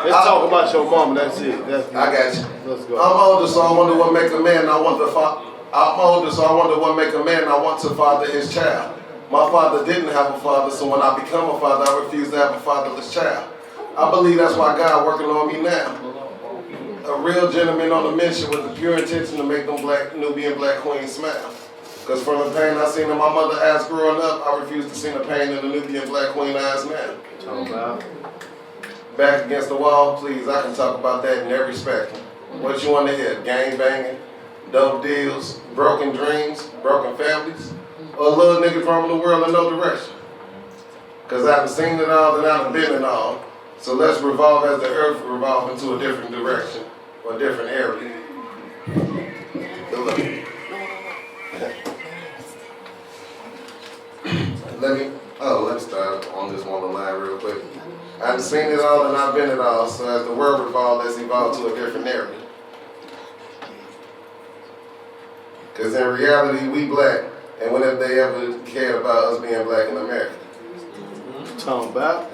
Let's talk about your mom. That's it. I got you. Let's go. I'm older, so I wonder what make a man. I'm older, so I wonder what make a man. I want to father his child. My father didn't have a father, so when I become a father, I refuse to have a fatherless child. I believe that's why God working on me now. A real gentleman on a mission with the pure intention to make them Nubian black queens smile. Because from the pain I seen in my mother's eyes growing up, I refuse to see the pain in the Nubian black queen eyes now. Talk about. Back against the wall, please, I can talk about that in every spectrum. What you want to hear? Gang banging, dope deals, broken dreams, broken families, or little niggas roaming the world in no direction. Because I done seen it all and I done been it all. So let's revolve as the earth revolve into a different direction or a different area. Let's start on this one line real quick. I've seen it all and I've been it all, so as the world revolves, let's evolve to a different area. Because in reality, we black, and when have they ever cared about us being black in America? Talking about.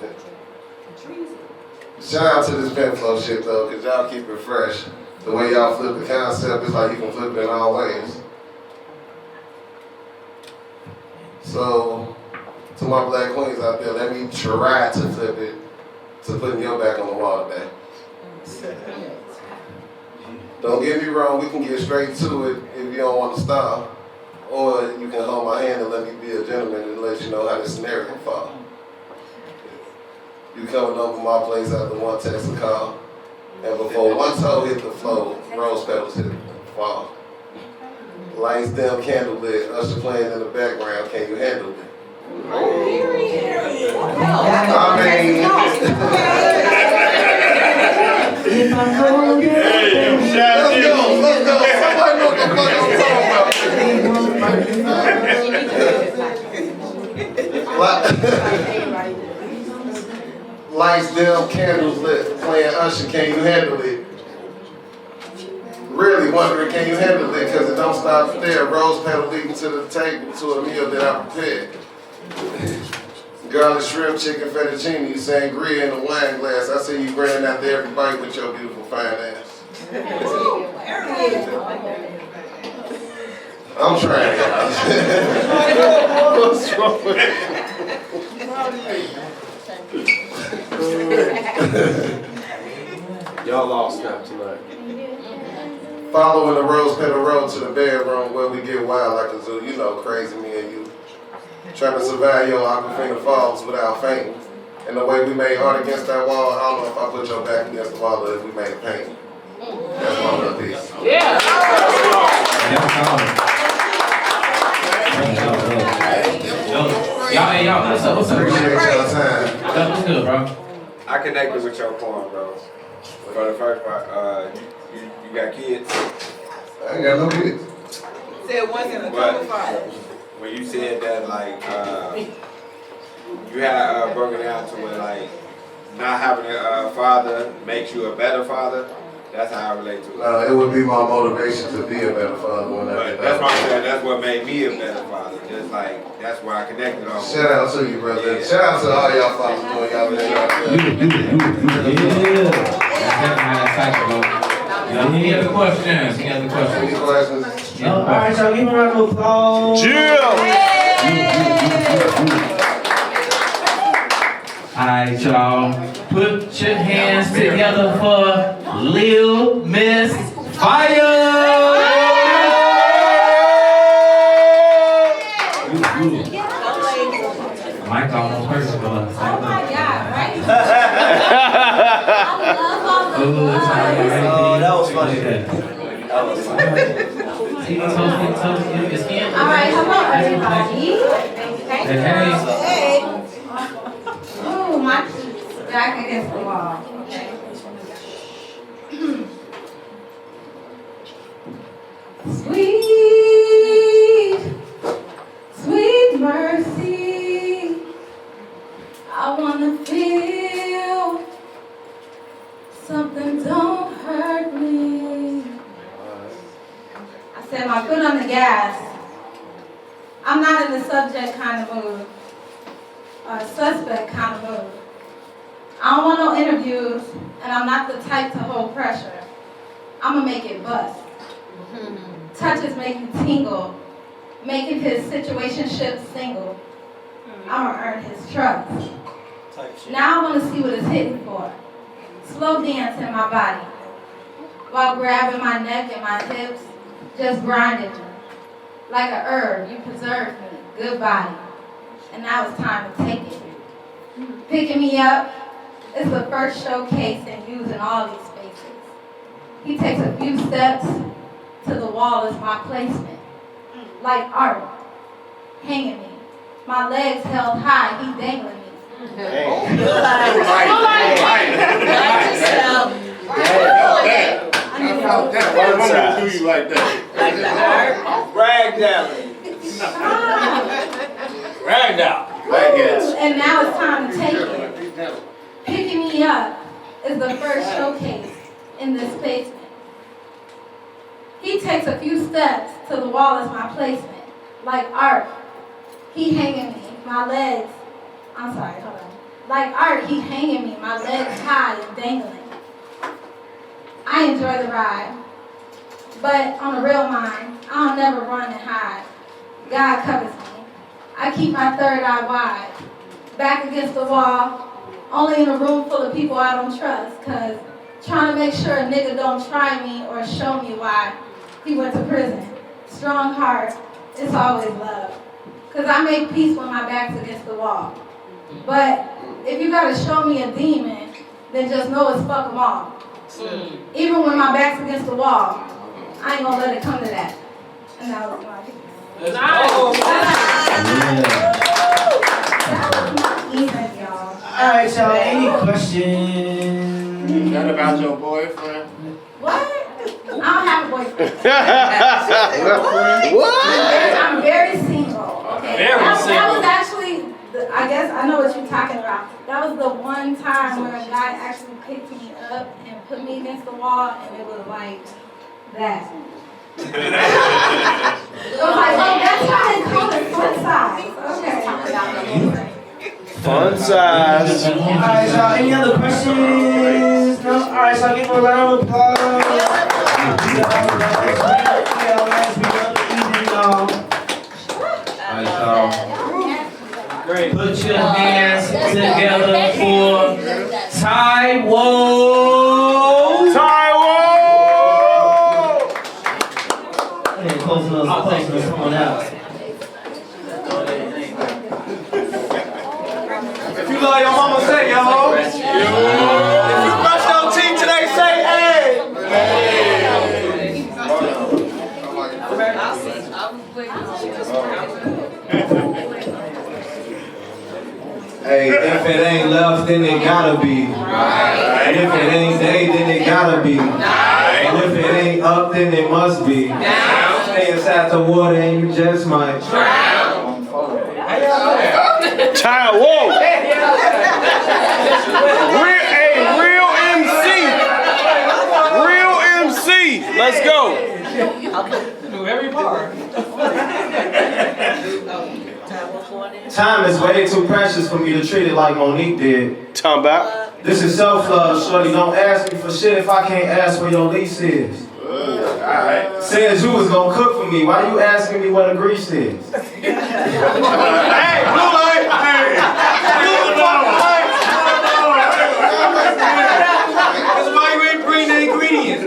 Shout out to this Penflow shit though, because y'all keep it fresh. The way y'all flip the concept, it's like you can flip it in all ways. So, to my black queens out there, let me try to flip it to putting your back on the wall today. Don't get me wrong, we can get straight to it if you don't want to stop. Or you can hold my hand and let me be a gentleman and let you know how this scenario can fall. You coming over my place after one text and call, and before one toe hit the floor, rose petals hit the fall. Lights dim, candle lit, Usher playing in the background, can you handle it? I mean, if I go again, let's go. Somebody know what the fuck I'm talking about. Lights dim, candles lit, playing Usher, can you handle it? Really wondering, can you handle it? Because it don't stop there. Rose petal leading to the table to a meal that I prepared. Garlic shrimp, chicken, fettuccine, sangria in a wine glass. I see you grinning after every bite with your beautiful fine ass. I'm trying. What's wrong with Y'all lost now tonight. Following the rose petal road to the bedroom where we get wild like a zoo. You know, crazy me and you. Trying to survive your Aquafina Falls without fainting. And the way we made art against that wall, I don't know if I put your back against the wall or if we made a painting. That's one of the pieces. Yeah. Y'all, what's up? Appreciate y'all time. What's good, bro? I connected with your poem, bro. For the first part, you got kids? I ain't got no kids. Said one in a But couple five. when you said that, like, you had broken down to where, like, not having a father makes you a better father. That's how I relate to it. It would be my motivation to be a better father when I But get that's out. what I'm saying. That's what made me a better father. Just like, that's where I connected on. Shout out to you, brother. Shout out to all y'all fathers doing y'all thing out there. Any other questions? Any questions? All right, y'all, give me a round of applause. Alright, y'all. Put your hands together for Lil Miss Fire! Mike almost hurts for us. Oh my God, right? That was funny. That was funny. All right, hello everybody. Hey. Ooh, my cheeks back against the wall. Sweet, sweet mercy, I wanna feel something don't hurt me. I said my foot on the gas. I'm not in the subject kind of mood, or suspect kind of mood. I don't want no interviews, and I'm not the type to hold pressure. I'ma make it bust. Touches make you tingle, making his situationship single. I'ma earn his trust. Now I wanna see what it's hitting for. Slow dance in my body, while grabbing my neck and my hips, just grinding me. Like a herb, you preserve me, good body. And now it's time to take it. Picking me up is the first showcase and using all these spaces. He takes a few steps to the wall is my placement. Like art, hanging me. My legs held high, he dangling me. Why would I do you like that? Rag down. Rag down. And now it's time to take it. Picking me up is the first showcase in this basement. He takes a few steps to the wall as my placement. Like art, he hanging me, my legs, hold on. Like art, he hanging me, my legs high and dangling. I enjoy the ride, but on a real mind, I'll never run and hide. God covers me. I keep my third eye wide, back against the wall, only in a room full of people I don't trust, cause trying to make sure a nigga don't try me or show me why he went to prison. Strong heart, it's always love. Cause I make peace when my back's against the wall. But if you gotta show me a demon, then just know it's fuck them all. Even when my back's against the wall, I ain't gonna let it come to that. And that was my Alright, y'all, any questions? Is that about your boyfriend? What? I don't have a boyfriend. What? I'm very single. Okay. Very That single. was actually, I guess I know what you're talking about. That was the one time where a guy actually picked me up and put me against the wall, and it was like that. It was like, oh, that's why they call it fun size. Okay. Fun size. Alright, y'all, any other questions? No? Alright, so I'll give a round of applause. Alright, y'all. Great. Put your hands together for Taiwo. Close those, come on out. If you love your mama, say yo. If you brush your teeth today, say hey. Hey, if it ain't love, then it gotta be. And if it ain't day, then it gotta be. And if it ain't up, then it must be. Stay inside the water and you just might drown. Child, whoa! Real MC! Let's go! Do every part. Time is way too precious for me to treat it like Monique did. Talking about? This is self-love, shorty. Don't ask me for shit if I can't ask where your lease is. Alright. Says you was gonna cook for me. Why you asking me what a grease is? Hey, blue light! Hey! Blue light! That's why you ain't bring the ingredients.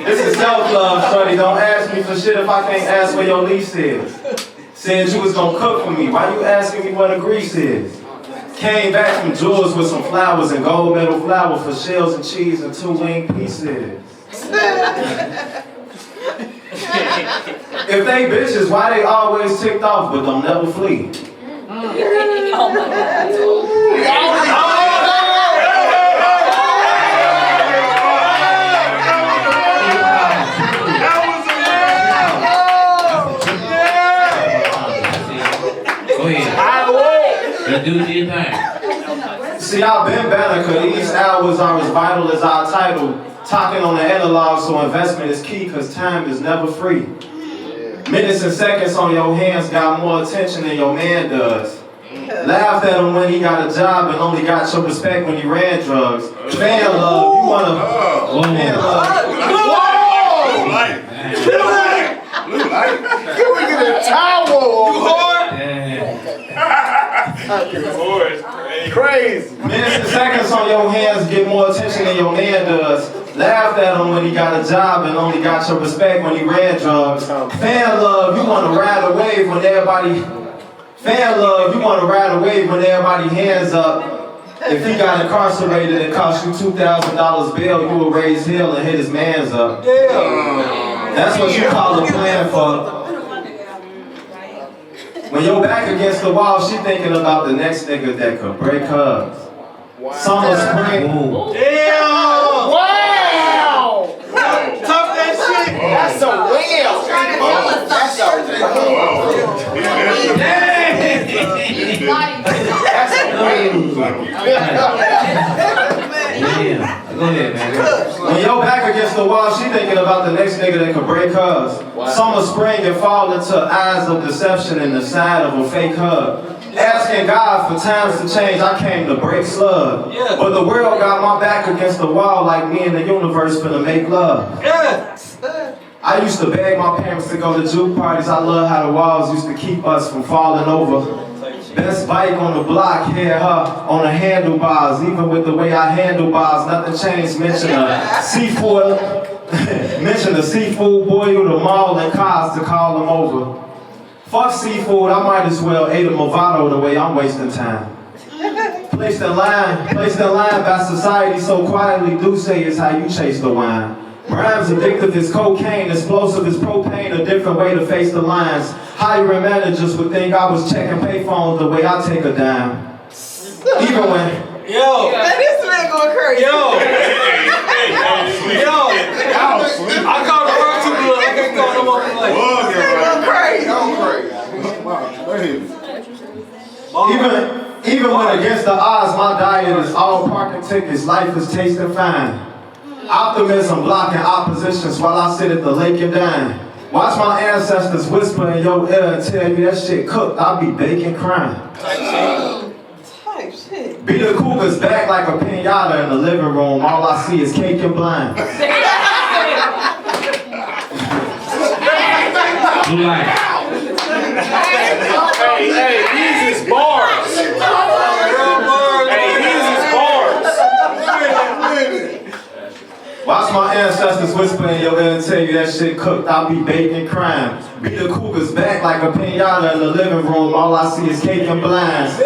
This is self-love, shorty. Don't ask me for shit if I can't ask where your lease is. Said you was gonna cook for me. Why you asking me what a grease is? Came back from Jewels with some flowers and gold medal flour for shells and cheese and 2 wing pieces. If they bitches, why they always ticked off but don't never flee? Oh my God. do your thing. See, I've been better, cause these hours are as vital as our title. Talking on the analog, so investment is key, cause time is never free. Minutes and seconds on your hands got more attention than your man does. Laughed at him when he got a job and only got your respect when he ran drugs. Fan love, you wanna... Fan love. Blue light. Can we get a towel? You whore? Crazy. Minutes and seconds on your hands get more attention than your man does. Laughed at him when he got a job and only got your respect when he ran drugs. Fan love, you wanna ride a wave when everybody... Fan love, you wanna ride a wave when everybody hands up. If he got incarcerated and cost you $2,000 bail, you will raise hell and hit his mans up. That's what you call a plan for. When you're back against the wall, she thinking about the next nigga that could break hers. Summer, spring. Damn! Wow! Tough that shit. That's a whale. That's a Go ahead, man. When you're back against the wall, she thinking about the next nigga that could break hers. Summer, spring, and fall into eyes of deception and the side of a fake hug. Asking God for times to change, I came to break slug. But the world got my back against the wall like me and the universe finna make love. I used to beg my parents to go to juke parties. I love how the walls used to keep us from falling over. Best bike on the block, had her on the handlebars. Even with the way I handle bars, nothing changed. Mention a seafood, mention a seafood boy with a mall and cars to call them over. Fuck seafood, I might as well ate a Movado the way I'm wasting time. Placed in line by society so quietly, do say is how you chase the wine. Rhymes addictive as cocaine, explosive as propane, a different way to face the lines. Hiring managers would think I was checking payphones the way I take a dime. Even when... Yo! Man, this man going crazy. Yo! I called the first two blood, I can't call them up like... Even when against the odds, my diet is all parking tickets, life is tasting fine. Optimism blocking oppositions while I sit at the lake and dine. Watch my ancestors whisper in your ear and tell you that shit cooked, I'll be baking crime. Type shit. Beat the cougars back like a pinata in the living room, all I see is cake and blind. Hey, these is bars. Hey, these is bars. Watch my ancestors whisper in your ear and tell you that shit cooked, I'll be baking crime. Beat the cougars back like a pinata in the living room, all I see is cake and blinds.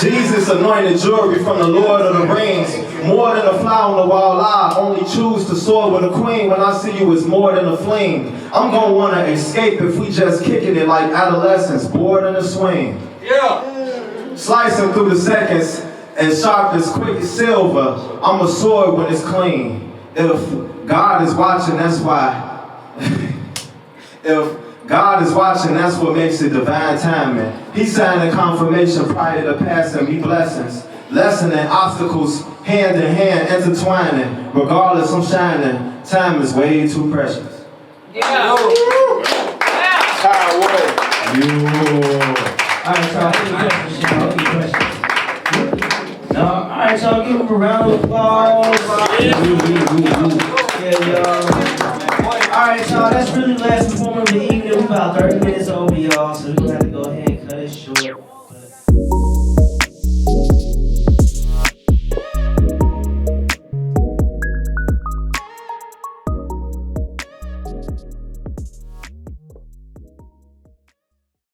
Jesus anointed jewelry from the Lord of the Rings. More than a fly on the wall, I only choose to soar with a queen. When I see you, it's more than a fling. I'm gonna wanna escape if we just kicking it like adolescents, bored in a swing. Slicing through the seconds as sharp as quick as silver. I'm a sword when it's clean. If God is watching, that's why. If God is watching, that's what makes it divine timing. He signed a confirmation prior to passing me blessings. Lessening obstacles, hand in hand, intertwining. Regardless, I'm shining. Time is way too precious. Alright, so no, alright, y'all give him a round of applause. Yeah, y'all. Alright, y'all, that's really the last performance of the evening. We're about 30 minutes over, y'all, so we're gonna have to go.